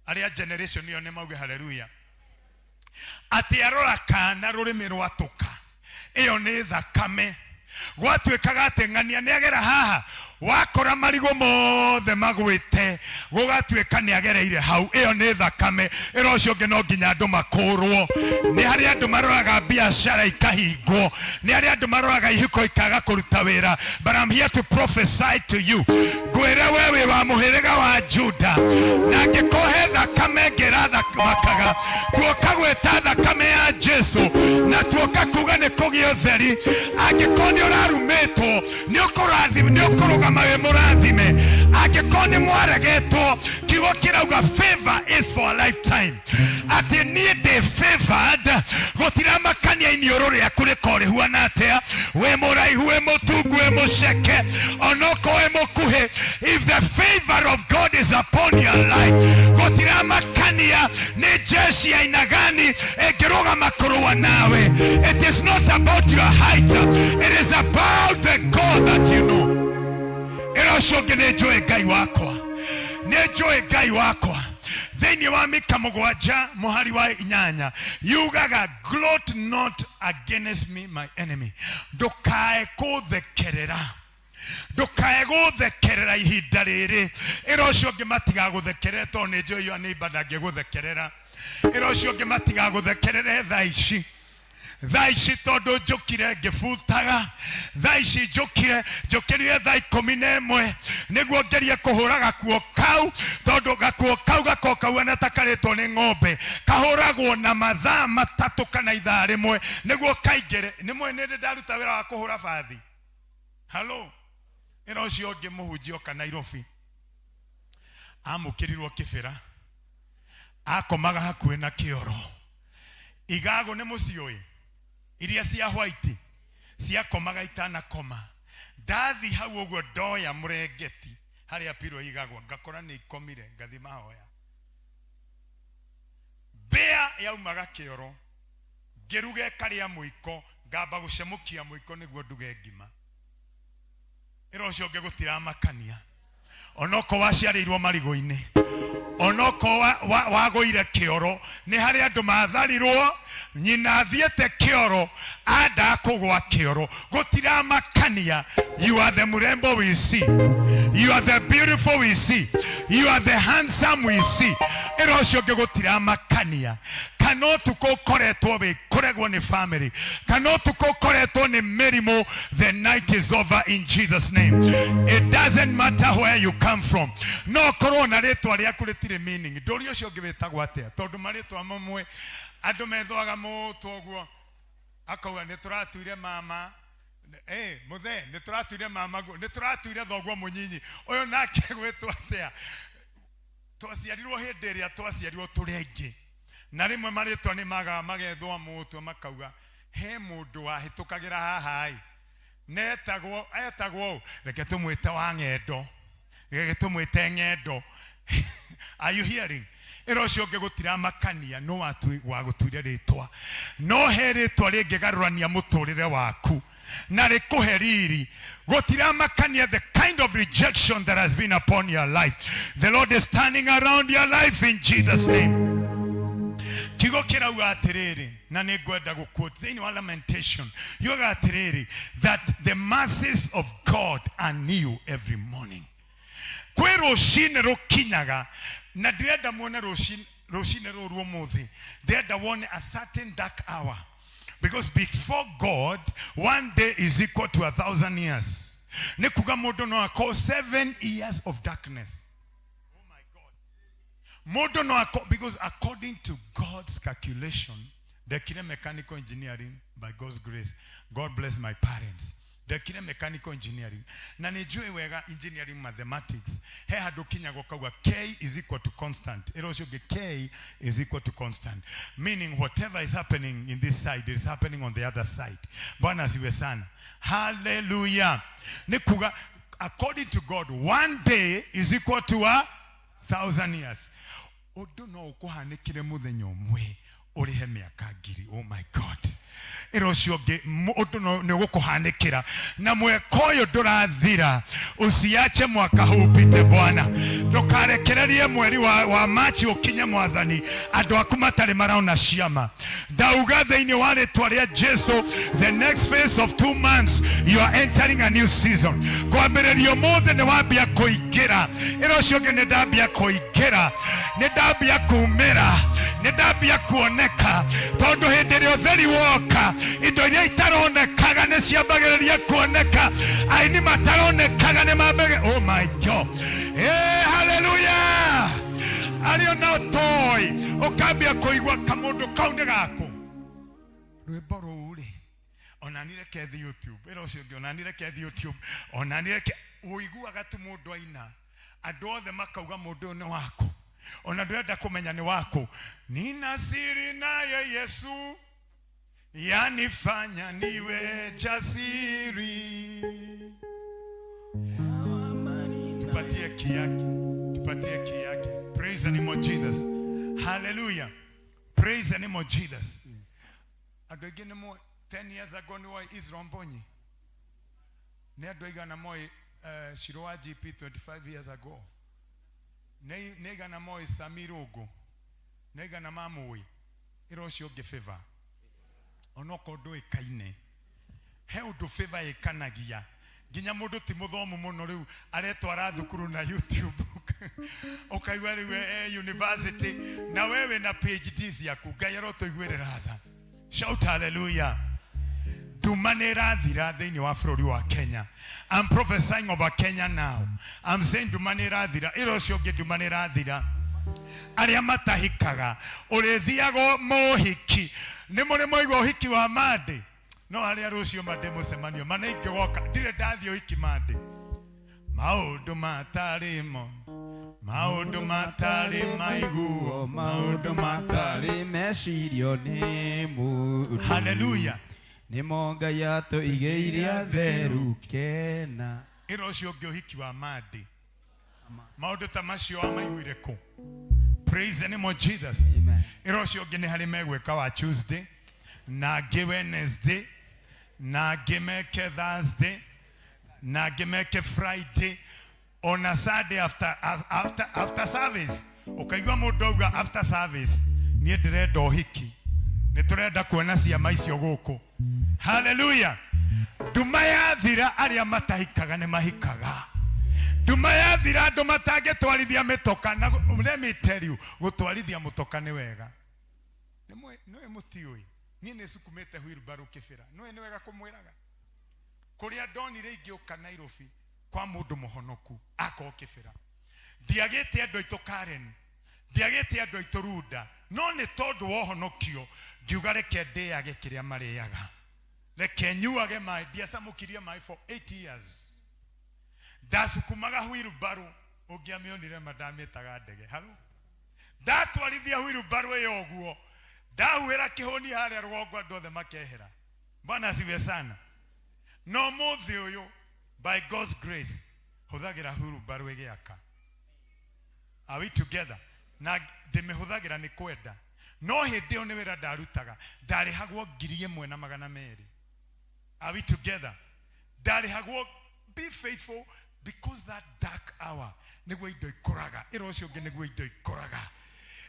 Arĩa generation ĩyo nĩ mauge haleluya. Atĩ arora kana rũrĩmĩ rwatũka ĩyo nĩ thakame. Gwatuĩkaga atĩ ng'ania nĩagera haha wakora marigo mothe magwĩte gũgatuĩka nĩagereire hau ĩyo nĩ thakame. Ĩrocio ũngĩ no nginya andũ makũrwo. Nĩ harĩ andũ maroraga biacara ikahingwo, nĩ harĩ andũ maroraga ihiko ikaga kũruta wĩra. But I'm here to prophesy to you. Ngwĩre wewe wa mũhĩrĩga wa Juda na ngĩkũhe thakame ngĩrathakaga tuoka gwĩta thakame ya Jesu na tuoka kuga nĩ kũgĩa ũtheri. Angĩkorwo nĩ ũrarumĩtwo nĩ ũkũrũgama we mũrathime. Angĩkorwo nĩ mwaregetwo kiugo kĩrauga favor is for a lifetime. Atĩ niĩ ndĩ favored gũtira makania iniũrũ rĩaku rĩkorĩhuana atĩa we mũraihu we mũtungu we mũceke onoko we mũkuhĩ. If the favor of God is upon your life gũtira makania nĩ jeshi ya aina gani ĩngĩrũgama kũrũa nawe. It is not about your height, it is about the God that you know. Eroshoge nejoe Ngai wakwa, nejoe Ngai wakwa. Thĩinĩ wa Mika 7 mũhari wa 8 yugaga gloat not against me my enemy. Ndũkae gũthekerera, ndũkae gũthekerera ihinda rĩrĩ. Erosho ũngĩ matiga gũthekerera tondũ nĩ njũĩ yo nĩ bandage gũthekerera. Erosho ũngĩ matiga gũthekerera thaa ici. Thaa ici tondũ njũkire ngĩbutaga, thaa ici njũkĩrire thaa 11 nĩguo ngerie kũhũra gakuo kau tondũ gakuo kau gako kauana ta karĩtwo nĩ ng'ombe kahũragwo na mathaa 3 kana ithaa rĩmwe nĩguo kaingĩre. Nĩ nĩ ndaruta wĩra wa kũhũra bathi. Hello. Ĩno ũcio ũngĩ mũhunjia oka Nairobi amũkĩrirwo kĩbĩra akomaga hakuhĩ na kĩoro. Igago nĩ mũciũĩ iria cia white cia komaga itanakoma. Ndathi hau ũguo ndoya mũrengeti harĩa piro igagwo ngakora nĩ ikomire ngathi mahoya. Mbĩa yaumaga kĩoro ngĩruge karĩa mũiko ngamba gũcemũkia mũiko nĩguo nduge ngima. Ĩrocio ũngĩ gũtira makania onoko waciarĩirwo marigũ-inĩ onoko wagũire kĩoro nĩ harĩ andũ matharirwo nyina thiĩte kĩoro anda kũgwa kĩoro gũtira makania. You are the murembo we see, you are the beautiful we see, you are the handsome we see. Ĩrocio ũngĩ gũtira makania kano tukokoretwo we koregwo ni family kano tukokoretwo ni merimo. The night is over in Jesus name. It doesn't matter where you come from. No corona retwa ria kuretire meaning ndori ucio ngibetagwo atia tondu maritwa mamwe andu methwaga mutu guo akauga ni turatuire mama muthe ni turatuire mama ni turatuire thoguo munyinyi uyu nake gwetwa atia twasiarirwo hindi iria twasiarirwo turengi na rimwe maritwa ni magethwa mutu makauga he mundu wahitukagira haha etagwo reke tumwite wa ng'endo reke tumwite ng'endo. Are you hearing? Erocio ngegutira makania no watu wa gutuire ritwa no he ritwa ringegarurania muturire waku na rikuheriri gutira makania the kind of rejection that has been upon your life. The Lord is turning around your life in Jesus name. Kigo kirauga atiriri na ningwenda guquote thiini wa Lamentation yuga atiriri that the mercies of God are new every morning. Kwe rucine rukinyaga na ndirenda muone rucine ruru umuthi ndirenda wone a certain dark hour, because before God 1 day is equal to 1,000 years. Nikuga mundu no ako 7 years of darkness. Oh my God. Mundu no ako, because according to God's calculation, the kine mechanical engineering by God's grace. God bless my parents. The kine mechanical engineering. Na nijue wega engineering mathematics. He hadukinya gokawa K is equal to constant. Eroshoge K is equal to constant. Meaning whatever is happening in this side is happening on the other side. Bwana siwe sana. Hallelujah. Nikuga, according to God, 1 day is equal to 1,000 years. Odo no ukuhanikire muthenyo mwe urihe miaka ngiri. Oh my God. Eroshoge odo no gukuhanikira na mwekoyo ndurathira usiache mwaka huu pite Bwana ndukarekererie mweri wa Machi ukinye mwathani andu aku matari maraona ciama ndauga thiini wa ritwa ria Jesu the next phase of 2 months you are entering a new season. Kwambiririo mothe ni wambia kuingira eroshoge ni ndambia kuingira ni ndambia kumira ni ndambia kuoneka tondu hindi ria utheri woka indo iria itaronekaga ni ciambagiriria kuoneka aini mataronekaga ni mambage. Oh my God. Hey, hallelujah. Ario na toy ukambia kuigwa kamundu kau ni gako rwimbo ruri onanire ke YouTube erocio ngi onanire ke YouTube onanire ke uiguaga tu mundu aina andu othe makauga mundu ni wako ona ndenda kumenya ni wako. Nina siri naye Yesu yanifanya niwe jasiri. Tupatie kiyake. Praise the name of Jesus. Hallelujah. Praise the name of Jesus. Adogene mo 10 years ago ni wa Israel Mbonyi. Ne adoiga na mo Shiroa GP 25 years ago. Nega na mo Samirogo. Nega na mamoi. Irosho ge favor. Onoko do ekaine he udu favor ekanagia ginya mundu ti muthomu muno riu aretwara thukuru na YouTube okaigwa riu university na wewe na PhD yaku Ngai arotoigwire ratha. Shout hallelujah. Dumanera thira thiini wa bururi wa Kenya. I'm prophesying over Kenya now. I'm saying dumanera thira irocio ngi dumanera thira aria matahikaga urithiago mohiki ni muri moigo uhiki wa mande no aria rucio mande mucemanio manaingi woka ndire ndathi uhiki mande maundu matari maiguo maundu matari mecirio ni mu. Hallelujah. Ni monga yato igeiria theru kena irocio ngi uhiki wa mande maundu tamacio amaiguire ku. Praise the name of Jesus. Amen. Irosho gene hali megweka wa Tuesday na Wednesday na gemeke Thursday na gemeke Friday on a Saturday after service. Ukaigwa mudoga after service nie ndire hiki ni turenda kuona ciama icio guku. Hallelujah. Nduma ya thira aria matahikaga ne mahikaga. Nduma ya thira andu matange twarithia mitoka na let me tell you gutwarithia mutoka ni wega Noe mutioi ni ne sukumete wheelbarrow kibira noe ni wega kumwiraga kuria ndonire ingioka Nairobi kwa mundu muhonoku ako kibira ndiagete andu aito Karen ndiagete andu aito Ruda no ni tondu wohonokio ngiuga reke ndeyage kiria mariaga reke nyuage mai ndiacamukirie mai for 8 years ndasukumaga wheelbarrow ungiamionire madametaga ndege halo ndatwarithia wheelbarrow yo guo ndahuira kihoni haria rwongo andu othe makehera Bwana asifiwe sana no muthi uyu by God's grace huthagira wheelbarrow igiaka. Are we together? Na ndimihuthagira ni kwenda no hindi yo ni wira ndarutaga ndarihagwo 1,200. Are we together? Ndarihagwo. Be faithful because that dark hour niguo indo ikoraga irocio ngi niguo indo ikoraga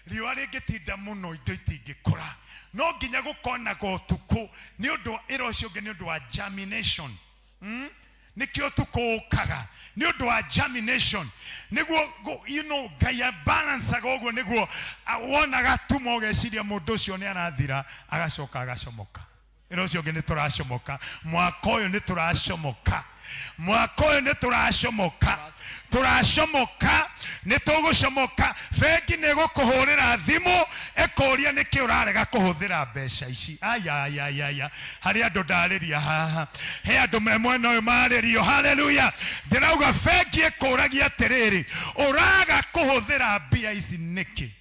riwa ringitinda muno indo itingikora no nginya gukona gotuku ni undu irocio ngi ni undu wa germination nikio tukukaga ni undu wa germination niguo gaya balance agogo niguo wonaga tumo geciria mundu ucio ni arathira agacoka agacomoka irocio ngi ni turacomoka mwaka uyu ni turacomoka mwaka uyu ni turacomoka ni tugucomoka bengi ni gukuhurira thimu ekuria niki urarega kuhuthira mbeca ici aya hari andu ndariria haha he andu me mwena uyu maririo haleluya ndirauga bengi ekuragia atiriri uraga kuhuthira mbia ici niki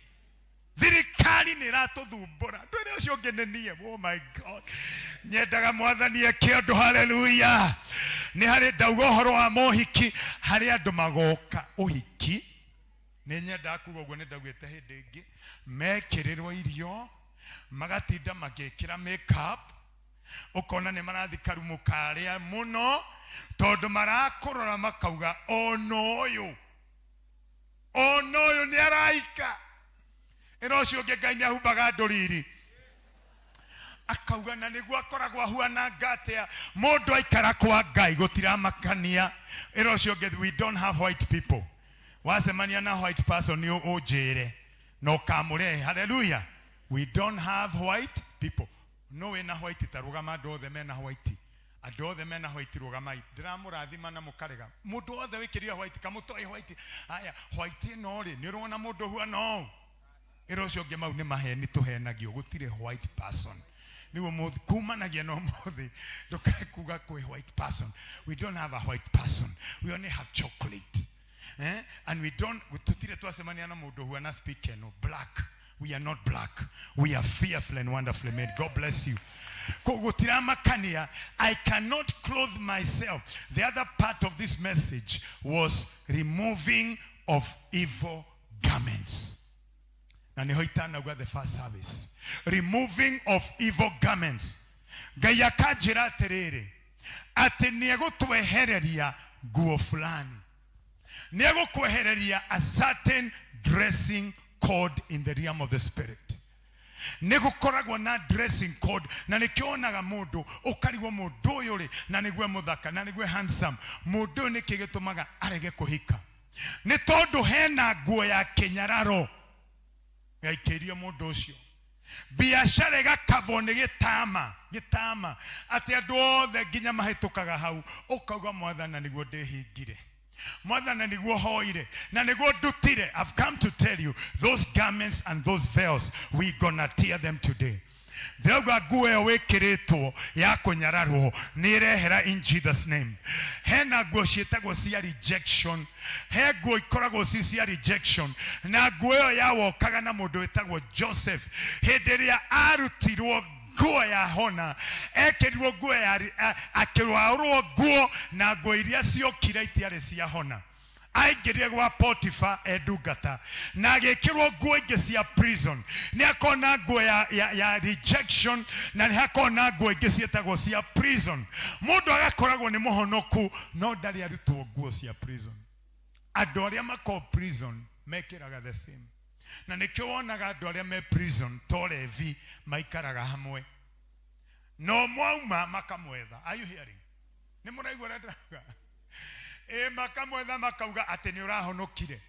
thirikari ni ratuthumbura ndwire ucio ngenenie oh my God nyendaga mwathani eke andu haleluya ni hari ndauga horo wa mohiki hari andu magoka uhiki ni nyenda kuga uguo ni ndaugite hindi ingi mekirirwo irio magatinda magikira makeup ukona ni marathi karumu karia muno tondu marakurora makauga ono uyu ni araika irocio ngi Ngai ni ahumbaga nduriri akauga na niguo akoragwo ahuana ngatia mundu aikara kwa Ngai gutiramakania irocio ngi we don't have white people wasemania na white person ni ujire no kamure haleluya we don't have white people no we na white tarugama andu othe mena white andu othe mena white rugamai ndiramurathima na mukarega mundu othe wikiria white kamutoi white aya white no ri ni urona mundu huana irocio ngi mau ni maheni tuhenagio gutire white person niwo muthi kumanagia no muthi ndukakuga kwi white person we don't have a white person we only have chocolate and we don't tutire twasemania na mundu huana speak no black we are not black we are fearful and wonderfully made. God bless you. Kugutiramakania I cannot clothe myself. The other part of this message was removing of evil garments. Na ni hoitana gwa the first service removing of evil garments. Ngai akajira atiriri ati niegutwehereria nguo fulani niegukwehereria a certain dressing code in the realm of the spirit. Nigukoragwo na dressing code na nikionaga mundu ukarigwo mundu uyu ri na nigwe muthaka na nigwe handsome mundu ni kigitumaga arege kuhika ni tondu hena nguo ya kinyararo gaikiria mundu ucio biashara igakavwo ni gitama ati andu othe nginya mahitukaga hau ukauga mwathana niguo ndihingire mwathana niguo hoire na niguo ndutire. I've come to tell you those garments and those veils we gonna tear them today. Ndauga nguo yo wikiritwo ya kunyararwo ni irehera in Jesus name. Hena nguo cietagwo cia rejection, he nguo ikoragwo cia rejection na nguo yo yawokaga na mundu wetagwo Joseph hindi ria arutirwo nguo ya hona ekirwo nguo ya akirwarwo nguo na nguo iria ciokire itiare cia hona aingirie gwa Potiphar edugata na agekirwo nguo ingi cia prison ni akona nguo ya rejection na ni akona nguo ingi cietagwo cia prison. Mundu agakoragwo ni muhonoku no ndari arutwo nguo cia prison. Andu aria mako prison mekiraga the same na nikio wonaga andu aria me prison torevi maikaraga hamwe no mwauma makamwetha. Are you hearing? Ni muraigua ndaga makamwetha makauga ati ni urahonokire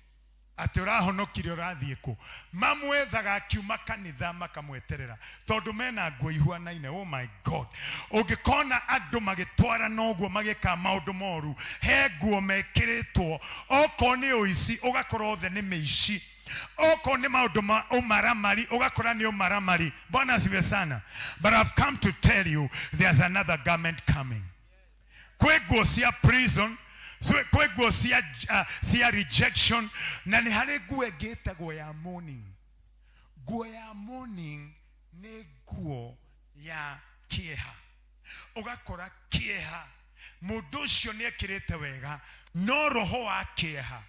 ati urahonokire urathiĩ kũ. Mamwethaga akiuma kanitha makamweterera tondũ mena nguo ihuanaine. Oh my God, ũngĩkona andũ magĩtwarana ũguo magĩka maũndũ moru, he nguo mekĩrĩtwo, okorwo nĩ ũici ũgakora othe nĩ mĩici, okorwo nĩ maũndũ ma ũmaramari ũgakora nĩ ũmaramari. Bwana asifiwe sana. But I've come to tell you there's another garment coming. Kwe nguo cia prison, kwe nguo cia rejection, na nĩ harĩ nguo ĩngĩ ĩtagwo ya mourning. Nguo ya mourning nĩ nguo ya kĩeha. Ũgakora kĩeha, mũndũ ũcio nĩ ekĩrĩte wega, no roho wa kĩeha,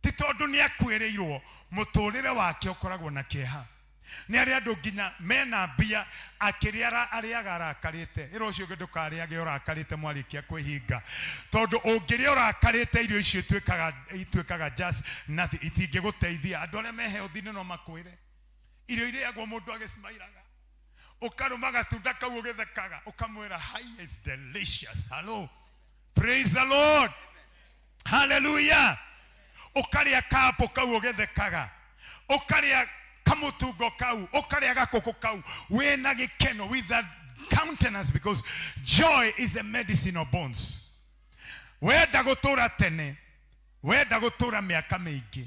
ti tondũ nĩ akwĩrĩirwo, mũtũrĩre wake ũkoragwo na kĩeha. Nĩ arĩa andũ nginya mena mbia akĩrĩa arĩaga arakarĩte. Ĩro ũcio ũngĩ ndũkarĩage ũrakarĩte mwarĩkia kwĩhinga, tondũ ũngĩrĩa ũrakarĩte irio icio ituĩkaga just nothing, itingĩgũteithia. Andũ arĩa me healthy no makwĩre irio irĩagwo mũndũ agĩcimairaga, ũkarũma gatunda kau ũgĩthekaga, ũkamwĩra hi, is delicious. Hello, praise the Lord, hallelujah. Ũkarĩa kapo kau ũgĩthekaga, ũkarĩa kamutungo kau, ũkarĩa gakũkũ kau wĩna gĩkeno, with that countenance, because joy is a medicine of bones. Wenda gũtũra tene, wenda gũtũra mĩaka mĩingĩ,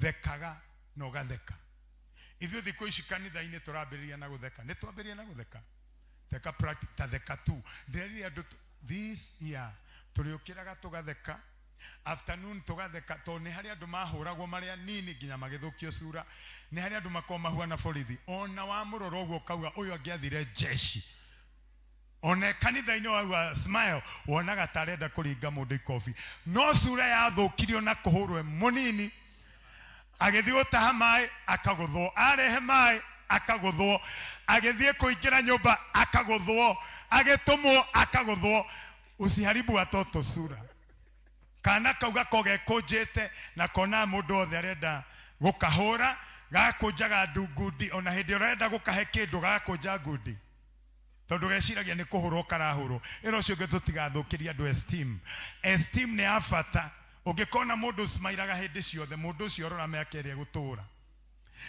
thekaga na ũgatheka. Ithuĩ thikũ ici kanitha-inĩ tũrambĩrĩria na gũtheka. Nĩ twambĩrĩria na gũtheka? Theka practice, ta theka tu. This year tũrĩũkĩraga tũgatheka, afternoon tũgatheka, tondũ nĩ harĩ andũ mahũragwo marĩa nini nginya magĩthũkio cura. Nĩ harĩ andũ makoragwo mahuana borithi, ona wa mũroro ũguo kauga ũyũ angĩathire jeshi. Ona kanitha-inĩ wauga smile, wonaga ta arenda kũringa mũndũ ikobi, no cura yathũkirio na kũhũrwo mũnini. Agĩthiĩ gũtaha maĩ akagũthwo, arehe maĩ akagũthwo, agĩthiĩ kũingĩra nyũmba akagũthwo, agĩtũmwo akagũthwo. Usiharibu watoto sura. Kana kauga kogekũnjĩte na kona mũndũ othe arenda gũkahũra, gakũnjaga ndungudi, ona hĩndĩ ũrenda gũkahe kĩndũ gakũnja ngundi, tondũ geciragia nĩ kũhũrwo karahũrwo. Ĩro ũcio ũngĩ tũtigathũkĩria andũ esteem. Esteem nĩ ya bata. Ũngĩkona mũndũ smairaga hĩndĩ ciothe, mũndũ ũcio rora mĩaka ĩrĩa gũtũra.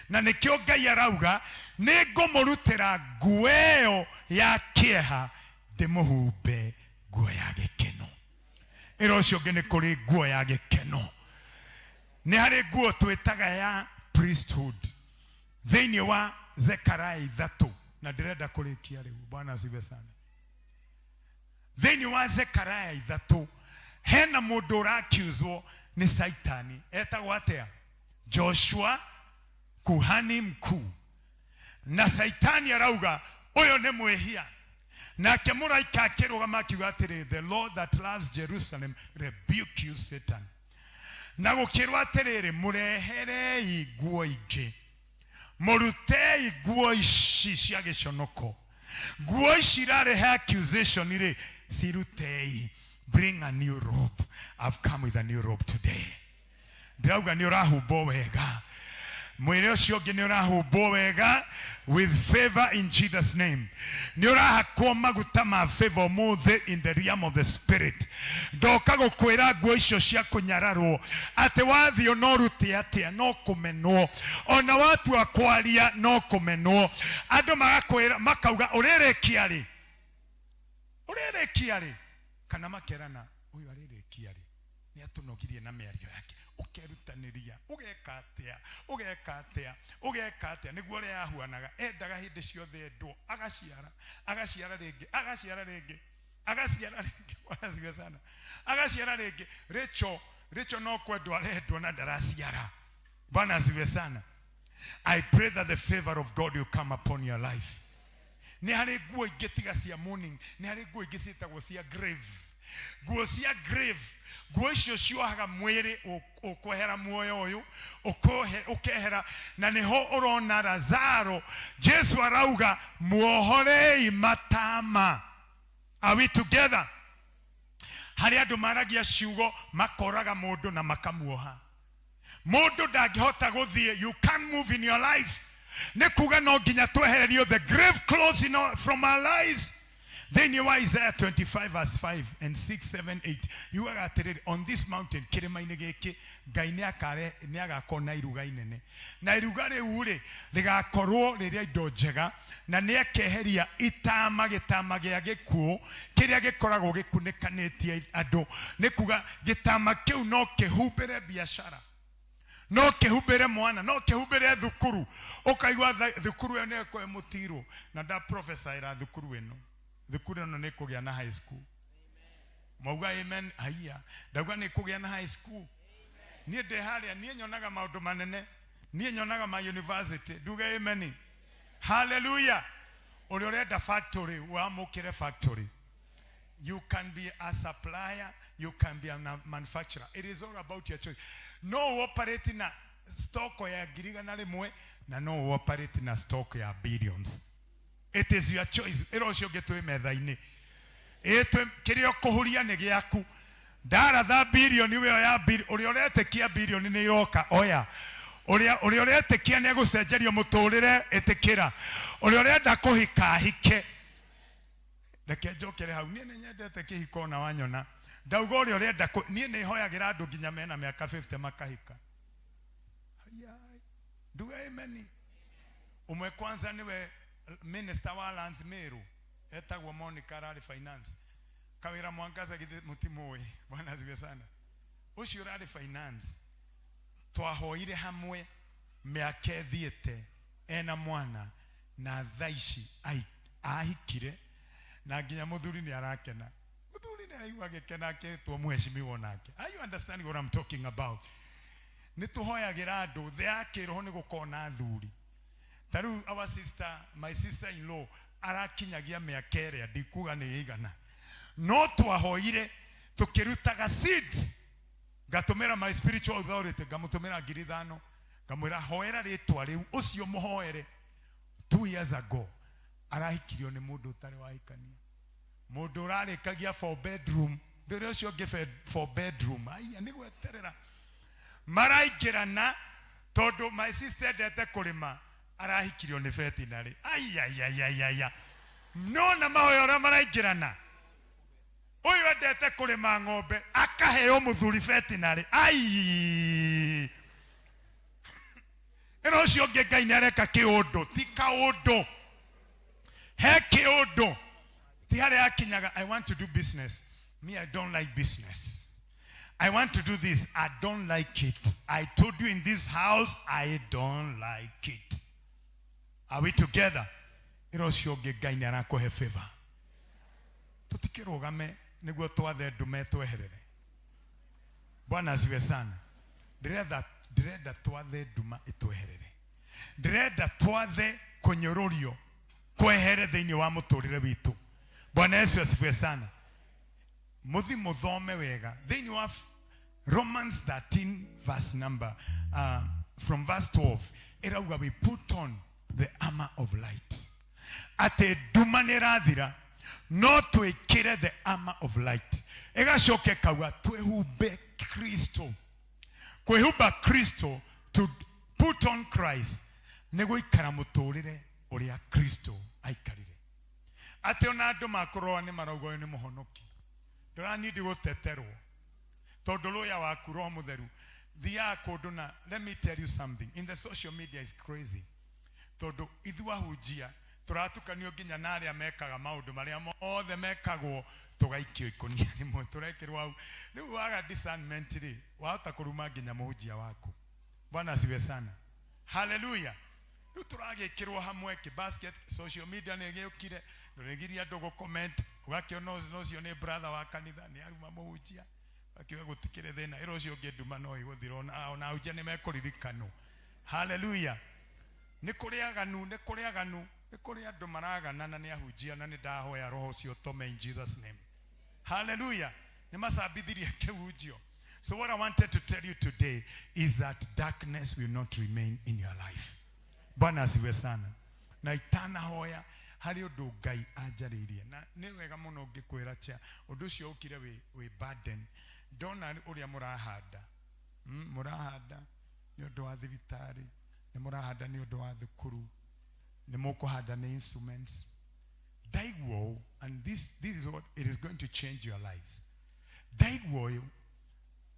Na nĩkĩo Ngai arauga nĩ ngũmũrutĩra nguo ĩyo ya kĩeha, ndĩmũhumbe nguo ya gĩkeno. Ĩro ũcio ũngĩ nĩ kũrĩ nguo ya gĩkeno. Nĩ harĩ nguo twĩtaga ya priesthood thĩinĩ wa Zekaria 3, na ndĩrenda kũrĩkia rĩu. Bwana asifiwe sana. Thĩinĩ wa Zekaria 3 hena mũndũ ũrakiuzwo nĩ Saitani, etagwo atĩa? Joshua, kuhani mkuu. Na Saitani arauga ũyũ nĩ mwĩhia. Nake mũraika akĩrũgama akiuga atĩrĩ, the Lord that loves Jerusalem rebuke you Satan. Na gũkĩrwo atĩrĩrĩ, mũreherei nguo ingĩ, mũrutei nguo ici cia gĩconoko. Nguo ici irarehe accusation rĩ, cirutei. Bring a new robe. I've come with a new robe today. Ndĩrauga nĩ ũrahumbo wega. Mwĩrĩ ũcio ũngĩ nĩ ũrahumbo wega with favor in Jesus name. Nĩ ũrahakwo maguta ma favor mũthĩ in the realm of the spirit. Ndoka gũkwĩra nguo icio cia kũnyararwo atĩ wathiĩ no rute atĩa no kũmenwo, ona watua kwaria no kũmenwo. Andũ magakwĩra makauga ũrĩrĩkia rĩ, ũrĩrĩkia rĩ, kana makerana ũyũ arĩrĩkia rĩ, nĩ atũnogirie na mĩario yake. Ũkerutanĩria, ũgeka atĩa, ũgeka atĩa, ũgeka atĩa. Nĩguo ũrĩa yahuanaga, endaga hĩndĩ ciothe endwo, agaciara, agaciara rĩngĩ, agaciara rĩngĩ, agaciara rĩngĩ. Bwana asifiwe sana. Agaciara rĩngĩ. Rachel no kwendwo arendwo na ndaraciara. Bwana asifiwe sana. I pray that the favor of God will come upon your life. Nĩ harĩ nguo ingĩ tiga cia mourning, nĩ harĩ nguo ingĩ ciĩtagwo cia grave. Nguo cia grave, nguo icio ciohaga mwĩrĩ ũkwehera muoyo ũyũ, ũkehera. Na nĩho ũrona Lazaro, Jesu arauga muohorei matama. Are we together? Harĩ andũ maragia ciugo makoraga mũndũ na makamuoha. Mũndũ ndangĩhota gũthiĩ, you can't move in your life. Nĩ kuga no nginya twehererio the grave clothes from our lives. Then you Isaiah 25 verse 5 and 6, 7, 8. You are at on this mountain. Kiremaine geke gaine akare ni agakona iruga inene. Na iruga riu rigakorwo riria indo njega na ni akeheria itama gitama gia gikuo kiria gikoragwo gikunikanĩtie andũ. Nĩ kuga gitama kiu no kihumbĩre biashara. No kehubere mwana, no kehubere thukuru. Ukaigwa thukuru ene ko mutiro. Na da prophesy ra thukuru eno. Thukuru eno ne kugya na high school. Mauga amen aya. Dagwa ne kugya na high school. Nie de haria nie nyonaga maundu manene. Nie nyonaga ma university. Duga amen. Hallelujah. Uroreda factory, wa mukire factory. You can be a supplier, you can be a manufacturer. It is all about your choice. No operate in a stock ya giriga na rimwe na no operate in a stock ya billions. It is your choice. Ero cio getwe metha-ini. Etwe kirio kuhuria ni giaku. Dara tha billion iwe ya billion. Uri oretekia billion ni iroka oya. Uri oretekia ni gucenjerio muturire etikira. Uri orenda kuhika hike. Reke njokere hau nie nĩ nyendete kĩhiko na wanyona ndauga ũrĩa ũrenda niĩ nĩ hoyagĩra andũ nginya mena mĩaka 50 makahika nduga amen umwe kwanza niwe minister wa lands Meru etagwo Monica Rally Finance kawira mwangaza githĩ mũtimũĩ bwana asifiwe sana ũcio Rally Finance twahoire hamwe mĩaka ĩthiĩte ena mwana na thaici ahikire na nginya muthuri ni arakena muthuri ni aigua gikena aketwo muheshimiwa nake. Are you understanding what I'm talking about? Ni tuhoyagira andu the akiroho ni gukona thuri taru our sister my sister in law arakinyagia miaka ĩrĩa ndikuga ni igana no twahoire tukirutaga seeds ngatumira my spiritual authority ngamutumira 5,000 ngamwira hoera ritwa riu ucio muhoere 2 years ago arahikirio ni mundu utari wahikania mundu urarikagia 4 bedroom ndire ucio ngife 4 bedroom aya ni gweterera maraingirana tondu my sister ndete kurima arahikirio ni veterinary aya no na mahoya ora maraingirana uyu ndete kurima ng'ombe akaheo muthuri veterinary ai ero ucio ngai ni areka kiundu ti kaundu Heke odo. I want to do business. Me, I don't like business. I want to do this. I don't like it. I told you in this house, I don't like it. Are we together? Iroshoge gaini anako he favor. Tutikirogame niguo twathe ndume tweherere. Bwana asifiwe sana. Direda twathe nduma itweherere. Direda twathe konyororio kwehere thĩinĩ wa mũtũrĩre witũ. Bwana Yesu asifiwe sana. Muthi muthome wega thĩinĩ wa Romans 13 verse number from verse 12 irauga we put on the armor of light. Ate nduma nĩ ĩrathira no twĩkĩre the armor of light. Ĩgacoke kauga twĩhumbe Kristo. Kwĩhumba Kristo, to put on Christ nĩ gũikara mũtũrĩre uria Kristo aikarire. Ate ona andu makoroa ni marauga ni muhonoki. Ndurani guteterwo. Tondu loya waku roho mutheru. Thia kundu na let me tell you something. In the social media is crazy. Tondu ithua hujia turatukanio nginya na aria mekaga maundu maria mothe mekagwo tugaikio ikonia rimwe turekirwo au. Riu waga discernment ri wahota kuruma nginya muhujia waku. Bwana asiwe sana. Hallelujah. Turagikirwo hamwe ki basket social media ni giukire nduregiria ndugo comment ugakio nocio ni brother wa kanitha ni aruma muhujia akiwa gutikire thina iro cio nginduma no iguthiro na uje ni mekuririkano. Hallelujah. Ni kuri aganu andu maragana na ni ahujia na ni ndahoya roho cio tome in Jesus name. Hallelujah. Ni masabithirie kihujio. So what I wanted to tell you today is that darkness will not remain in your life. Bwana asiwe sana. Na itana hoya hari undu Ngai anjaririe na ni wega muno ngikwira cha undu cio ukire we burden ndona uria murahanda murahanda ni undu wa thibitari ni murahanda ni undu wa thukuru ni mukuhanda ni instruments Daigwo, and this is what it is going to change your lives. Daigwo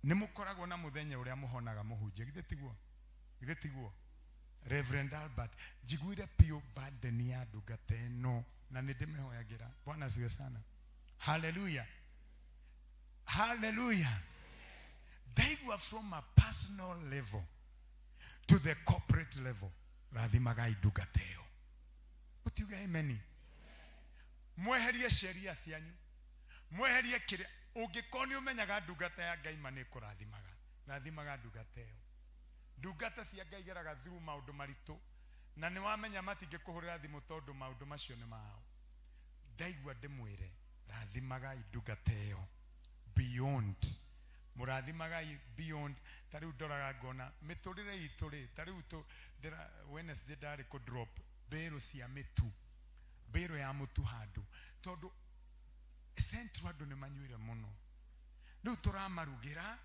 nimukoragwo na muthenya uria muhonaga muhunjia githe tiguo Reverend Albert jiguire pio burden ya ndungata ĩno na nĩ ndĩmĩhoyagĩra. Bwana asifiwe sana. Hallelujah. Hallelujah. Daigwa from a personal level to the corporate level. Rathimagai ndungata ĩyo. Utiuga amen. Mweherie sheria cianyu. Mweherie kĩrĩa ũngĩkorwo nĩ ũmenyaga ndungata ya Ngai ma nĩ kũrathimaga. Rathimaga ndungata ĩyo. Ndungata cia Ngai igeraga through maũndũ maritũ na nĩ wamenya matingĩkũhũrĩra thimũ tondũ maũndũ macio nĩ mao. Ndaigua ndĩmwĩre rathimagai ndungata ĩyo beyond. Mũrathimagai beyond. Tarĩu ndoraga ngona mĩtũrĩre itũ rĩ, tarĩu Wednesday ndarĩ kũ drop mbĩrũ cia mĩtu, mbĩrũ ya mũtu handũ tondũ central andũ nĩ manyuire mũno. Rĩu tũramarugĩra,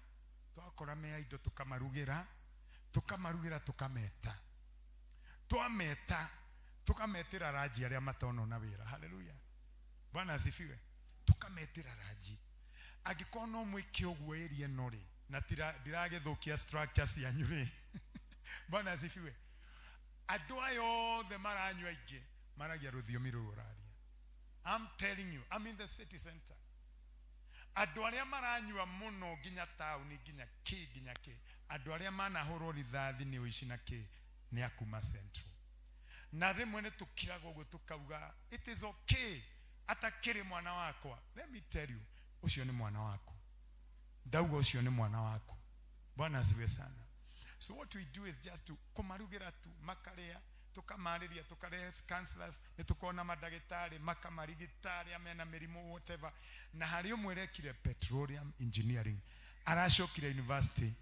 twakora mea indo tũkamarugĩra tũkameta. Twameta tukametĩra ranji arĩa matonona wĩra. Hallelujah. Bwana asifiwe. Tukametĩra ranji. Angĩkorwo no mwĩke ũguo ĩrĩa ĩno rĩ na ndiragĩthũkia structure cianyu rĩ. Bwana asifiwe. Andũ aya othe maranyua aingĩ maragia rũthiomi rũu ũraria. I'm telling you, I'm in the city center. Andũ arĩa maranyua mũno nginya taũni nginya kĩ andũ arĩa manahũrwo rithathi nĩ ũici na kĩ nĩ akuma central. Na rĩmwe nĩ tũkiraga ũguo tukauga it is okay atakĩrĩ mwana wakwa. Let me tell you, ucio nĩ mwana waku. Ndauga ucio nĩ mwana waku. Bwana asifiwe sana. So what we do is just to kumarugĩra tu makarĩa tukamarĩria tukarehe counselors nĩ tukona madagĩtarĩ makamarigitari amena mĩrimũ whatever. Na harĩ ũmwe rekire petroleum engineering aracokire university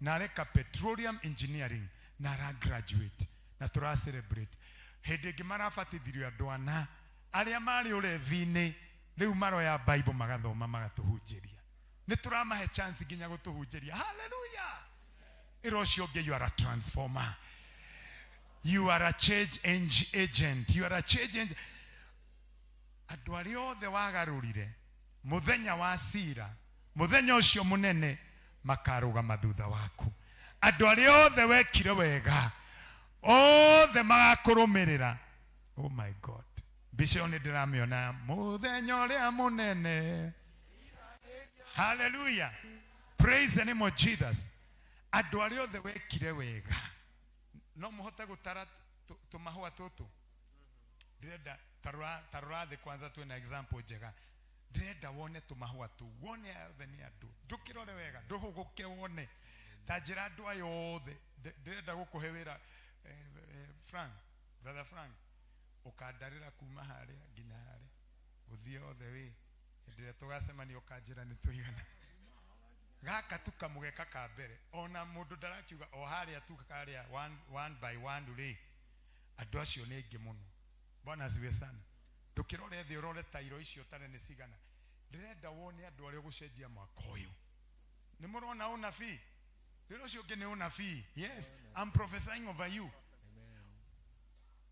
na areka petroleum engineering na ara graduate na tura celebrate. Hĩndĩ ĩngĩ marabatithirio andũ ana arĩa marĩ ũrevi-inĩ rĩu maroya Bible magathoma magatuhunjĩria. Nĩ turamahe chance nginya gũtuhunjĩria. Hallelujah. Ĩrocio ũngĩ you are a transformer. You are a change agent. You are a change agent. Andũ arĩa othe wagarũrire mũthenya wa cira mũthenya ũcio mũnene makarũgama thutha waku. Andũ arĩa othe wekire wega othe magakũrũmĩrĩra. Oh my God. Bisho nĩ ndĩramĩona mũthenya ũrĩa mũnene. Hallelujah. Praise the name of Jesus. Andũ arĩa othe wekire wega no mũhote gũtara tũmahũa tũtũ. Ndĩrenda tarora thĩ kwanza tuwe na example njega. Ndĩrenda wone tũmahũa tũu wone othe nĩ andũ ndũkĩrore wega ndũhũgũke wone ta njĩra andũ aya othe. Ndĩrenda gũkũhe wĩra Frank, brother Frank, ũkandarĩra kuma harĩa nginya harĩa gũthiĩ othe wĩ hĩndĩ ĩrĩa tũgacemania ũkanjĩra nĩ tũigana. Gaka tukamũgeka ka mbere ona mũndũ ndarakiuga o harĩa tu karĩa one by one rĩ andũ acio nĩ aingĩ mũno. Bwana asifiwe sana. Ndũkĩrore thĩ ũrore tairo icio tane nĩ cigana. Ndĩrenda wone andũ arĩa ũgũcenjia mwaka ũyũ. Nĩ mũrona ũnabii rĩrĩa ũcio ũngĩ nĩ ũnabii. Yes, I'm prophesying over you.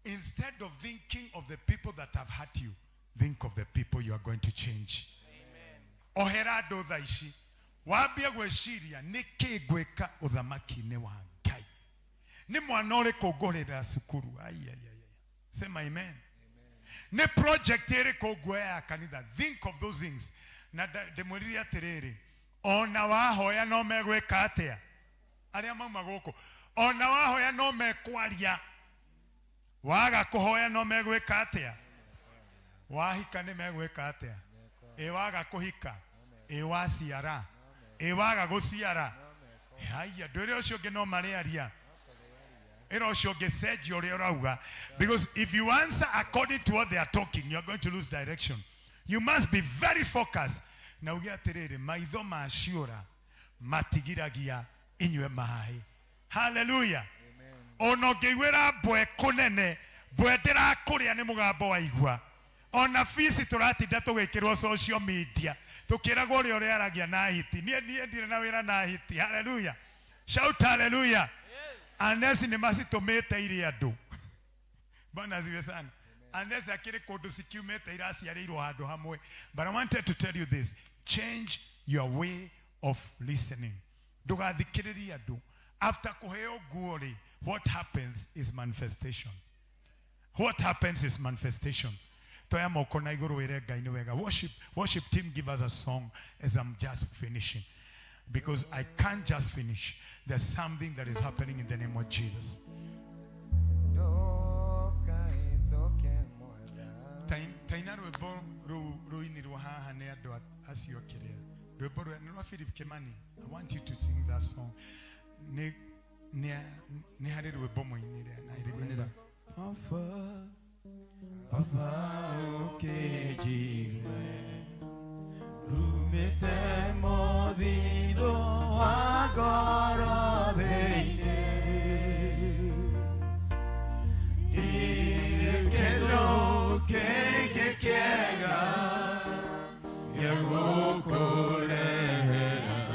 Instead of thinking of the people that have hurt you, think of the people you are going to change. Ohera andũ thaa ici wambie gwĩciria nĩkĩ ngwĩka ũthamaki-inĩ wa Ngai. Nĩ mwana ũrĩkũ ngũrĩra cukuru. Sema amen. Nĩ project ĩrĩkũ nguoya ya kanitha. Think of those things. Na ndĩmwĩrire atĩrĩrĩ ona wahoya no megwĩka atĩa. Arĩa mauma gũkũ ona wahoya no mekwaria. Waga kũhoya no megwĩka atĩa. Wahika nĩ megwĩka atĩa. Waga kũhika waciara waga gũciara. Haya ndũrĩ ũcio ũngĩ no marĩaria. Ĩro ũcio ũngĩ cenjia ũrĩa ũrauga. Because if you answer according to what they are talking, you are going to lose direction. You must be very focused. Na uge atĩrĩrĩ maitho maciũra matigiragia inyue maĩ. Hallelujah. Ona ũngĩiguĩra mbwe kũnene mbwe ndĩrakũrĩa nĩ mũgambo waigua. Ona fisi tũratinda tũgĩkĩrwo social media tukĩragwo ũrĩa ũrĩaragia na hiti. Niĩ ndirĩ na wĩra na hiti. Hallelujah. Shout hallelujah. Unless nĩ macitũmĩte irĩ andũ. Bwana asifiwe sana. unless akiri kundu cikiumete iraciarirwo handu hamwe. But I wanted to tell you this: change your way of listening. Ndugathikiririe andu. After kuheo nguo-ri, what happens is manifestation. What happens is manifestation. Toya moko na iguru wire Ngai ni wega. Worship team, give us a song as I'm just finishing, because I can't just finish. There's something that is happening in the name of Jesus. Taina rwimbo ruinirwo haha ni andu aciokiria. Rwimbo rwa Philip Kimani. I want you to sing that song. Ni hari rwimbo moinire na I remember. Papa ukejigwe rumite modhido agoro theine irekelo kenge kiega yagukurehera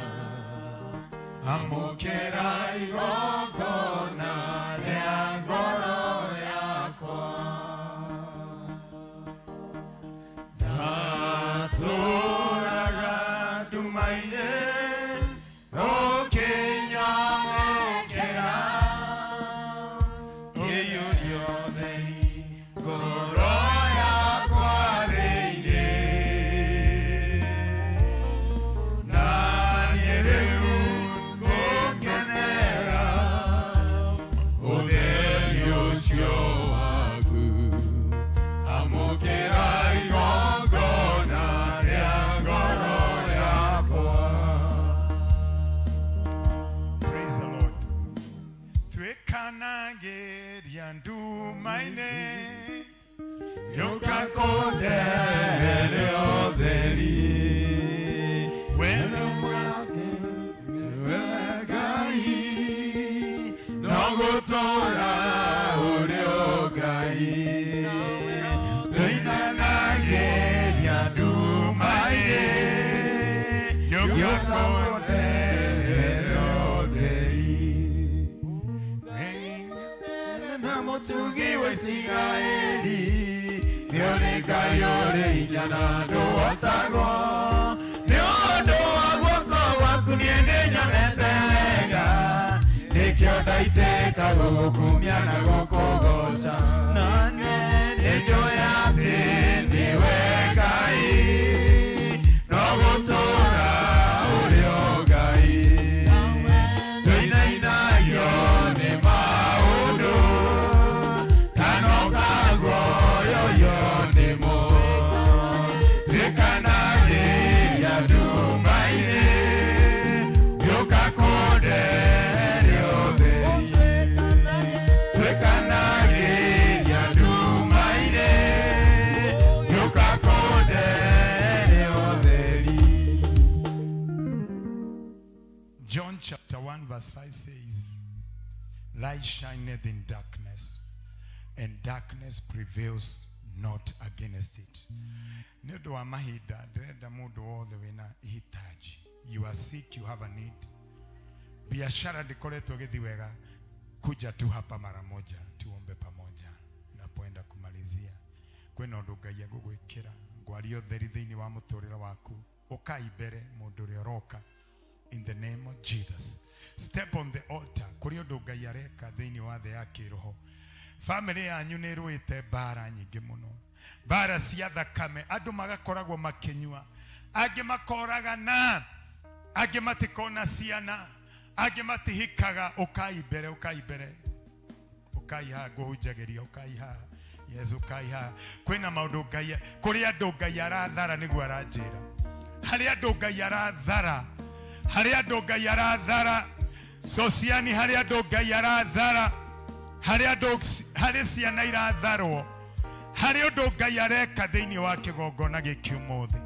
amukera igongona ria ngoro yakwa. Verse 5 says, light shineth in darkness, and darkness prevails not against it. You are sick, you have a need. Biashara dikoleto githiwega, kuja tu hapa mara moja, tuombe pamoja. Napoenda kumalizia. Kwena undu Ngai agugwikira, ngwario theri thiini wa muturira waku, ukaibere mundu uria roka. In the name of Jesus. Step on the altar. Kuri undu Ngai areka thiini wa the yake roho. Family yanyu ni rwite bara nyingi muno. Bara cia thakame, andu magakoragwo makinyua. Angi makoragana, angi matikona ciana, angi matihikaga. Ukaibere, ukaibere. Ukaiha guhunjagiria, ukaiha. Yesu ukaiha. Kwina maundu Ngai, kuri andu Ngai arathara niguo aranjira. Hari andu Ngai arathara. Hari andu Ngai arathara. Sociani hari andu Ngai arathara. Hari ciana iratharwo. Hari undu Ngai areka thiini wa kigongona giki umuthi.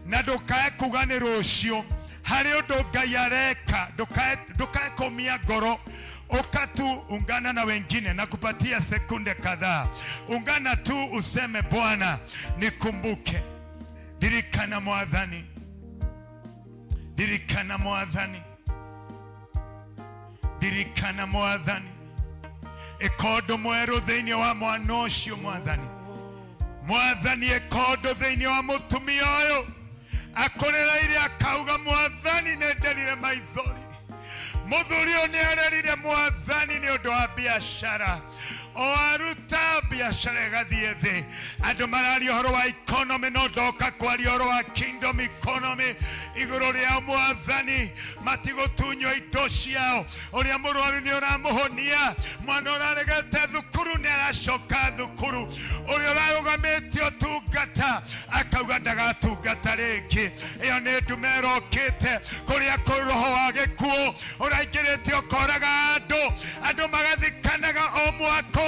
Na ndukae kuga ni rucio. Hari undu Ngai areka, ndukae komia ngoro. Ukatu ungana na wengine na kupatia sekunde kadhaa. Ungana tu useme Bwana nikumbuke. Dirikana Mwathani. Dirikana Mwathani. Dirikana Mwathani. Ikodo mweru thiini wa mwana ucio Mwathani. mwathani ekondo thĩinĩ wa mũtumia ũyũ akũrĩrĩire akauga mwathani nĩ nderire maithori. Mũthuri ũyũ nĩ arerire mwathani nĩ ũndũ wa biacara, o aruta biacara ĩgathiĩ thĩ. Andũ mararia ũhoro wa economy, no ndoka kwaria ũhoro wa kingdom economy igũrũ rĩa mwathani. Matigũtunywo indo ciao. Ũrĩa mũrwaru nĩ ũramũhonia, mwana ũraregete thukuru nĩ aracoka thukuru. Ũrĩa ũrarũgamĩte ũtungata akauga ndagatungata rĩngĩ. Ĩyo nĩ ndume ĩrokĩte kũrĩa kũrĩ roho wa gĩkuũ ũraingĩrĩte ũkoraga andũ. Andũ magathikanaga o mwaka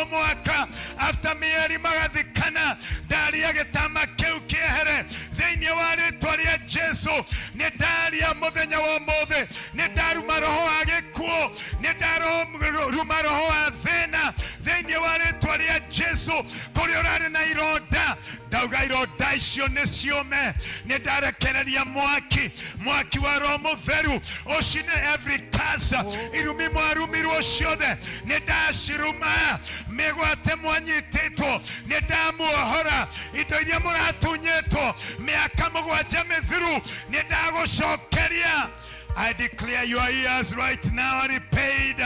after mĩeri magathikana. Ndaria gĩtama kĩu kĩehere thĩinĩ wa rĩtwa rĩa Jesu. Nĩ ndaria mũthenya wa ũmũthĩ, nĩ ndaruma roho wa gĩkuũ, nĩ ndaruma roho wa thĩna thĩinĩ wa rĩtwa rĩa Jesu. Kũrĩa ũrarĩ na ironda, ndauga ironda icio nĩ ciume. Nĩ ndarekereria mwaki wa Roho Mũtheru ũcine every cancer. Irumi mwarumirwo ciothe nĩ ndaciruma. Mĩgwate mwanyitĩtwo nĩ ndamuohora. Indo iria mũratunyĩtwo mĩaka mũgwanja mĩthiru nĩ ndagũcokeria. I declare your ears right now are repaid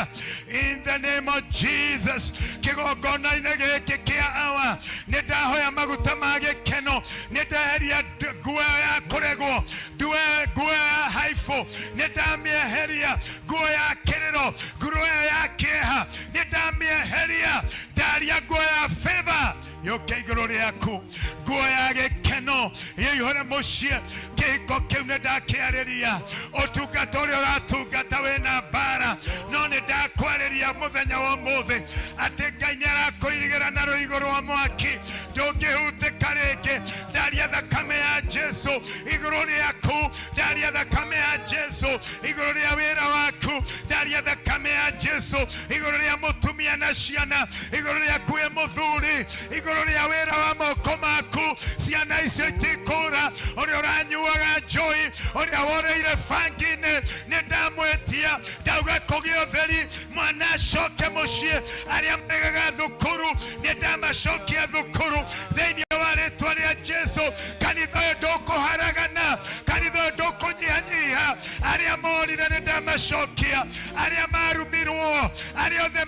in the name of Jesus. Kĩgongona-inĩ gĩkĩ kĩa awa nĩ ndahoya maguta ma gĩkeno, nĩ ndaheria nguo ya kũregwo, nguo ya haibũ nĩ ndamĩeheria, nguo ya kĩrĩro, nguo ya kĩeha nĩ ndamĩeheria. Ndaria nguo ya favor yoke igũrũ rĩaku, nguo ya gĩkeno ĩihũre mũciĩ. Kĩhiko kĩu nĩ ndakĩarĩria, ũtungata ũrĩa ũratungata wĩna mbara, no nĩ ndakwarĩria mũthenya wa ũmũthĩ atĩ Ngai nĩ arakũirigĩra na rũigũ rwa mwaki, ndũngĩhutĩka rĩngĩ. Ndaria thakame ya Jesu igũrũ rĩaku, ndaria thakame ya Jesu igũrũ rĩa wĩra waku, ndaria thakame ya Jesu igũrũ rĩa mũtumia na ciana, igũrũ rĩaku wĩ mũthuri, igũrũ rĩa wĩra wa moko maku. Ciana icio itikũra, ũrĩa ũranyuaga njũi, ũrĩa woreire bangi-inĩ nĩ ndamwĩtia. Ndauga kũgĩe ũtheri, mwana acoke mũciĩ. Arĩa maregaga thukuru nĩ ndamacokia thukuru thĩinĩ wa rĩtwa rĩa Jesu. Kanitha ũyũ ndũkũharagana, kanitha ũyũ ndũkũnyihanyiha. Arĩa morire nĩ ndamacokia, arĩa marumirwo, arĩa othe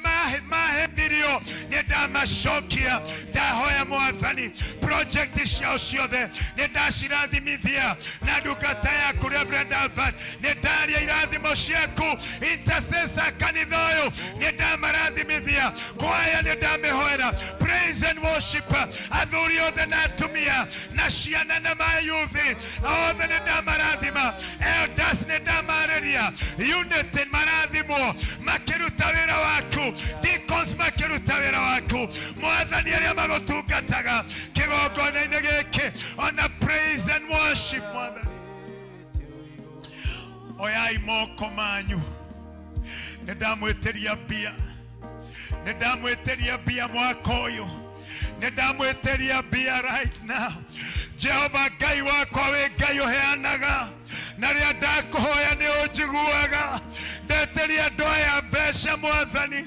mahĩmbirio nĩ ndamacokia. Ndahoya mwathani project ciao ciothe nĩ ndacirathimithia na ndungata yaku Reverend Albert. Nĩ ndaria irathimo ciaku intercessor kanitha ũyũ nĩ ndamarathimithia. Kwaya nĩ ndamĩhoera, praise and worship, athuri othe na atumia na ciana na mayuthi othe nĩ ndamarathima. Elders nĩ ndamarĩria, unity marathimwo makĩruta wĩra waku, deacons makĩruta wĩra waku. Mwathani arĩa magũtungataga kĩgongona-inĩ gĩkĩ ona praise and worship. Mwathani oyai moko manyu, nĩ ndamwĩtĩria mbia, nĩ ndamwĩtĩria mbia mwaka ũyũ, nĩ ndamwĩtĩria mbia right now. Jehova Ngai wakwa wĩ Ngai ũheanaga, na rĩrĩa ndakũhoya nĩ ũnjiguaga. Ndetĩria andũ aya mbeca Mwathani,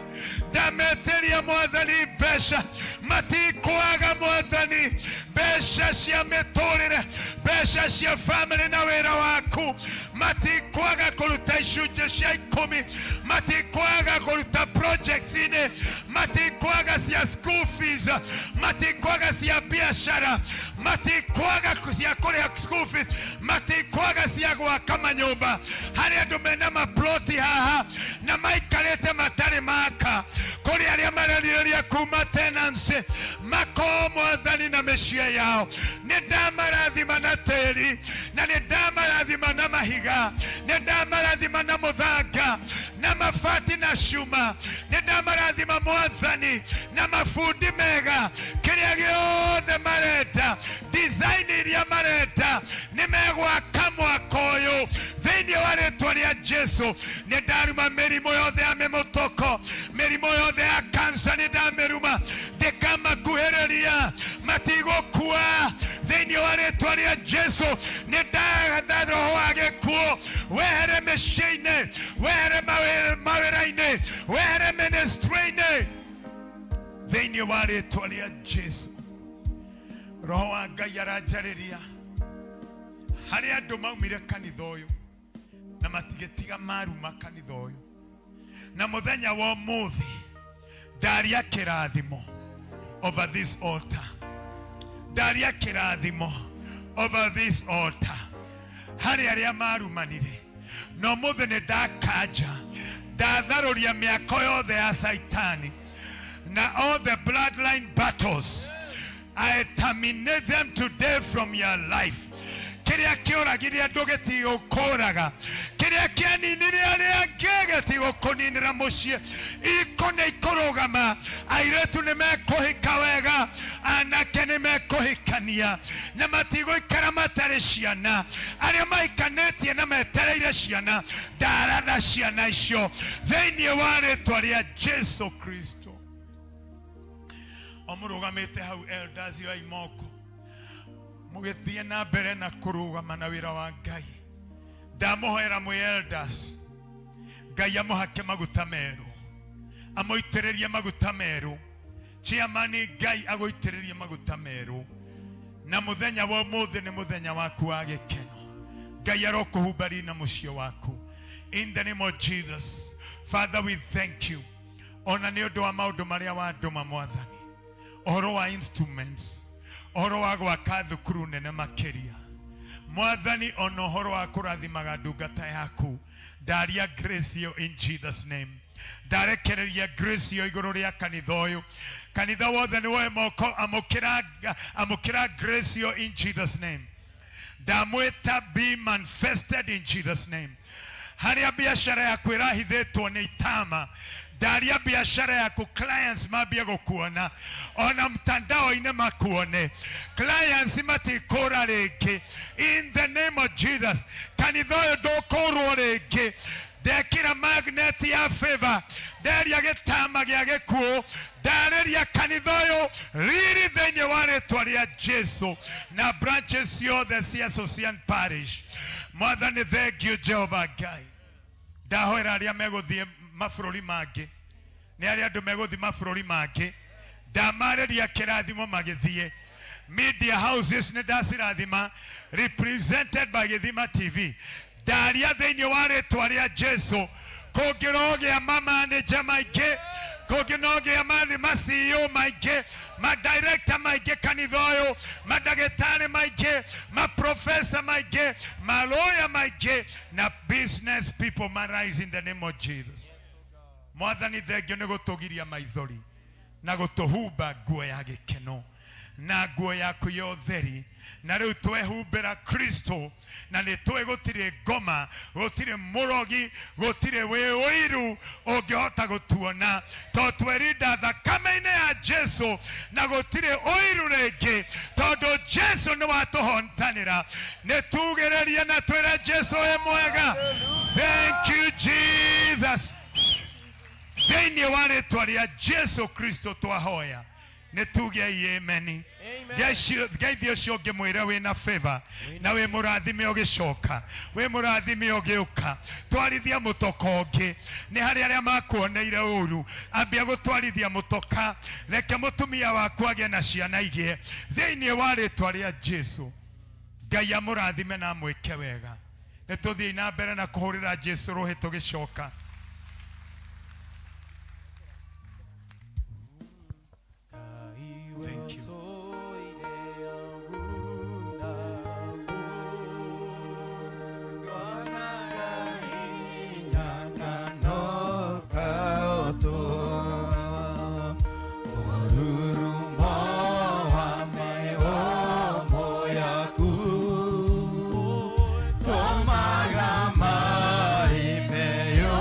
ndametĩria Mwathani mbeca, matikwaga Mwathani, mbeca cia mĩtũrĩre, mbeca cia family na wĩra waku. Matikwaga kũruta icunjĩ cia 10, matikwaga kũruta projects-inĩ, matikwaga cia school fees, matikwaga cia biacara, matikwaga cia kũrĩha school fees, matikwaga cia gwaka manyũmba. Harĩ andũ mena maploti haha na maikarĩte matarĩ maka, kũrĩ arĩa marerirĩria kuma tenancy mako Mwathani na mĩciĩ yao. Nĩ ndamarathima na tĩri, na nĩ ndamarathima na mahiga, nĩ ndamarathima na mũthanga na mabati na cuma, nĩ ndamarathima Mwathani na mabundi mega. Kĩrĩa gĩothe marenda, design iria marenda, nĩ megwaka mwaka ũyũ thĩinĩ wa rĩtwa rĩa Jesu. Nĩ ndaruma mĩrimũ yothe ya mĩmũtũko, mĩrimũ yothe ya kansa nĩ ndamĩruma, ndĩkamakuhĩrĩria, matigũkua thĩinĩ wa rĩtwa rĩa Jesu. Nĩ ndatha roho wa gĩkuũ wehere mĩciĩ-inĩ, wehere mawĩra-inĩ, wehere ministry-inĩ thĩinĩ wa rĩtwa rĩa Jesu. roho wa Ngai aranjarĩria harĩ andũ maumire kanitha ũyũ na matigĩtiga maruma kanitha ũyũ, na mũthenya wa ũmũthĩ ndaria kĩrathimo over this altar, ndaria kĩrathimo over this altar harĩ arĩa marumanire, na ũmũthĩ nĩ ndakanja ndatharũria mĩako yothe ya Saitani na all the bloodline battles. I terminate them today from your life. Kiria kioragire andu gĩtigũkũraga, kiria kĩaninire arĩa angĩ gĩtigũkũninĩra mũciĩ, ikone ikũrũgama, airĩtu nĩmekũhika wega, anake nĩmekũhikania, na matigũikara matarĩ ciana, arĩa mahikanĩtie na metereire ciana, ndaratha ciana icio thĩinĩ wa rĩĩtwa rĩa Jesu Kristo. Omũrũgamĩte hau elders yo imoko mugithie na mbere na kurugama na wira wa Ngai, ndamuhoera mu elders Ngai amuhake maguta meru, amuitĩrĩrie maguta meru, chairman Ngai agũitĩrĩrie maguta meru, na muthenya wa ũmũthĩ nĩ muthenya waku wa gĩkeno. Ngai arokuhumbari na mũciĩ waku in the name of Jesus. Father, we thank you ona nĩ ũndũ wa maũndũ marĩa wandũma Mwathani, ũhoro wa instruments, ũhoro wa gwaka thukuru nene makĩria Mwathani, ona ũhoro wa kũrathimaga ndungata yaku, ndaria grace yo in Jesus name, ndarekereria grace yo igũrũ rĩa kanitha ũyũ, kanitha wothe nĩ woe moko, amũkĩra grace yo in Jesus name, ndamwĩta be manifested in Jesus name. Harĩa biashara yaku ĩrahithĩtwo nĩ itama, ndaria biashara yaku clients mambia gũkuona, ona mtandao-inĩ makuone, clients matikũra rĩngĩ in the name of Jesus. Kanitha ũyũ ndũkũrwo rĩngĩ, ndekĩra magnet ya favor, ndaria gĩtama gĩa gĩkuũ, ndarĩria kanitha ũyũ riri thĩinĩ wa rĩĩtwa rĩa Jesu na branches ciothe cia Social Parish. Mwathani, thank you Jehova Ngai, ndahoera arĩa megũthiĩ mabũrũri mangĩ, nĩ arĩa andũ megũthiĩ mabũrũri mangĩ, ndamarĩria kĩrathimo magĩthiĩ. Media houses nĩ ndacirathima represented by Gĩthima TV, ndaria thĩinĩ wa rĩĩtwa rĩa Jesu, kũngĩrogĩa mamanager maingĩ, kũngĩnogĩa ma-CEO maingĩ, ma-director maingĩ kanitha ũyũ, ma-ndagĩtarĩ maingĩ, ma-professor maingĩ, ma-lawyer maingĩ, na business people ma-rise in the name of Jesus. Mwathani, thengio nĩ gũtũgiria maithori na gũtũhumba nguo ya gĩkeno na nguo yaku ya ũtheri, na rĩu twehumbĩra Kristo, na nĩ tũĩ gũtirĩ ngoma, gũtirĩ mũrogi, gũtirĩ wĩ ũiru ũngĩhota gũtuona, tondũ twerinda thakame-inĩ ya Jesu, na gũtirĩ ũiru rĩngĩ tondũ Jesu nĩ watũhotanĩra. Nĩ tugĩrĩrie na twĩre Jesu wĩ mwega. Thank you Jesus. Thĩinĩ wa rĩĩtwa rĩa Jesu Kristo twahoya, nĩ tuge amen. Geithia ũcio ũngĩ mwĩre wĩna favor, na wĩ mũrathime ũgĩcoka, wĩ mũrathime ũgĩũka, twarithia mũtoka ũngĩ, nĩ harĩ arĩa makuoneire ũru, ambia gũtwarithia mũtoka, reke mũtumia waku agĩe na ciana igĩe thĩinĩ wa rĩĩtwa rĩa Jesu. Ngai amũrathime na amwĩke wega. Nĩ tũthiĩ na mbere na kũhũrĩra Jesu rũhĩ tũgĩcoka. Thank you. Tomaga mai me yo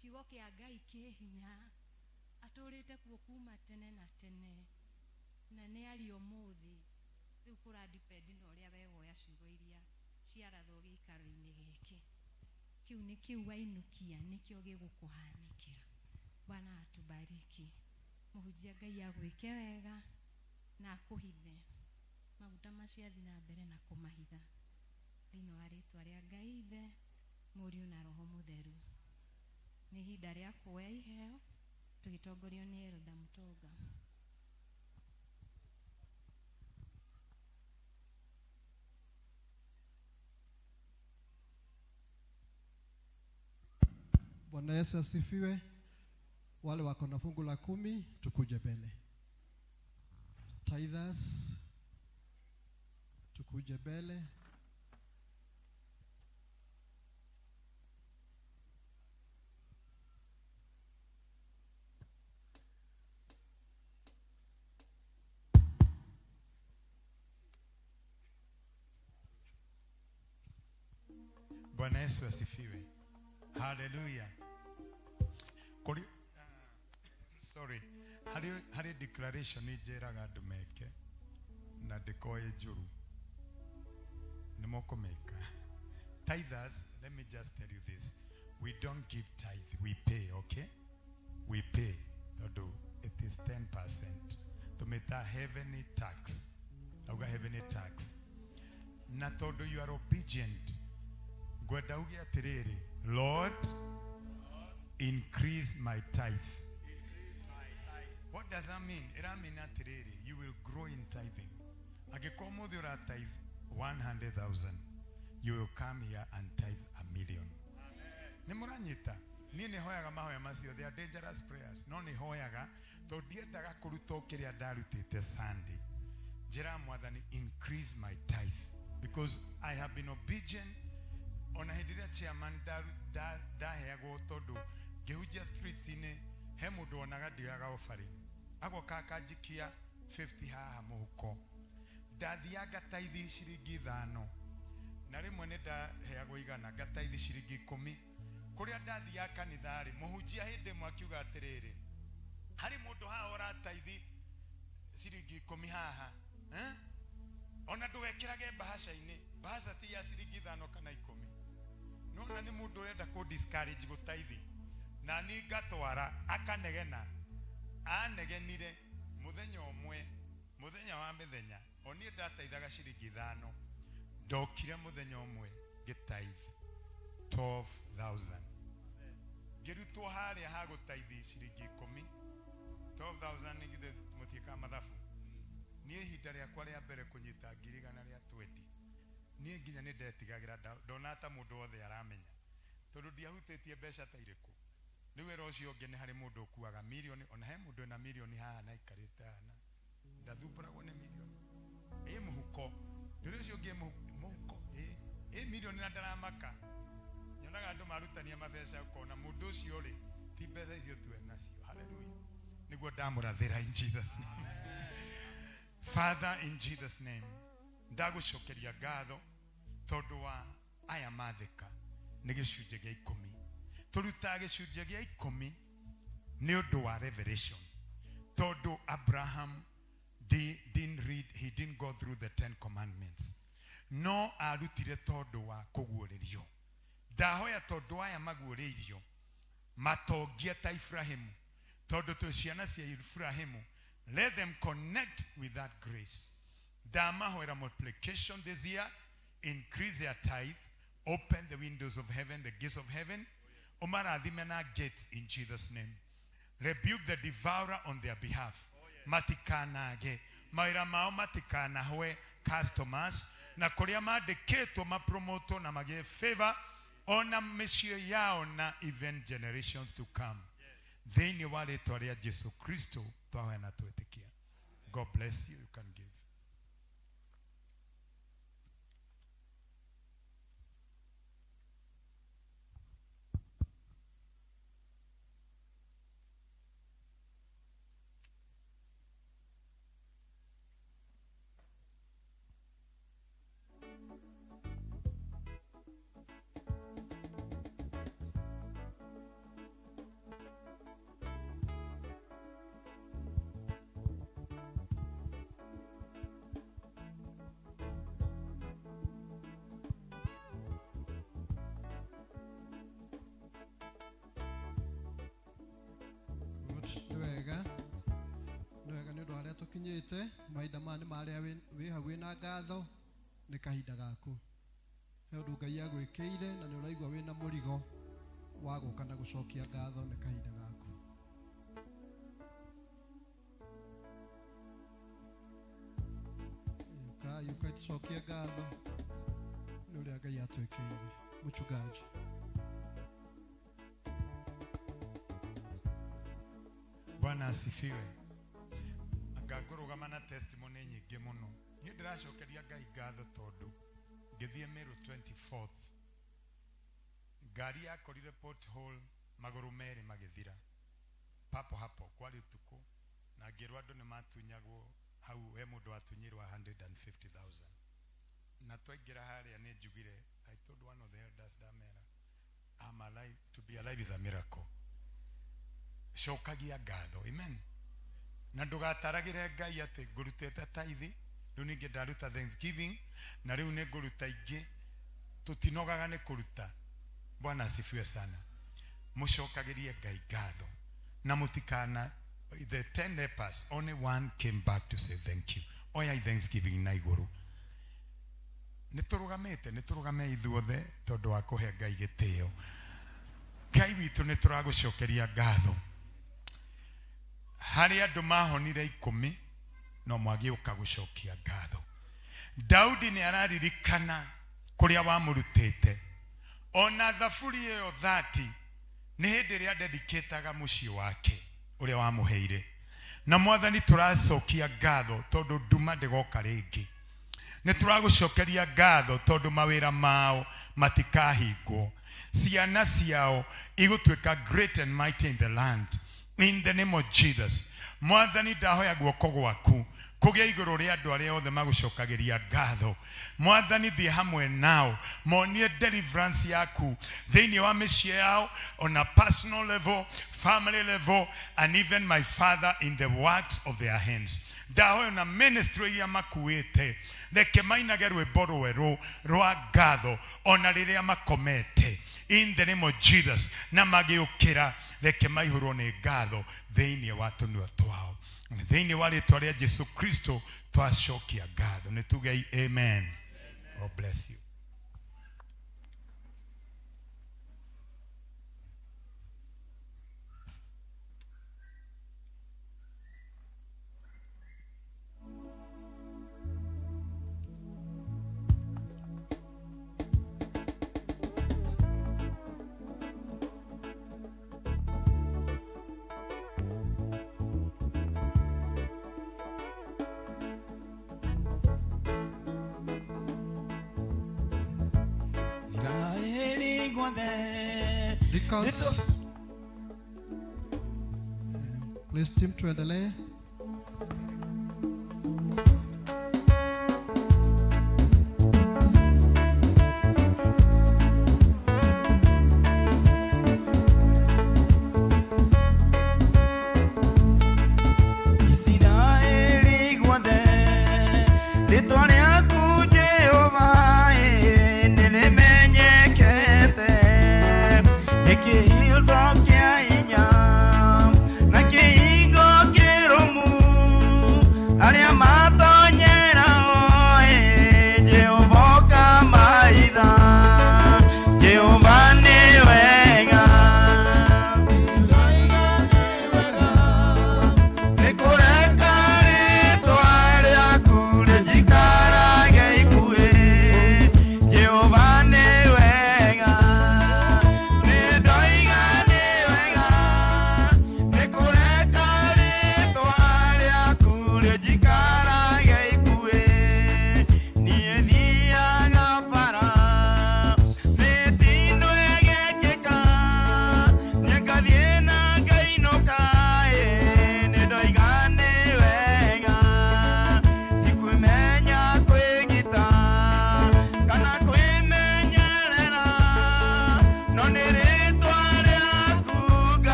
kiugo kia Ngai kä hinya atårĩte kuo kuma tene na tene na nĩ ari ũmũthĩ rĩu kũradipendi na ũrĩa wegoya ciugo iria ciarathwo gĩikaro-inĩ gĩkĩ kiu nĩ kiu wainukia nĩkĩo gĩgũkũhanĩkĩra. Bwana atubariki. Mũhunjia Ngai agwĩke wega na akũhithe maguta macio athi na mbere na kũmahitha thĩinĩ wa rĩtwa rĩa Ngai Ithe, Mũriũ na Roho Mũtheru. Nĩ ihinda rĩa kuoya iheo tũgĩtongorio nĩ Elda Mũtonga. Bwana Yesu asifiwe. Wale wako na fungu la 10 tukuje mbele. Tithers tukuje mbele. Bwana Yesu asifiwe. Hallelujah. Sorry. Hari declaration njeraga andu meke na ndikoe njuru nimokomeka. Tithers, let me just tell you this. We don't give tithe, we pay, okay? We pay. Todo, it is 10%. Tumeta heavenly tax. Auga heavenly tax. Na todo you are obedient. Gwenda uge atiriri, Lord, increase my tithe. What does that mean? It means atiriri, you will grow in tithing. Agikomo ura tithe 100,000. You will come here and tithe 1,000,000. Nimuranyita. Ni hoyaga mahoya macio, they are dangerous prayers. No ni hoyaga to diendaga kuruta kiria ndarutite Sunday. Jera mwathani, increase my tithe because I have been obedient. Ona hidiria chairman da heago todo gehuja streets ine hemudo onaga diaga offering ako kaka jikia 50 haha muhuko dathiaga tithe shiringi 5 na rimwe ne da heago igana gatithe shiringi 10 kuria dathia kanithari muhujia hinde mwakiuga atiriri hari mundu ha ora tithe shiringi 10 haha ona ndwekirage bahasha ine bahasha ti ya shiringi 5 kana 10 nona ni mundu enda ko discourage go tithe na ni gatwara akanegena anegenire muthenya omwe muthenya wa mithenya oni ndataithaga shiringi 5 ndokire muthenya omwe gitithe 12,000 gerutwo haria ha gutithe shiringi 10 12,000 ni githe mutika mathafu ni ihinda riakwa ria mbere kunyita ngirigana ria 20 ni nginya ni ndetigagira donata mundu othe aramenya tondu ndiahutĩtie mbeca ta iriku ni wera ucio ngene hari mundu ukuaga milioni ona he mundu na milioni haha na ikarite hana ndathumbũragwo ni milioni muhuko ndio ucio ngie muhuko milioni na ndaramaka nyonaga andu marutania mabeca ukona mundu ucio ri ti mbeca icio tuwe nacio. Hallelujah. Niguo ndamũrathĩra in Jesus name. Father, in Jesus name ndagucokeria ngatho tondu wa aya mathika ni gicunje gia 10 turuta gicunje gia 10 ni undu wa revelation tondu Abraham didn't read, he didn't go through the 10 commandments no arutire tondu wa kuguũrĩrio ndahoya tondu aya maguũrĩirio matongie ta Ibrahimu tondu tu ciana cia Ibrahimu let them connect with that grace. Damahoera multiplication this year, increase their tithe, open the windows of heaven, the gates of heaven. Omara dimena gates in Jesus' name. Rebuke the devourer on their behalf. Matikana ge. Maira mao matikana hoe customers. Na korea ma deketo ma promoto na mage favor. Ona meshia yao na even generations to come. Theni wale toria Jesu Kristo tuawe na tuetikia. God bless you. You can give. wega nĩ ũndũ harĩa tũkinyĩte mahinda maya nĩ marĩa wĩ haguĩ na ngatho nĩ kahinda gaku he ũndũ Ngai agwĩkĩire na nĩ ũraigua wĩna mũrigo wa gũka na gũcokia ngatho nĩ kahinda gaku. Yuka tucokie ngatho nĩ ũrĩa Ngai atwĩkĩire. Mchungaji. Bwana asifiwe. Angangorogama na testimony nyingĩ mũno. Niĩ ndĩracokeria Ngai ngatho tondũ ngĩthiĩ Meru 24th ngari yakorire pothole magũrũ merĩ magĩthira papo hapo kwari ũtukũ na ngĩrwo andũ nĩ matunyagwo hau he mũndũ watunyirwo 150,000 na twaingĩra harĩa nĩ njugire I told one of the elders Damera I'm alive, to be alive is a miracle. Cokagia ngatho, amen. Na ndũgataragĩre Ngai atĩ ngũrutĩte tithe rĩu ningĩ ndaruta thanksgiving na rĩu nĩ ngũruta ingĩ tũtinogaga nĩ kũruta. Bwana asifiwe sana. Mũcokagĩrie Ngai ngatho na mũtikana. The 10 lepers, only one came back to say thank you. Oya thanksgiving na igũrũ. Nĩtũrũgamei ithuothe tondũ wa kũhe Ngai gĩtĩo. Ngai witũ nĩtũragũcokeria ngatho. Harĩ andũ mahonire 10 no mwagĩũka gũcokia ngatho. Daudi nĩ araririkana kũrĩa wamũrutĩte. Ona thaburi ĩyo 30 nĩ hĩndĩ ĩrĩa dedicataga mũciĩ wake ũrĩa wamũheire. Na Mwathani tũracokia ngatho tondũ nduma ndĩgoka rĩngĩ. Nĩtũragũcokeria ngatho tondũ mawĩra mao matikahingwo. Ciana ciao igũtuĩka great and mighty in the land. In the name of Jesus. Mwathani ndahoya guoko gwaku kũgĩa igũrũ rĩa andũ arĩa othe magũcokagĩria ngatho. Mwathani thiĩ hamwe nao monie deliverance yaku thĩinĩ wa mĩciĩ yao on a personal level, family level, and even my Father in the works of their hands. Ndahoya na ministry iria makuĩte reke mainage rwĩmbo rwerũ rwa ngatho ona rĩrĩa makomete. In the name of Jesus. Na magĩũkĩra reke maihũrwo nĩ ngatho thĩinĩ wa tũnua twao. Thĩinĩ wa rĩĩtwa rĩa Jesu Kristo twacokia ngatho. Nĩtugei amen. God bless you. Because please team tuendelee. Quiero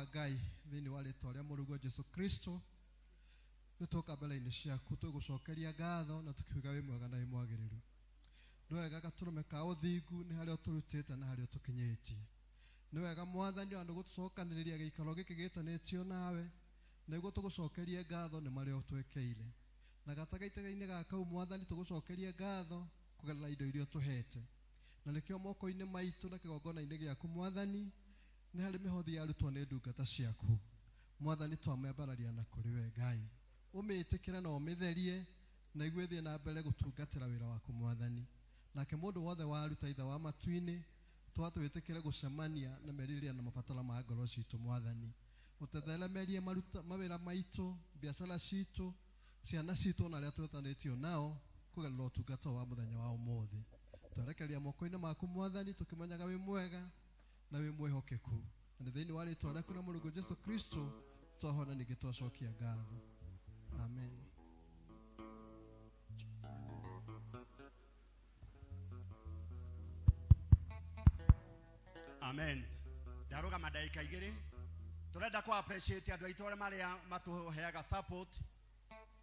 wa Ngai thini wa rĩtwa rĩa Mũrungu Jesu Kristo nĩtwoka mbere-inĩ ciaku tũgũcokeria ngatho na tũkiuga wĩ mwega na wĩ mwagĩrĩru. Nĩ wega gatũrũme ka ũthingu nĩ harĩa ũtũrutĩte na harĩa ũtũkinyĩtie. Nĩ wega Mwathani na gũtũcokanĩrĩria gĩikaro gĩkĩ gĩtanĩtio nawe nĩguo tũgũcokerie ngatho nĩ marĩa ũtwekeire. Na gatagaitĩga-inĩ ga kau Mwathani tũgũcokerie ngatho kũgerera indo iria ũtũhete. Na nĩkĩo moko-inĩ maitũ na kĩgongona-inĩ gĩaku Mwathani nĩ harĩ mĩhothi yarutwo nĩ ndungata ciaku. Mwathani twamĩambararia na kũrĩ we Ngai. Ũmĩĩtĩkĩre na ũmĩtherie na igwe thiĩ na mbere gũtungatĩra wĩra waku Mwathani. Nake mũndũ wothe waruta itha wa matu-inĩ twatwĩtĩkĩre gũcemania na merirĩria na mabatara ma ngoro citũ Mwathani. Ũtetheremerie mawĩra maitũ, biacara citũ, ciana citũ na arĩa twetanĩtio nao kũgerera ũtungata wa mũthenya wa ũmũthĩ. Twerekeria moko-inĩ maku Mwathani tũkĩmenyaga wĩ mwega na wĩ mwĩhokeku. Na nĩ thĩinĩ wa rĩtwa rĩaku na Mũrungu Jesu Kristo twahona ningĩ twacokia ngatho. Amen. Amen. Ndarũgama ndagĩka igĩrĩ. Tũrenda kũ appreciate andũ aitũ arĩa marĩa matũheaga support.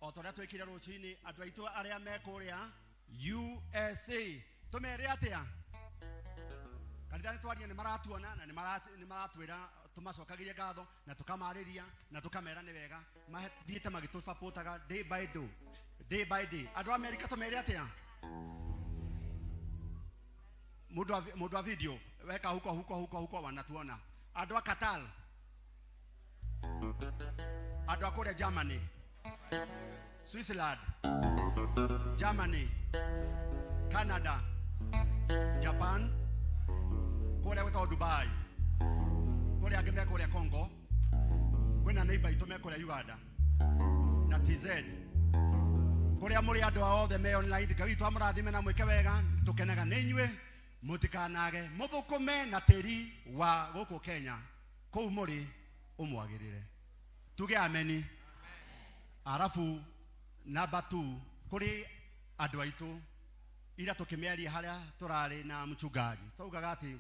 O tũrĩa twĩkire rũcinĩ andũ aitũ arĩa me kũrĩa USA. Tũmere atĩa? Kanitha nĩ twaria nĩ maratuona na nĩ maratwĩra tũmacokagirie ngatho na tũkamarĩria na tũkamera nĩ wega mathiĩte magĩtũ supportaga day by day. Andũ Amerika tũmere atĩa? Mũndũ wa video weka huko wanatuona. Andũ a Qatar, andũ a kũrĩa Germany, Switzerland, Germany, Canada, Japan, kũrĩa gwĩtagwo Dubai, kũrĩa angĩ me kũrĩa Congo, kwĩna neighbor itũ me kũrĩa Uganda na TZ, kũrĩa mũrĩ andũ othe me online. Ngai witũ amũrathime na mwĩke wega, tũkenaga nĩ inyuĩ. Mũtikanage mũthũkũme na tĩri wa gũkũ Kenya kũu mũrĩ ũmwagĩrĩre. Tuge ameni. Arafu number 2 kũrĩ andũ aitũ ira tũkĩmeria harĩa tũrarĩ na mchungaji twaugaga atĩ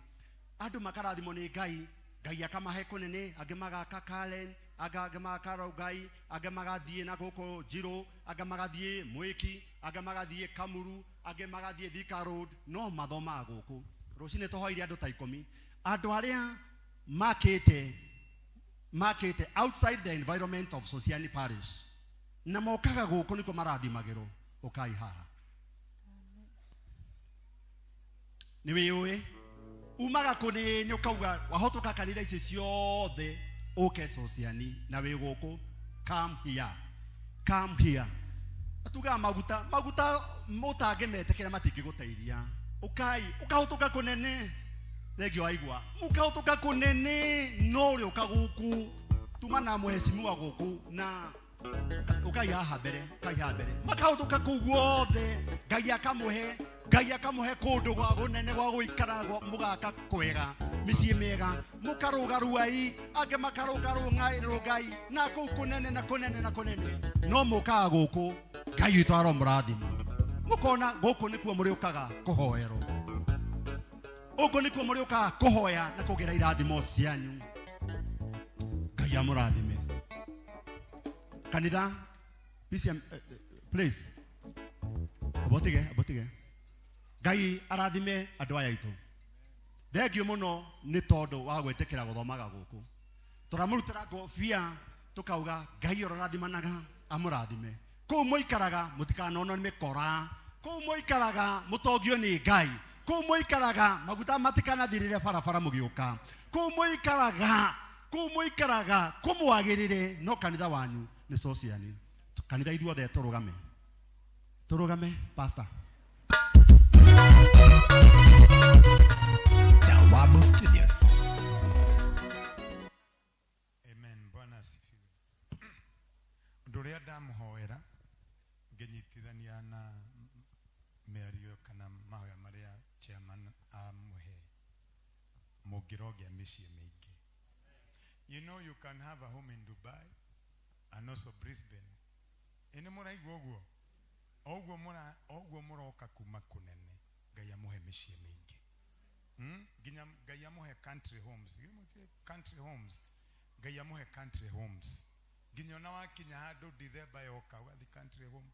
andũ makarathimo nĩ Ngai, Ngai akamahe kũnene, angĩ magaka Karen, angĩ magaka Ngai, angĩ magathiĩ na gũkũ Njiro, angĩ magathiĩ Mwiki, angĩ magathiĩ Kamuru, angĩ magathiĩ Thika Road. No mathomaga gũkũ. Rũcinĩ tũhoire andũ ta 10. Andũ arĩa makĩte outside the environment of Sociani Parish na mokaga gũkũ nĩko marathimagĩrwo. Ũkai haha. Nĩ wĩũĩ umaga kũnĩ ũkauga wahotũka kanitha ici ciothe ũke Sociani na wĩ gũkũ. Come here. Atuga maguta mũtangĩmetĩkĩra matingĩgũteithia. Ũkahotũka kũnene. Thengio waigua mũkahotũka kũnene no ũrĩ ũka gũkũ tuma na mũhecimiwa gũkũ na ũkai haha mbere. Makahotũka kũu guothe Ngai akamuhe kũndũ gwa gũnene gwa gũikara mũgaka kwega mĩciĩ mĩega mũkarũga ruai angĩ makarũga rũngai na kũu kũnene no mũkaga gũkũ Ngai witũ aromũrathima. Mũkona gũkũ nĩkuo mũrĩũkaga kũhoerwo, gũkũ nĩkuo mũrĩũkaga kũhoya na kũgĩra irathimo cianyu. Ngai amũrathime. Kanitha P.C.E.A. please abotige Ngai arathime andũ aya aitũ. Thengio mũno nĩ tondũ wa gwĩtĩkĩra gũthomaga gũkũ. Tũramũrutĩra ngobia tũkauga Ngai ũrathimanaga amũrathime. Kũu mũikaraga mũtikanonwo nĩ mĩkora, kũu mũikaraga mũtongio nĩ Ngai, kũu mũikaraga maguta matikanathirĩre barabara mũgĩũka, kũu mũikaraga kũmwagĩrĩre. No kanitha wanyu nĩ Sociani. Kanitha ithuothe tũrũgame pastor. Jawabu Studios. Amen. Bwana asifiwe. Ũndũ ũrĩa ndamũhoera ngĩnyitithania na mĩario kana mahoya marĩa chairman amũhe mũngĩrogĩa mĩciĩ mĩingĩ. You know you can have a home in Dubai and also Brisbane. Ene mũraigua ũguo? Oguo mũroka kuma kũnene. Ngai amũhe mĩciĩ mĩingĩ. Nginya Ngai amũhe country homes. Country homes. ngai amuhe country homes nginya ona wakinya handu December yoka ugathi country home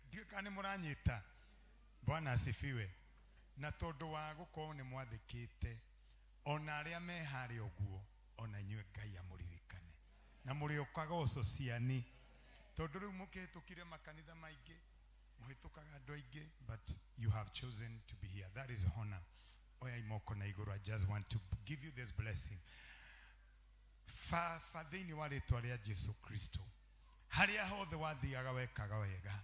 ndiwe kana muranyita Bwana asifiwe na tondu wa gukorwo ni mwathikite ona aria me hari oguo ona inywe ngai amuririkane na muri okaga ucociani tondu riu mukihitukire makanitha maingi muhitukaga andu aingi but you have chosen to be here. That is honor. Oya imoko na iguru. I just want to give you this blessing. Fathini wa ritwa ria Jesu Kristo haria hothe wathiaga wekaga wega.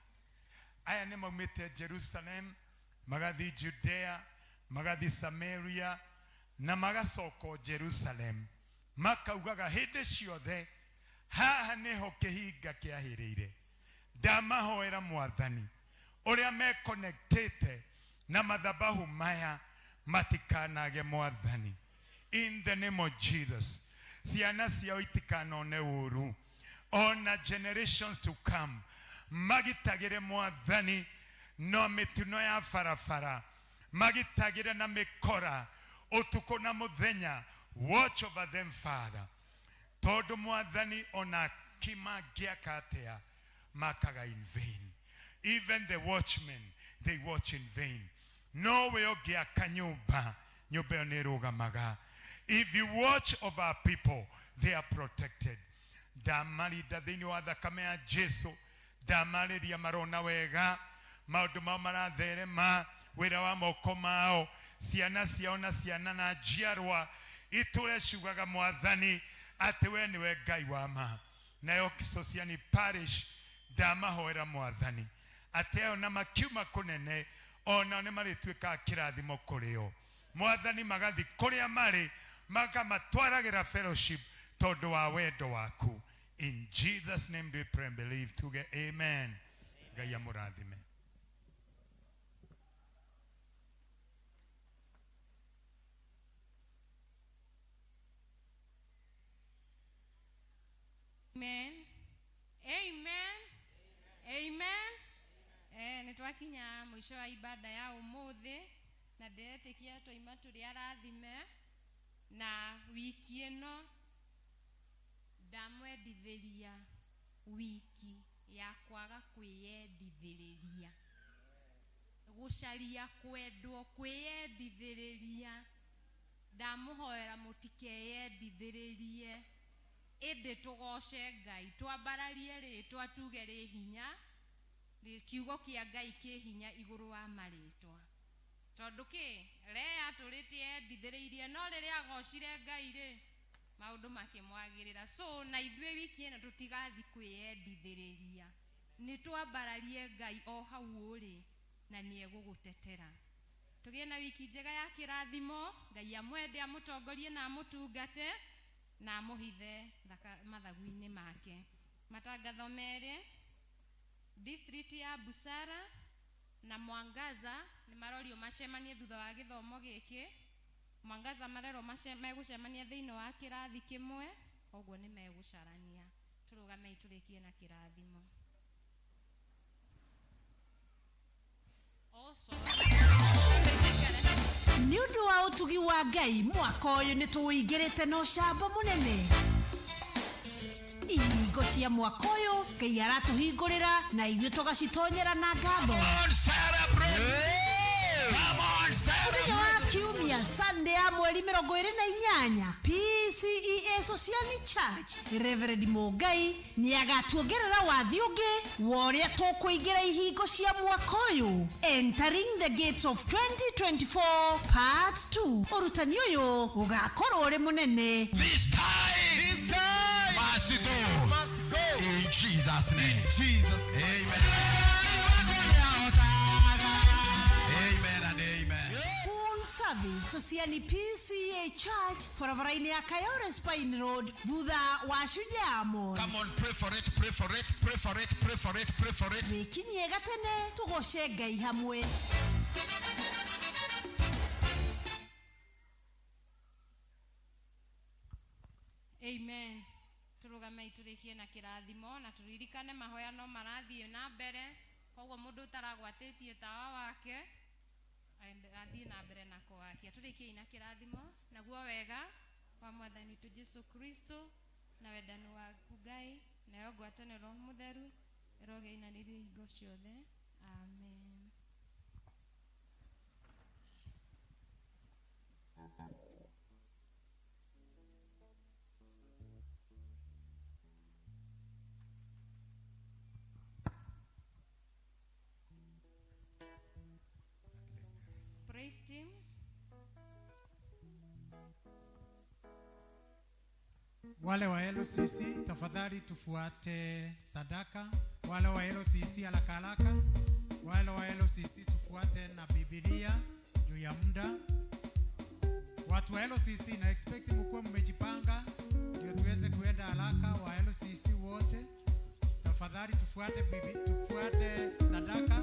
Aya ni maumite Jerusalem magathi Judea magathi Samaria na magasoko Jerusalem makaugaga hindi ciothe haha niho kihinga kiahirire ndamahoera mwathani uria me connected na madhabahu maya matikanage mwathani in the name of Jesus. Ciana ciao itikanone uru ona generations to come magitagire mwathani no mituno ya farafara magitagire na mikora utuko na muthenya. Watch over them, Father. Todo mwathani ona kimagia katea makaga in vain. Even the watchmen, they watch in vain. No way ogia kanyumba nyumba onirugamaga. If you watch over our people, they are protected. Damari dathini wa thakame ya Jesu damariria marona wega maundu mao maratherema wira wa moko mao ciana ciao na ciana na njiarwa iture ciugaga mwathani ati we niwe ngai wa ma nayo Kisociani parish ndamahoera mwathani ati ona makiuma kunene ona ne maritwika kirathimo kurio mwathani magathi kuria mari magamatwaragira fellowship tondu wa wendo waku. In Jesus' name do we pray and believe. Together, amen. Ngai amurathime. Amen. Amen. Amen. Nitwakinya mwisho wa ibada ya umuthi na ndetikia twaima turi arathime na wiki ino ndamwendithiria wiki ya kwaga kwiyendithiriria gucaria kwendwo kwiyendithiriria ndamuhoera mutikeyendithiririe indi tugoce ngai twambararie ritwa tuge ri hinya kiugo kia ngai ki hinya iguru wa maritwa tondu ki rea turitie ndithiririe no riria agocire ngai ri maundu makimwagirira so na ithwe wiki ena tutigathi kwiyendithiriria ni twambararie ngai o hau uri na nie gugutetera tugie na wiki njega ya kirathimo ngai amwende amutongorie na amutungate na amuhithe mathagu-ini make. Matangatho meri district ya Busara na Mwangaza ni marorio macemanie thutha wa githomo giki. Mwangaza marero megucemania thiini wa kirathi kimwe oguo ni megucarania. Turugame iturikie na kirathimo. Ni undu wa utugi wa ngai mwaka uyu ni tuwingirite no camba munene ihingo cia mwaka uyu ngai aratuhingurira na ithuĩ tugacitonyera na ngatho. Mũthenya wa kiumia Sunday ya mweri 28 P.C.E.A Social Church Reverend Mungai ni agatuongerera wathi ungi wa ũrĩa tũkũingĩra ihingo cia mwaka ũyũ Entering the Gates of 2024 Part 2. Ũrutani ũyũ ũgakorwo ũrĩ mũnene. This time must go in Jesus' name. Jesus' name. Amen. Amen and amen. Full service Sociani P.C.E.A Church Foravaraini ya Kayore Spine Road thutha wa Shujaa Mall. Come on, pray for it, pray for it, pray for it, pray for it, pray for it. Wikinye gatene tugoce ngai hamwe. Amen. Turugame iturikie na kirathimo na turirikane mahoya no marathie na mbere koguo mundu utaragwatitie tawa wake athie na mbere na kuwakia. Turikie na kirathimo naguo wega wa mwathani tu Jesu Kristo na wendano wa Ngai na yo gwatane Roho Mutheru eroge inanirie hingo ciothe. Amen. Praise team. Wale wa LCC tafadhali tufuate sadaka. Wale wa LCC haraka haraka. Wale wa LCC tufuate na Biblia juu ya muda. Watu wa LCC na expect mkuwe mmejipanga ndio tuweze kuenda haraka. Wa LCC wote tafadhali tufuate sadaka.